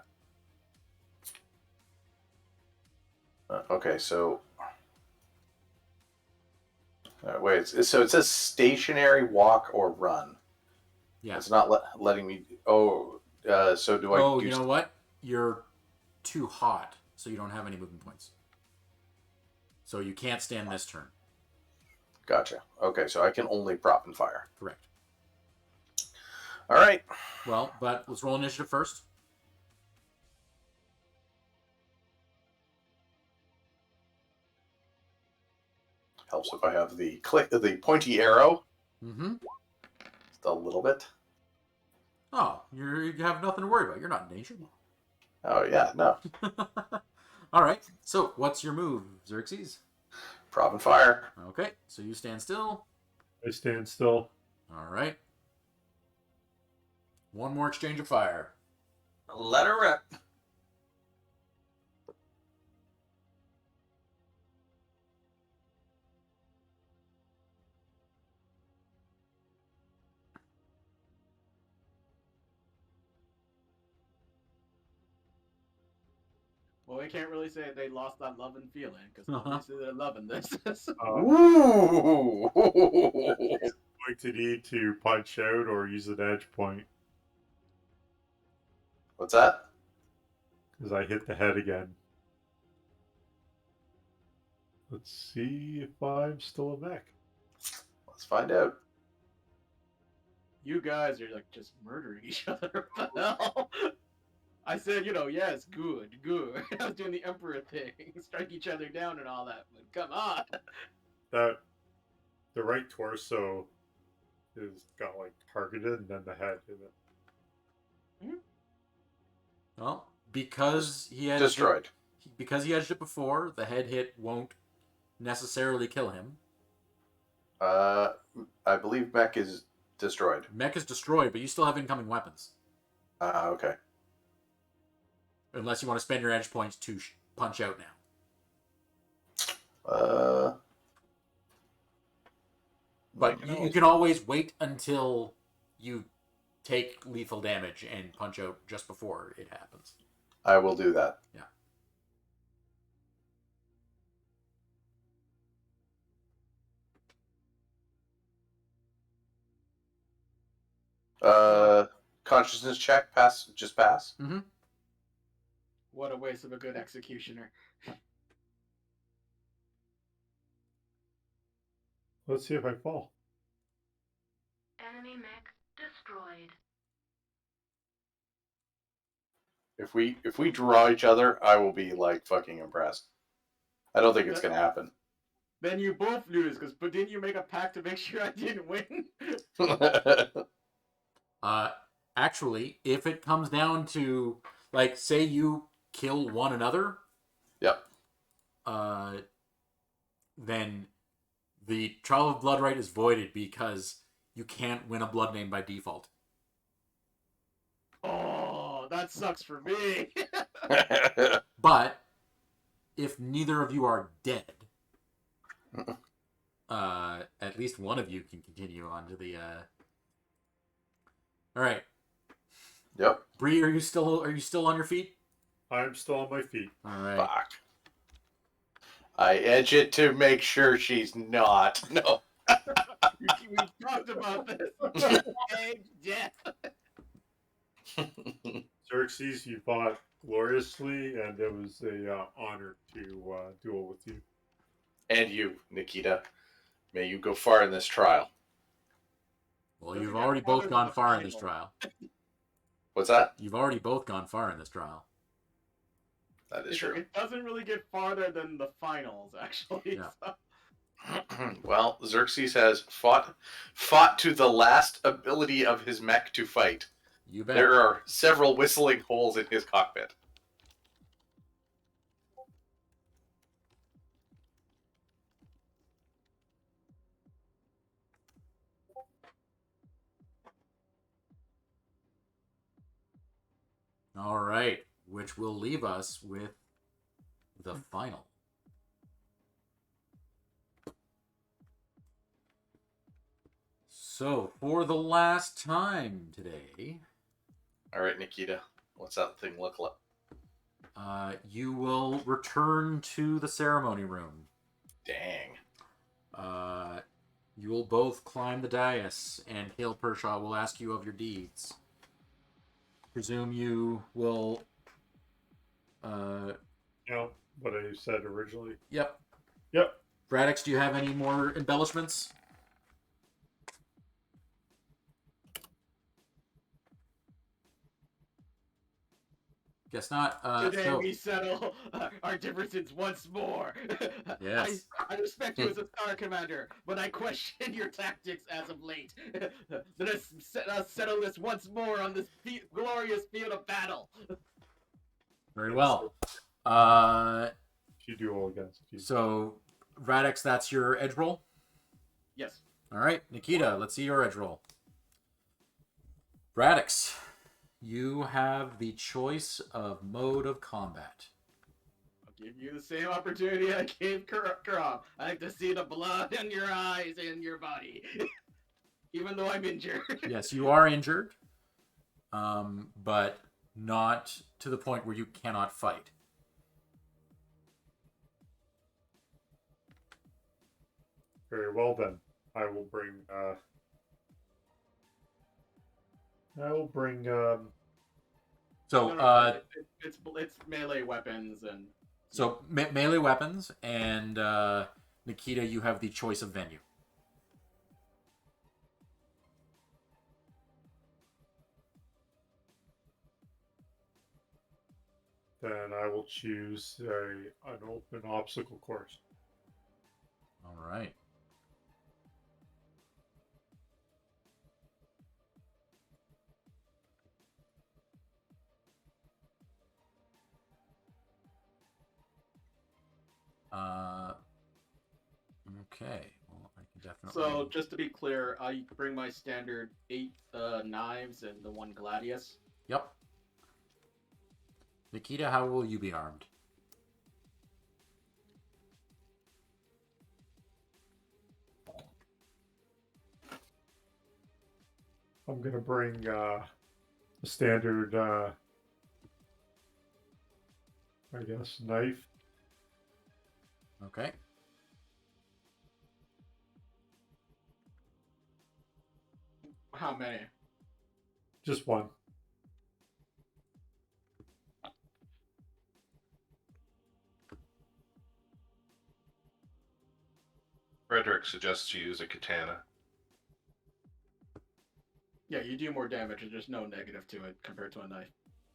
Okay, so wait. So it says stationary, walk, or run. Yeah. It's not letting me. Oh, so do I? Oh, do you know what? You're too hot, so you don't have any movement points. So you can't stand this turn. Gotcha. Okay, so I can only prop and fire. Correct. All right. Well, but let's roll initiative first. Helps if I have the pointy arrow. Mm-hmm. Just a little bit. Oh, you have nothing to worry about. You're not in danger. Oh yeah, no. All right. So, what's your move, Xerxes? Prop and fire. Okay. So you stand still. I stand still. All right. One more exchange of fire. Let her rip. Well, we can't really say they lost that love and feeling because obviously they're loving this. Ooh. Going to need to punch out or use an edge point What's that? because I hit the head again. Let's see if I'm still a mech. Let's find out. You guys are like just murdering each other. What the hell? I said, yes, good. I was doing the Emperor thing, strike each other down and all that, but come on. The right torso is got like targeted, and then the head in it. Well, because he had Destroyed. Because he edged it before, the head hit won't necessarily kill him. I believe mech is destroyed. Mech is destroyed, but you still have incoming weapons. Okay. Unless you want to spend your edge points to punch out now. But you can always wait until you take lethal damage and punch out just before it happens. I will do that. Yeah. Consciousness check, pass. Mm-hmm. What a waste of a good executioner. Let's see if I fall. Enemy mech destroyed. If we draw each other, I will be like fucking impressed. I don't think it's gonna happen. Then you both lose, but didn't you make a pact to make sure I didn't win? Actually, if it comes down to, like, say you kill one another, yep. Then the Trial of Bloodright is voided because you can't win a blood name by default. Oh, that sucks for me. But if neither of you are dead, at least one of you can continue on to the. All right. Yep. Bree, are you still on your feet? I'm still on my feet. All right. Fuck. I edge it to make sure she's not. No. We talked about this. Edge death. Xerxes, you fought gloriously, and it was a honor to duel with you. And you, Nikita. May you go far in this trial. Well, you've already both gone far in this trial. What's that? You've already both gone far in this trial. That is true. It doesn't really get farther than the finals, actually. Yeah. So. Well, Xerxes has fought to the last ability of his mech to fight. You bet. There are several whistling holes in his cockpit. All right, which will leave us with the final. So, for the last time today... All right, Nikita. What's that thing look like? You will return to the ceremony room. Dang. You You will both climb the dais, and Hale Pershaw will ask you of your deeds. Presume you will. What I said originally. Yep. Yep. Radix, do you have any more embellishments? Guess not. Today we settle our differences once more. Yes. I respect you as a Star Commander, but I question your tactics as of late. Let us settle this once more on this glorious field of battle. Very well. You duel against you. So, Radix, that's your edge roll? Yes. All right, Nikita, let's see your edge roll. Radix, you have the choice of mode of combat. I'll give you the same opportunity I gave Karam. I like to see the blood in your eyes and your body. Even though I'm injured. Yes, you are injured, but not to the point where you cannot fight. Very well then. I will bring it's melee weapons and so melee weapons, and Nikita, you have the choice of venue. Then I will choose an open obstacle course. All right. Okay. Well, I can definitely. So, just to be clear, I bring my standard 8 knives and the 1 gladius. Yep. Nikita, how will you be armed? I'm gonna bring a standard, I guess, knife. Okay. How many? Just one. Frederick suggests you use a katana. Yeah, you do more damage, and there's no negative to it compared to a knife.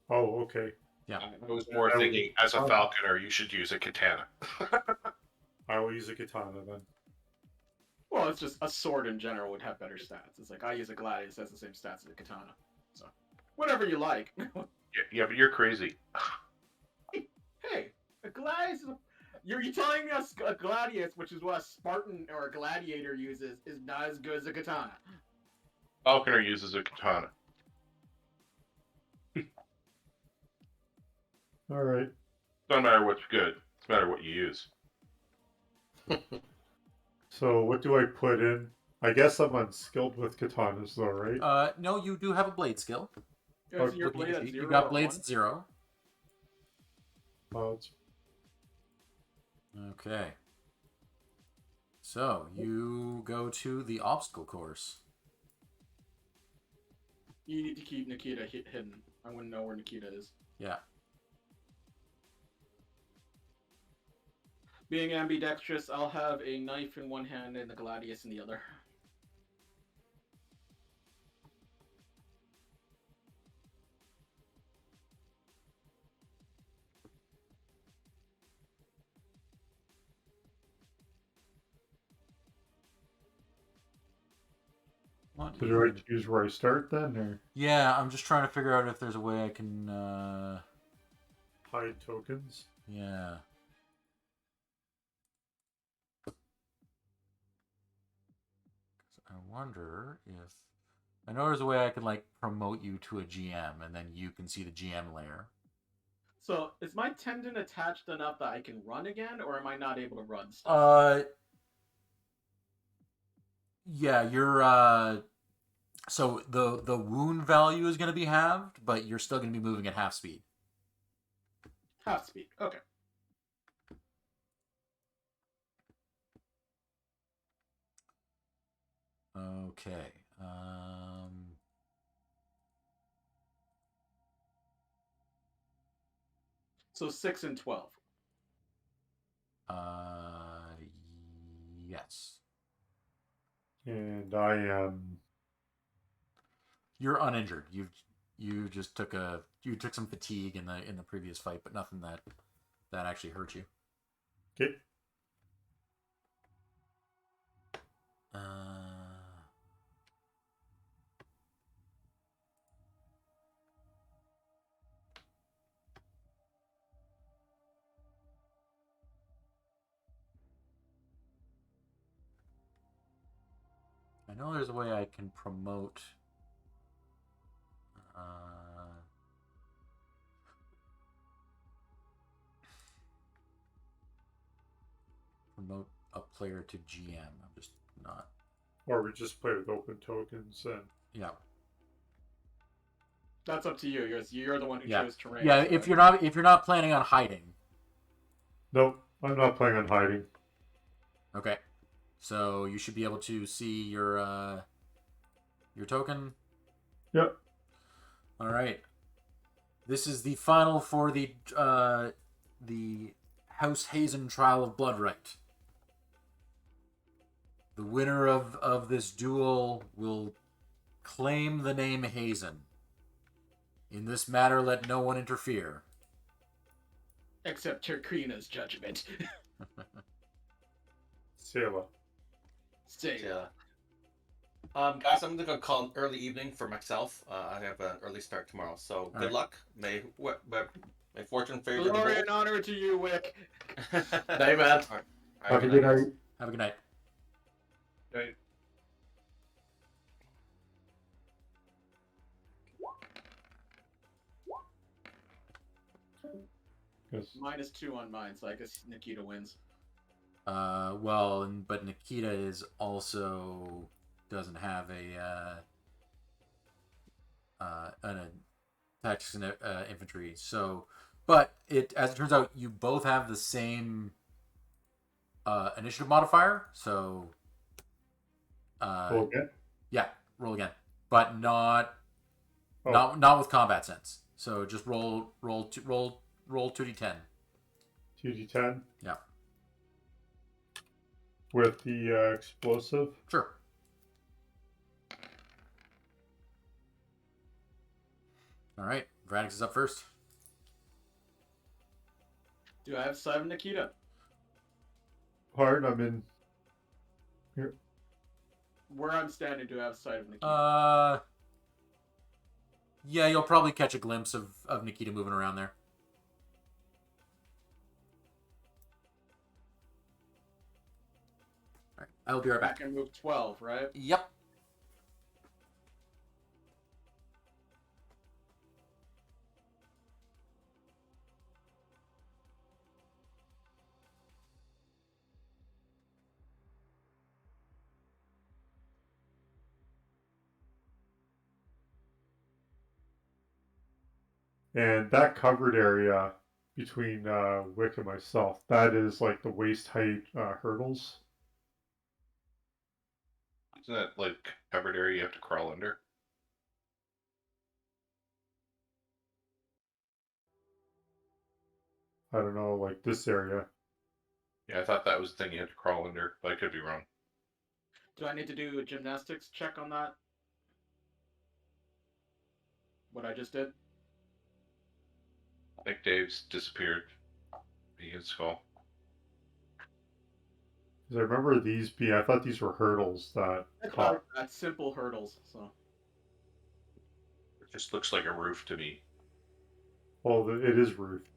Oh, okay. Yeah. I was more thinking, as a falconer, you should use a katana. I will use a katana then. Well, it's just a sword in general would have better stats. It's like I use a gladius, has the same stats as a katana. So, whatever you like. Yeah, but you're crazy. Hey, a gladius is you're telling us a gladius, which is what a Spartan or a gladiator uses, is not as good as a katana. Falconer uses a katana. All right. Doesn't matter what's good. It's matter what you use. So what do I put in? I guess I'm unskilled with katanas, though, right? No, you do have a blade skill. Yeah, so your blade at 0 you got or blades 1? at 0. Oh, it's... Okay. So you go to the obstacle course. You need to keep Nikita hidden. I want to know where Nikita is. Yeah. Being ambidextrous, I'll have a knife in one hand and the gladius in the other. So do I choose where I start then, or Yeah, I'm just trying to figure out if there's a way I can. hide tokens? Yeah. I wonder if I know there's a way I can like promote you to a GM, and then you can see the GM layer. So, is my tendon attached enough that I can run again, or am I not able to run stuff? Yeah, you're so the wound value is going to be halved, but you're still going to be moving at half speed. Half speed. Okay. Okay. So 6 and 12. Yes. And I am. You're uninjured. You just took some fatigue in the previous fight, but nothing that actually hurt you. Okay. I know there's a way I can promote. Promote a player to GM. I'm just not. Or we just play with open tokens and. Yeah. That's up to you. You're the one who chose terrain. Yeah, so. if you're not planning on hiding. Nope, I'm not planning on hiding. Okay. So you should be able to see your token. Yep. All right. This is the final for the House Hazen Trial of Bloodright. The winner of this duel will claim the name Hazen. In this matter, let no one interfere. Except Turkrina's judgment. Sailor. Sailor. Guys, I'm gonna call an early evening for myself. I have an early start tomorrow, so good luck. May fortune favor. Glory and honor to you, Wick. Night, man. All right. Have a good night. Have a good night. Right. -2 on mine, so I guess Nikita wins. But Nikita is also doesn't have an tactics and infantry. So, but as it turns out, you both have the same initiative modifier. So, Roll again? Yeah, roll again, but not Oh. not with combat sense. So just roll 2d10. 2d10? Yeah. With the explosive? Sure. All right, Vradix is up first. Do I have sight of Nikita? Hard, I'm in here. Where I'm standing, do I have sight of Nikita? Yeah, you'll probably catch a glimpse of Nikita moving around there. All right, I'll be right back. I can move 12, right? Yep. And that covered area between Wick and myself, that is like the waist height hurdles. Isn't that like covered area you have to crawl under? I don't know, like this area. Yeah, I thought that was the thing you had to crawl under, but I could be wrong. Do I need to do a gymnastics check on that? What I just did? I think Dave's disappeared. He hit skull. Because I remember these I thought these were hurdles that caught. That's simple hurdles, so. It just looks like a roof to me. Well, it is roof.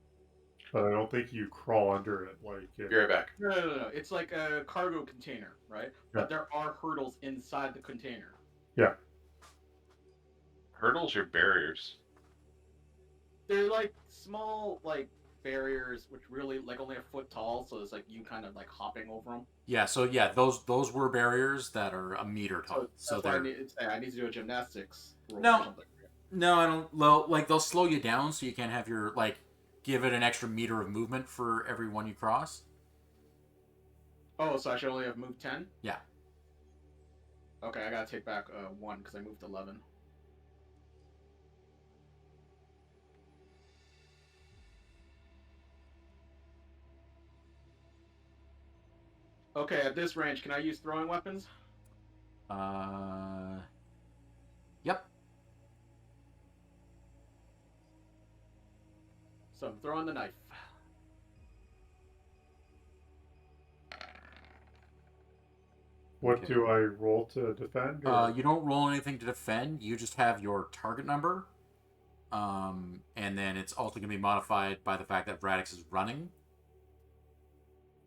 But I don't think you crawl under it like it. Be right back. No. It's like a cargo container, right? Yeah. But there are hurdles inside the container. Yeah. Hurdles are barriers. They're like small, like barriers, which really like only a foot tall, so it's like you kind of like hopping over them. Yeah. So yeah, those were barriers that are a meter tall. So I need to do a gymnastics roll No. or something. No, I don't. Well, like they'll slow you down so you can't have your give it an extra meter of movement for every one you cross. Oh, so I should only have moved 10? Yeah. Okay, I gotta take back 1 because I moved 11. Okay, at this range, can I use throwing weapons? Yep. So I'm throwing the knife. What Okay. do I roll to defend? Or? You don't roll anything to defend. You just have your target number. And then it's also going to be modified by the fact that Radix is running.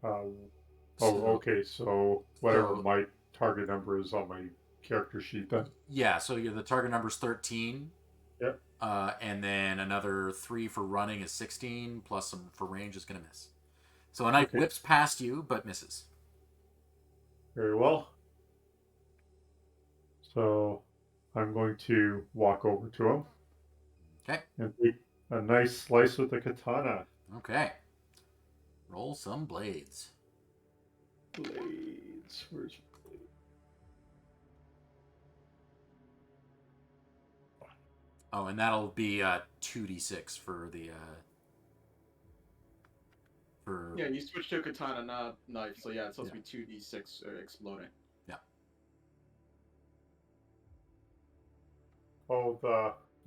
Okay. So whatever So- my target number is on my character sheet, then. Yeah, so the target number is 13. Yep. And then another 3 for running is 16, plus some for range is going to miss. So a knife whips past you, but misses. Very well. So I'm going to walk over to him. Okay. And take a nice slice with the katana. Okay. Roll some blades. Blades. Where's your blade? Oh, and that'll be 2d6 for the for Yeah, you switch to a katana, not knife. So yeah, it's supposed to be 2d6 exploding. Yeah. Oh,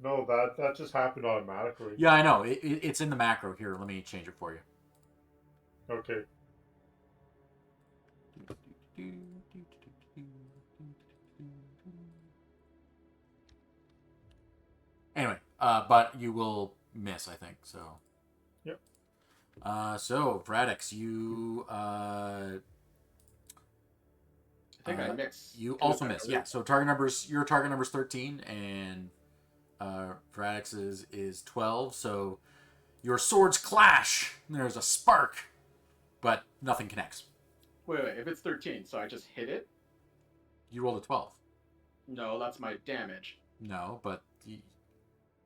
no, that just happened automatically. Yeah, I know. It's in the macro here. Let me change it for you. Okay. Anyway, but you will miss, I think. So. Yep. So Vradix, you I think I mix. You also miss. Yeah. So your target number's 13, and Vradix's is 12. So your swords clash. There's a spark, but nothing connects. Wait. If it's 13, so I just hit it? You rolled a 12. No, that's my damage. No, but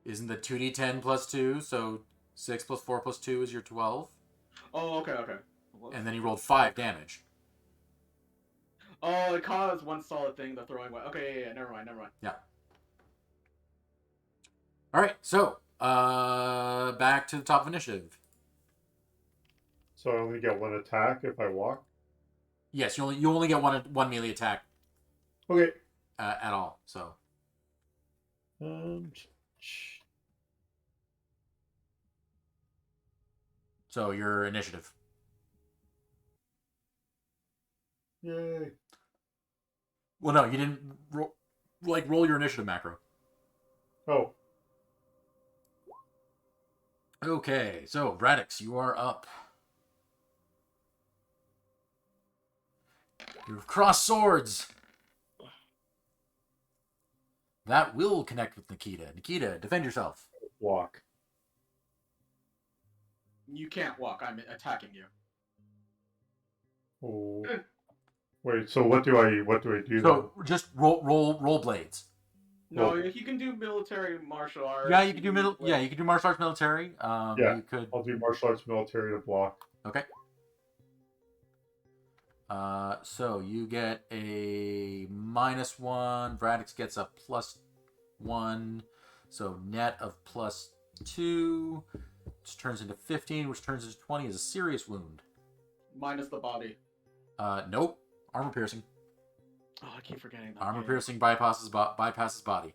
isn't the 2d10 plus 2, so 6 plus 4 plus 2 is your 12? Oh, okay. And then you rolled 5 damage. Oh, it caused one solid thing, the throwing weapon. Okay, yeah, never mind. Yeah. Alright, so, back to the top of initiative. So I only get 1 attack if I walk? Yes, you only get one melee attack. Okay. At all, so. So your initiative. Yay. Well, no, you didn't roll your initiative macro. Oh. Okay, so Radix, you are up. You've crossed swords. That will connect with Nikita. Nikita, defend yourself. Walk. You can't walk. I'm attacking you. Oh. Wait, so what do I do? So just roll blades. No, you can do military martial arts. Yeah, you can do you can do martial arts military. Yeah, you could. I'll do martial arts military to block. Okay. So you get a -1. Vradix gets a +1. So net of +2, which turns into 15, which turns into 20 is a serious wound. Minus the body. Nope. Armor piercing. Oh, I keep forgetting that. Armor piercing bypasses body.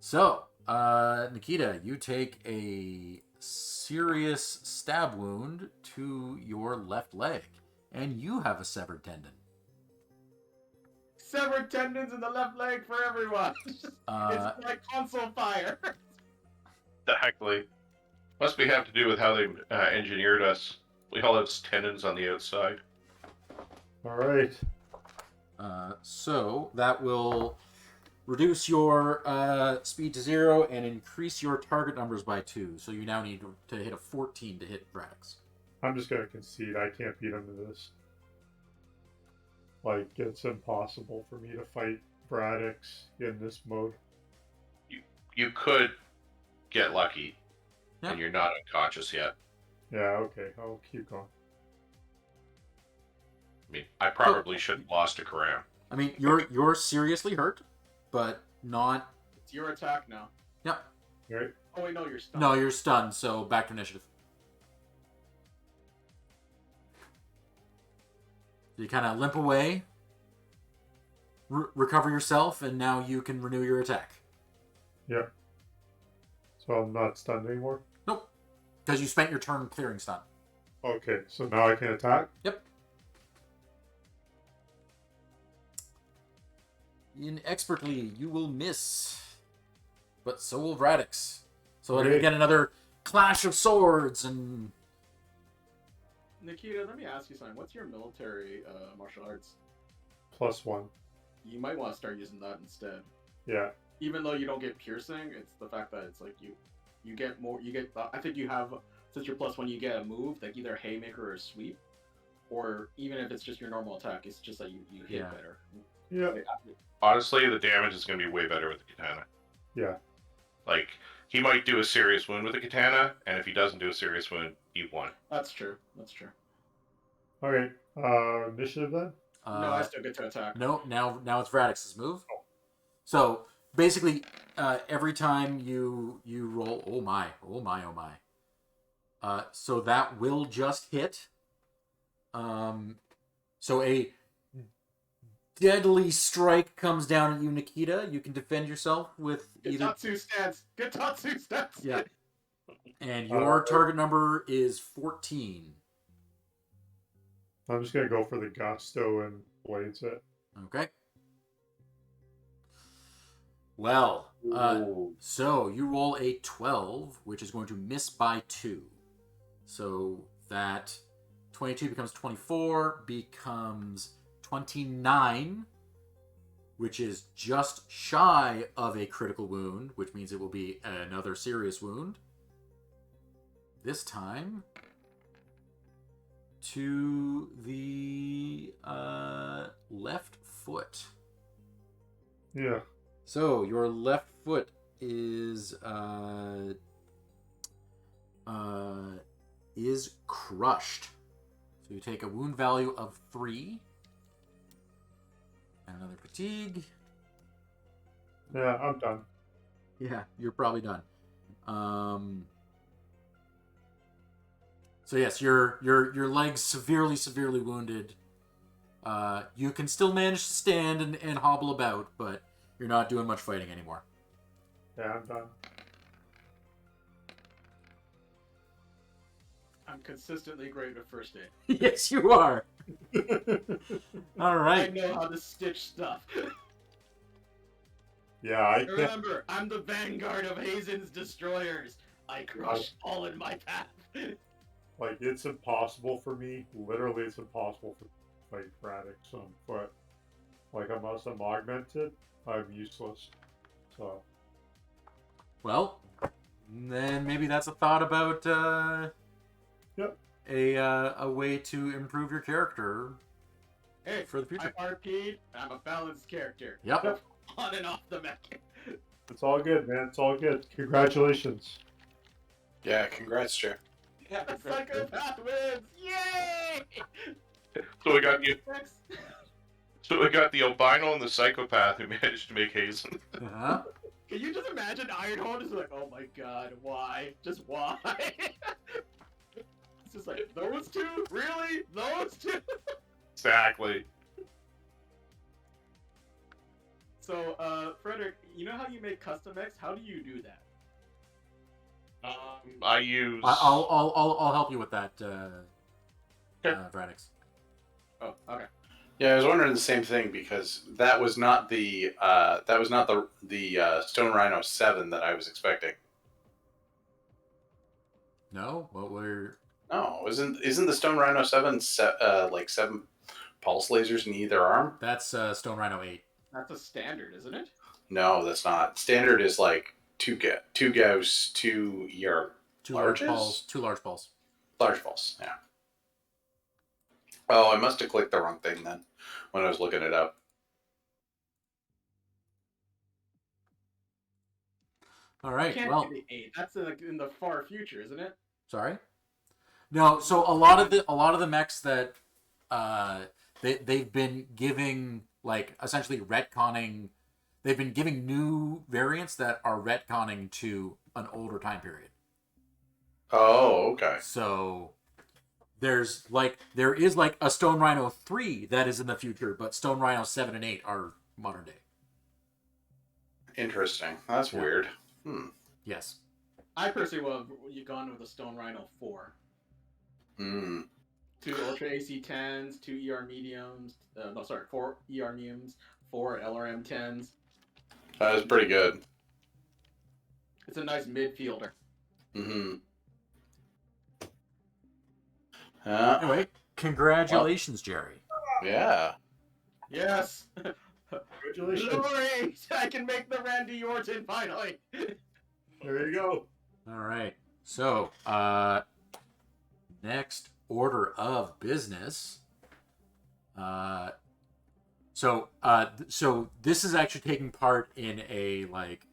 So, Nikita, you take a serious stab wound to your left leg, and you have a severed tendon. Severed tendons in the left leg for everyone. It's like console fire. Exactly. Must be have to do with how they engineered us. We all have tendons on the outside. All right. So that will reduce your speed to 0 and increase your target numbers by 2. So you now need to hit a 14 to hit Vradix. I'm just going to concede. I can't beat him to this. Like, it's impossible for me to fight Vradix in this mode. You could get lucky, Yeah. and you're not unconscious yet. Yeah, okay. I'll keep going. I mean, I probably should have lost to Karam. I mean, you're seriously hurt, but not. It's your attack now. Yep. Right. Oh wait, no, you're stunned. No, you're stunned. So back to initiative. You kind of limp away, recover yourself, and now you can renew your attack. Yep. So I'm not stunned anymore? Nope. Because you spent your turn clearing stun. Okay, so now I can attack? Yep. Inexpertly, you will miss. But so will Radix. So Okay. again, another clash of swords and... Nikita, let me ask you something. What's your military martial arts? +1. You might want to start using that instead. Yeah. Even though you don't get piercing, it's the fact that it's like you get more. You get. I think you have, since you're +1, you get a move like either haymaker or sweep, or even if it's just your normal attack, it's just that you hit Yeah. better. Yeah. Honestly, the damage is going to be way better with the katana. Yeah. Like, he might do a serious wound with the katana, and if he doesn't do a serious wound, he won. That's true. That's true. Okay. Initiative then? No, I still get to attack. No, now it's Radix's move. So basically, every time you roll, oh my. So that will just hit. So a deadly strike comes down at you, Nikita. You can defend yourself with either. Gatatsu stance. Gatatsu stance. Yeah. And your target number is 14. I'm just going to go for the gusto and blades it. Okay. Well, so you roll a 12, which is going to miss by 2. So that 22 becomes 24, becomes 29, which is just shy of a critical wound, which means it will be another serious wound. This time to the left foot. Yeah. So your left foot is crushed. So you take a wound value of 3. And another fatigue. Yeah, I'm done. Yeah, you're probably done. So yes, your leg's severely wounded. You can still manage to stand and hobble about, but you're not doing much fighting anymore. Yeah, I'm done. I'm consistently great at first aid. Yes, you are. All I right. know how to stitch stuff. Yeah, I can't. Remember, I'm the vanguard of Hazen's destroyers. I crush all in my path. Like, it's impossible for me. Literally, it's impossible for me to fight Radix on foot. Like, unless I'm augmented, I'm useless. So, Well, then maybe that's a thought about Yep. a way to improve your character Hey, for the future. I'm RP'd, and I'm a balanced character. Yep. On and off the mech. it's all good, man. It's all good. Congratulations. Yeah, congrats, Chair. Yeah, the psychopath wins! Yay! So we got you. Next. So we got the albino and the psychopath who managed to make Hazen. Uh-huh. Can you just imagine Ironhorn is like, oh my god, why? Just why? It's just like, those two? Really? Those two? Exactly. So, Frederick, you know how you make custom mechs? How do you do that? I use. I'll help you with that, Vradix. Oh, okay. Yeah, I was wondering the same thing because that was not the Stone Rhino 7 that I was expecting. No, what were? No, isn't the Stone Rhino 7 like 7 pulse lasers in either arm? That's Stone Rhino 8. That's a standard, isn't it? No, that's not. Standard is like two Gauss, 2 ER. Two large Larges? balls. 2 large balls. Large pulse, yeah. Oh, I must have clicked the wrong thing then when I was looking it up. All right. Can't Well, be the 8. That's in the far future, isn't it? sorry. No. So a lot of the mechs that they've been giving like essentially retconning. They've been giving new variants that are retconning to an older time period. Oh, okay. So there is like a Stone Rhino 3 that is in the future, but Stone Rhino 7 and 8 are modern day. Interesting. That's weird. Yes. I personally would have gone with a Stone Rhino 4. 2 Ultra AC 10s, 2 ER mediums. 4 ER mediums, 4 LRM 10s. That was pretty good. It's a nice midfielder. Anyway, congratulations, Jerry. Yeah. Yes. Congratulations. Glory! I can make the Randy Orton finally. There you go. All right. So, next order of business. So this is actually taking part in a like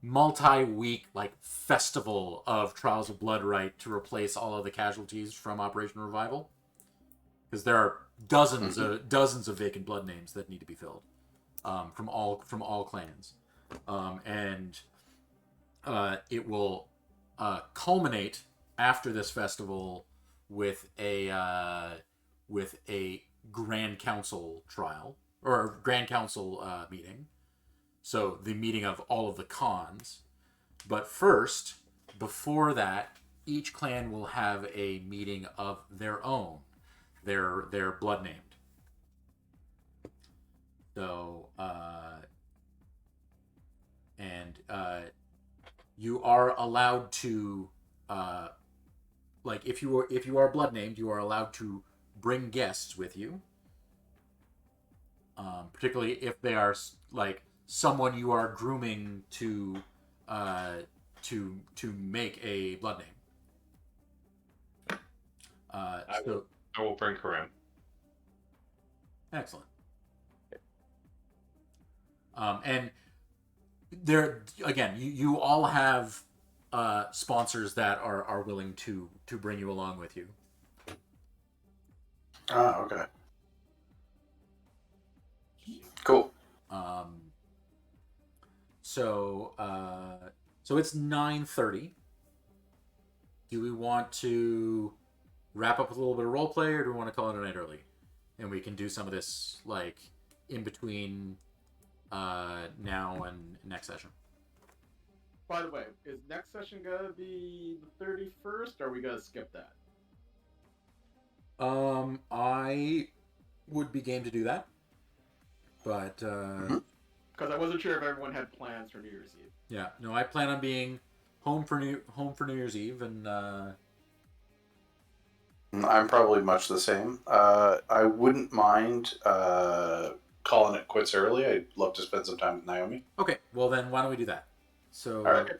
multi-week like festival of Trials of Bloodright to replace all of the casualties from Operation Revival, because there are dozens of vacant blood names that need to be filled from all clans, and it will culminate after this festival with a Grand Council trial or Grand Council meeting. So the meeting of all of the cons. But first, before that, each clan will have a meeting of their own. They're blood named. So you are allowed to like if you are blood named, you are allowed to bring guests with you. Particularly if they are like someone you are grooming to make a blood name. I will bring Karim. Excellent. And there again, you all have sponsors that are willing to bring you along with you. Oh, okay. Cool. So it's 9:30. Do we want to wrap up with a little bit of role play, or do we want to call it a night early? And we can do some of this like in between now and next session. By the way, is next session gonna be the 31st, or are we gonna skip that? I would be game to do that, but because I wasn't sure if everyone had plans for New Year's Eve. Yeah, no, I plan on being home for New Year's Eve, and I'm probably much the same. I wouldn't mind calling it quits early. I'd love to spend some time with Naomi. Okay, well then, why don't we do that? So, all right.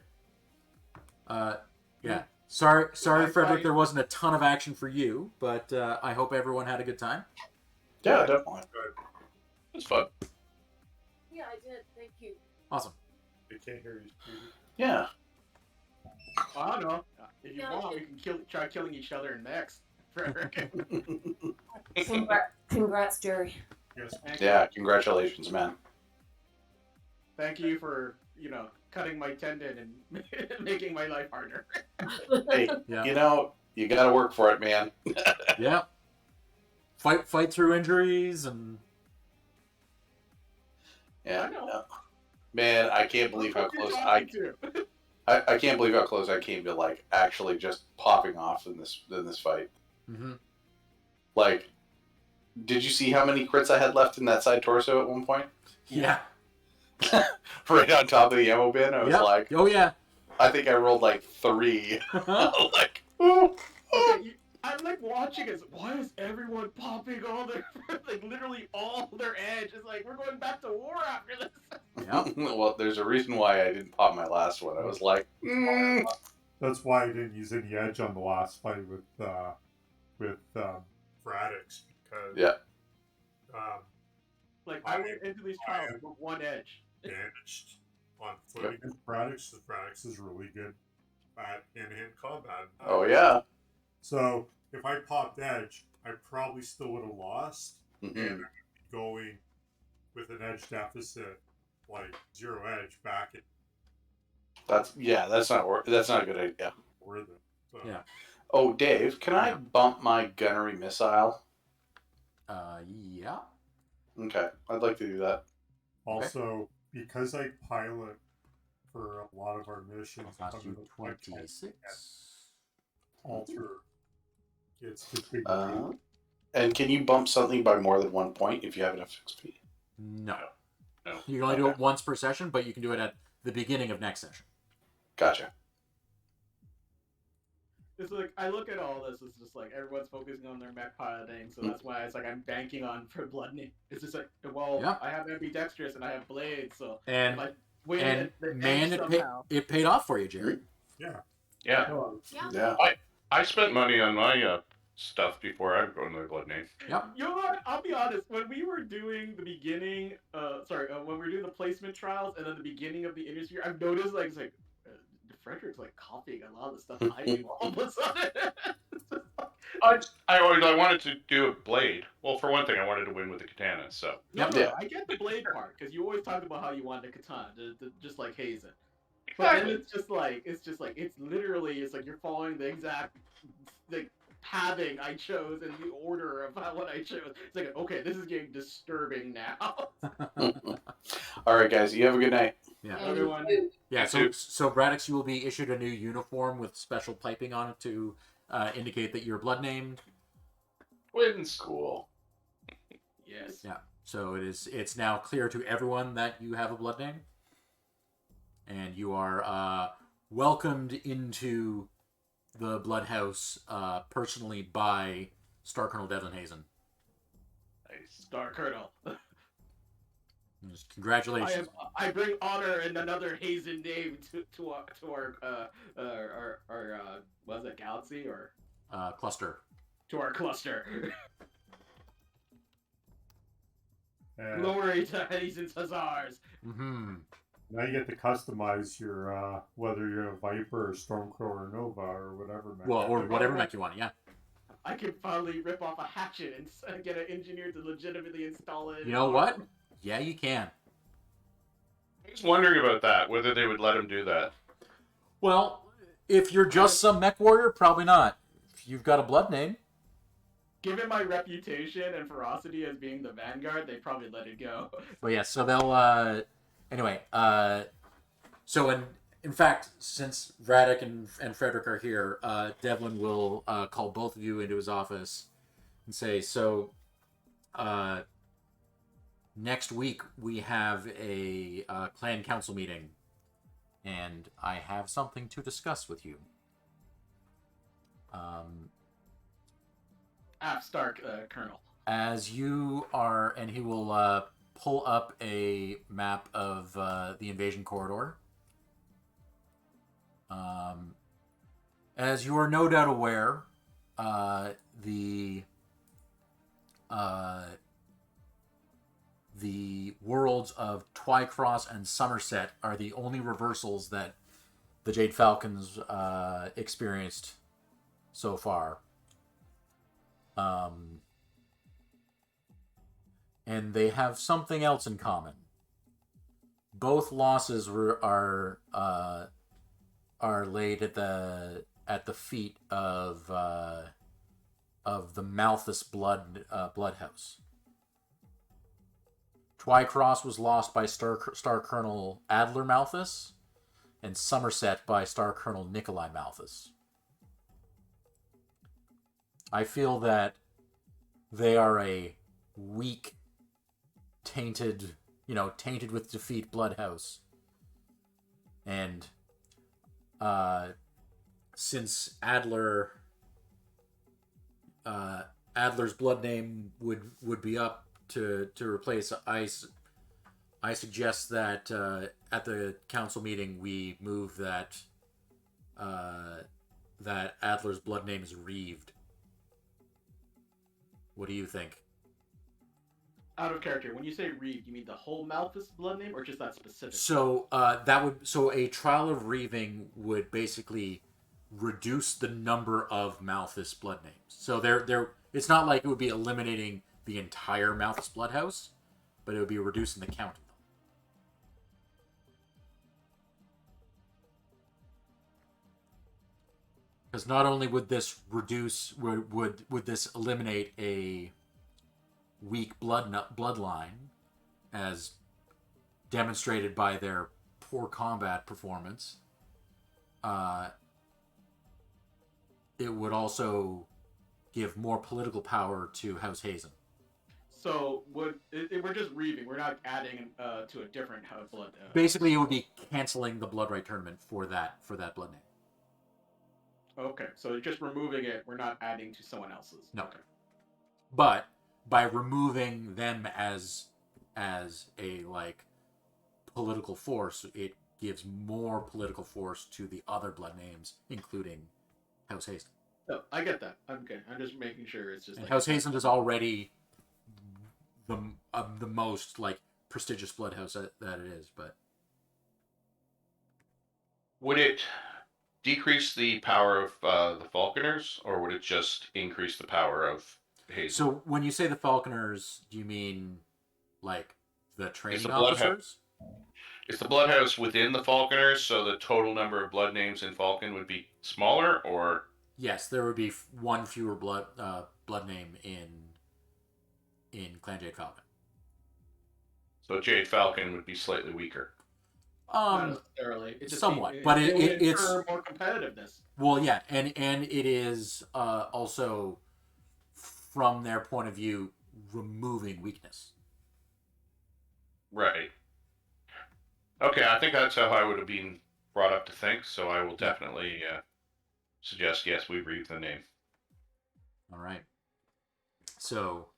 Yeah. Sorry, Frederick. There wasn't a ton of action for you, but I hope everyone had a good time. Yeah, definitely. It's fun. Yeah, I did. Thank you. Awesome. They can't hear you. Yeah. I don't know. If you want, we can try killing each other next. Congrats, Jerry. Yes. Yeah, congratulations, man. Thank you for, cutting my tendon and making my life harder. Hey, yeah. You gotta work for it, man. Yeah. Fight through injuries and... Yeah. Man, I can't believe how close I can't believe how close I came to like actually just popping off in this fight. Mm-hmm. Like, did you see how many crits I had left in that side torso at one point? Yeah. Right on top of the ammo bin, I was like, oh yeah. I think I rolled like 3. Like, ooh. Okay, I'm like watching it. Why is everyone popping all their, like literally all their edge? It's like, we're going back to war after this. Yeah. Well, there's a reason why I didn't pop my last one. I was like, That's why I didn't use any edge on the last fight with Radix, because like I went into these trials with one edge. Damaged on foot against Radix. Radix is really good at hand-to-hand combat. Oh yeah. So if I popped edge, I probably still would have lost, Mm-hmm. and I would be going with an edge deficit, like 0 edge back in That's not a good idea. worth it. So, Yeah. Oh, Dave, can I Yeah. bump my gunnery missile? Yeah. Okay, I'd like to do that. Also, because I pilot for a lot of our missions, Cost some you of the I can't 26. alter its configuration. And can you bump something by more than 1 point if you have enough XP? No. No. You can only do it once per session, but you can do it at the beginning of next session. Gotcha. It's like I look at all this. It's just like everyone's focusing on their mech piloting, so that's why it's like I'm banking on for blood name. It's just like, well, Yeah. I have ambidextrous and I have blades, so And if I win and at the man, edge it somehow, paid off for you, Jerry. Yeah. Yeah. Yeah. I spent money on my stuff before I go into the blood name. Yep. You know what? I'll be honest. When we were doing the beginning, when we were doing the placement trials and then the beginning of the industry, I've noticed like it's like Frederick's like copying a lot of the stuff I do all of a sudden. I wanted to do a blade. Well, for one thing, I wanted to win with the katana. So Yep. No, I get the blade part because you always talk about how you want the katana, just like Hazen. But then it's literally it's like you're following the exact like pathing I chose and the order of what I chose. It's like, okay, this is getting disturbing now. All right, guys. You have a good night. Yeah. Everyone. Yeah. So Braddox, you will be issued a new uniform with special piping on it to indicate that you're blood named. win school. Yes. Yeah. So it's now clear to everyone that you have a blood name, and you are welcomed into the Blood House personally by Star Colonel Devlin Hazen. Nice. Star Colonel. Congratulations. I bring honor and another Hazen name to our was it galaxy or Cluster. to our cluster. And Glory to Hazen's Hussars. Mm-hmm. now you get to customize your whether you're a Viper or Stormcrow or Nova or whatever. mech. Well, or whatever mech you want. Yeah. I can finally rip off a hatchet and get an engineer to legitimately install it. You know what? Yeah, you can. I was wondering about that, whether they would let him do that. Well, if you're just some Mechwarrior, probably not. If you've got a blood name. Given my reputation and ferocity as being the vanguard, they probably let it go. But yeah, so they'll anyway, so in fact, since Radek and Frederick are here, Devlin will call both of you into his office and say, so next week we have a clan council meeting, and I have something to discuss with you. Stark, Colonel. As you are, and he will pull up a map of the invasion corridor. As you are no doubt aware, the worlds of Twycross and Somerset are the only reversals that the Jade Falcons experienced so far. And they have something else in common. Both losses are laid at the feet of the Malthus Bloodhouse. Twycross was lost by Star Colonel Adler Malthus, and Somerset by Star Colonel Nikolai Malthus. I feel that they are a weak, tainted with defeat Bloodhouse. And since Adler's blood name would be up to replace, I suggest that at the council meeting we move that Adler's blood name is Reeved. What do you think? Out of character. When you say Reeve, you mean the whole Malthus blood name, or just that specific? So a trial of Reeving would basically reduce the number of Malthus blood names. So it's not like it would be eliminating the entire Malthus Bloodhouse, but it would be reducing the count of them. Because not only would this reduce, would this eliminate a weak bloodline, as demonstrated by their poor combat performance, it would also give more political power to House Hazen. So we're just reaving. We're not adding to a different blood. Basically, it would be canceling the Bloodright tournament for that blood name. Okay, so just removing it. We're not adding to someone else's. No. Okay. But by removing them as a like political force, it gives more political force to the other blood names, including House Hazen. No, I get that. I'm okay. I'm just making sure it's just. And like, House Hazen is already the most like prestigious blood house that it is, but Would it decrease the power of the Falconers, or would it just increase the power of Hazen? So when you say the Falconers, do you mean like the training the officers? Is the Bloodhouse within the Falconers, so the total number of blood names in Falcon would be smaller, or? Yes, there would be one fewer blood name in Clan Jade Falcon. So Jade Falcon would be slightly weaker. not necessarily. It just somewhat, it, but it would it's incur more competitiveness. Well, yeah, and it is also from their point of view removing weakness. Right. Okay, I think that's how I would have been brought up to think, so I will definitely suggest, yes, we read the name. All right. So,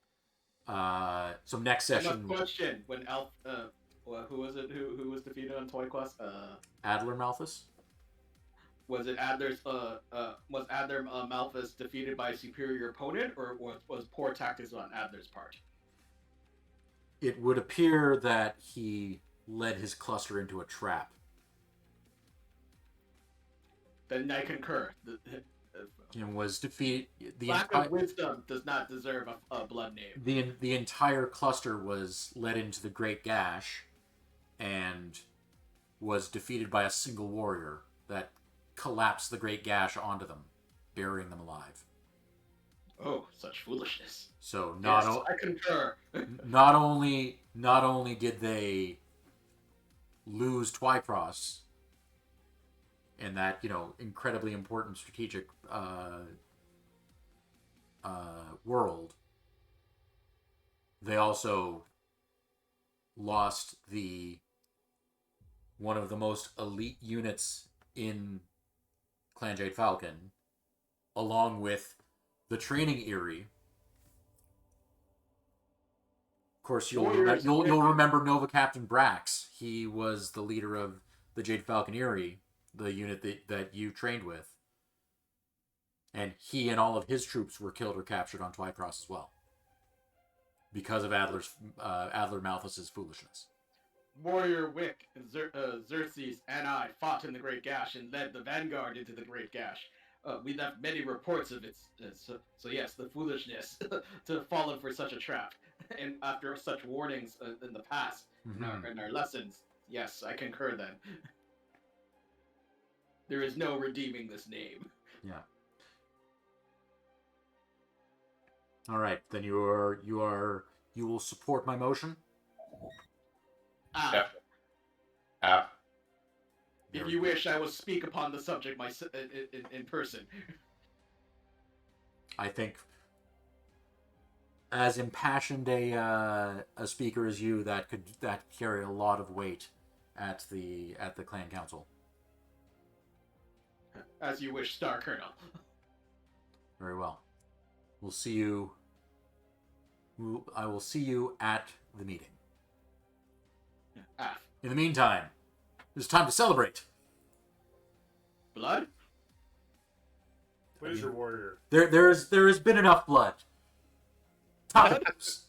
next session. Question: When who was it? Who was defeated on Toy Quest? Adler Malthus. Was it Adler's? Was Adler Malthus defeated by a superior opponent, or was poor tactics on Adler's part? It would appear that he led his cluster into a trap. Then I concur. And was defeated. Lack of wisdom does not deserve a blood name. The entire cluster was led into the Great Gash, and was defeated by a single warrior that collapsed the Great Gash onto them, burying them alive. Oh, such foolishness! So I concur. not only did they lose Twycross in that incredibly important strategic world, they also lost one of the most elite units in Clan Jade Falcon, along with the training Eerie. Of course, you'll remember Nova Captain Brax. He was the leader of the Jade Falcon Eerie, the unit that you trained with. And he and all of his troops were killed or captured on Twycross as well, because of Adler Malthus's foolishness. Warrior Wick, Xerxes, and I fought in the Great Gash and led the vanguard into the Great Gash. We left many reports of it. So yes, the foolishness to have fallen for such a trap. And after such warnings in the past, in our lessons, yes, I concur then. There is no redeeming this name. Yeah. All right, then you will support my motion. If you wish, I will speak upon the subject in person. I think, as impassioned a speaker as you, that carry a lot of weight at the clan council. As you wish, Star Colonel. Very well. I will see you at the meeting. In the meantime, it's time to celebrate. Blood? Laser Warrior. There has been enough blood. Tacos.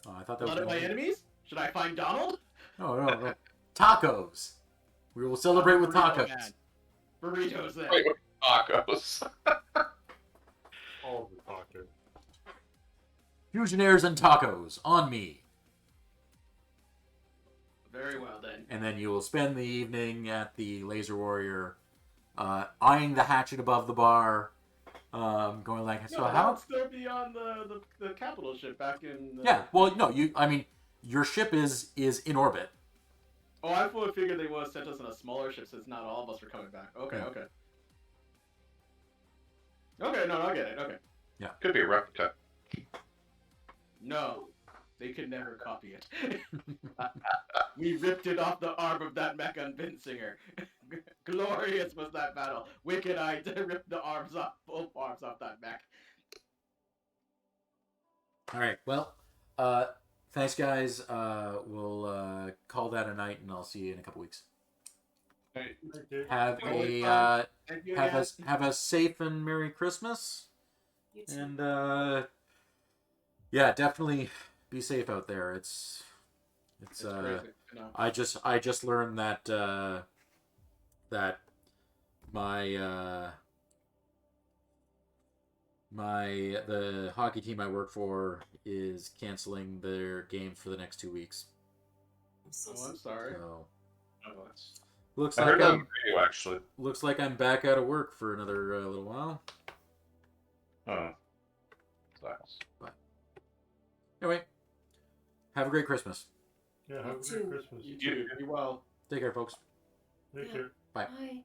Oh, I thought that blood was of my enemies? Should I find Donald? No. Tacos. We will celebrate with tacos. Man. Burritos then. Tacos. Fusionaires and tacos on me. Very well then. And then you will spend the evening at the Laser Warrior, eyeing the hatchet above the bar, going like, so how? I'll still be on the capital ship back in. Yeah. Well, no. I mean, your ship is in orbit. Oh, I fully figured they would have sent us on a smaller ship since not all of us were coming back. Okay, Yeah. okay. Okay, no, I get it. Okay. Could be a replica. No, they could never copy it. We ripped it off the arm of that mecha and Vinsinger. Glorious was that battle. Wicked Eye ripped the arms off, both arms off that mech. All right. Well, thanks, guys. We'll call that a night, and I'll see you in a couple weeks. Thank you. Have Always a Thank you have again. have a safe and Merry Christmas. You too. And yeah, definitely be safe out there. It's It's crazy. You know. I just learned that that my the hockey team I work for is canceling their games for the next 2 weeks. I'm so Oh, I'm sorry. So Oh, that's... looks I like heard on the radio, actually. looks like I'm back out of work for another little while. Oh. Sucks. Anyway, have a great Christmas. Yeah, have a You too. good Christmas. You too. Be well. Take care, folks. Take Yeah. care. Bye. Bye.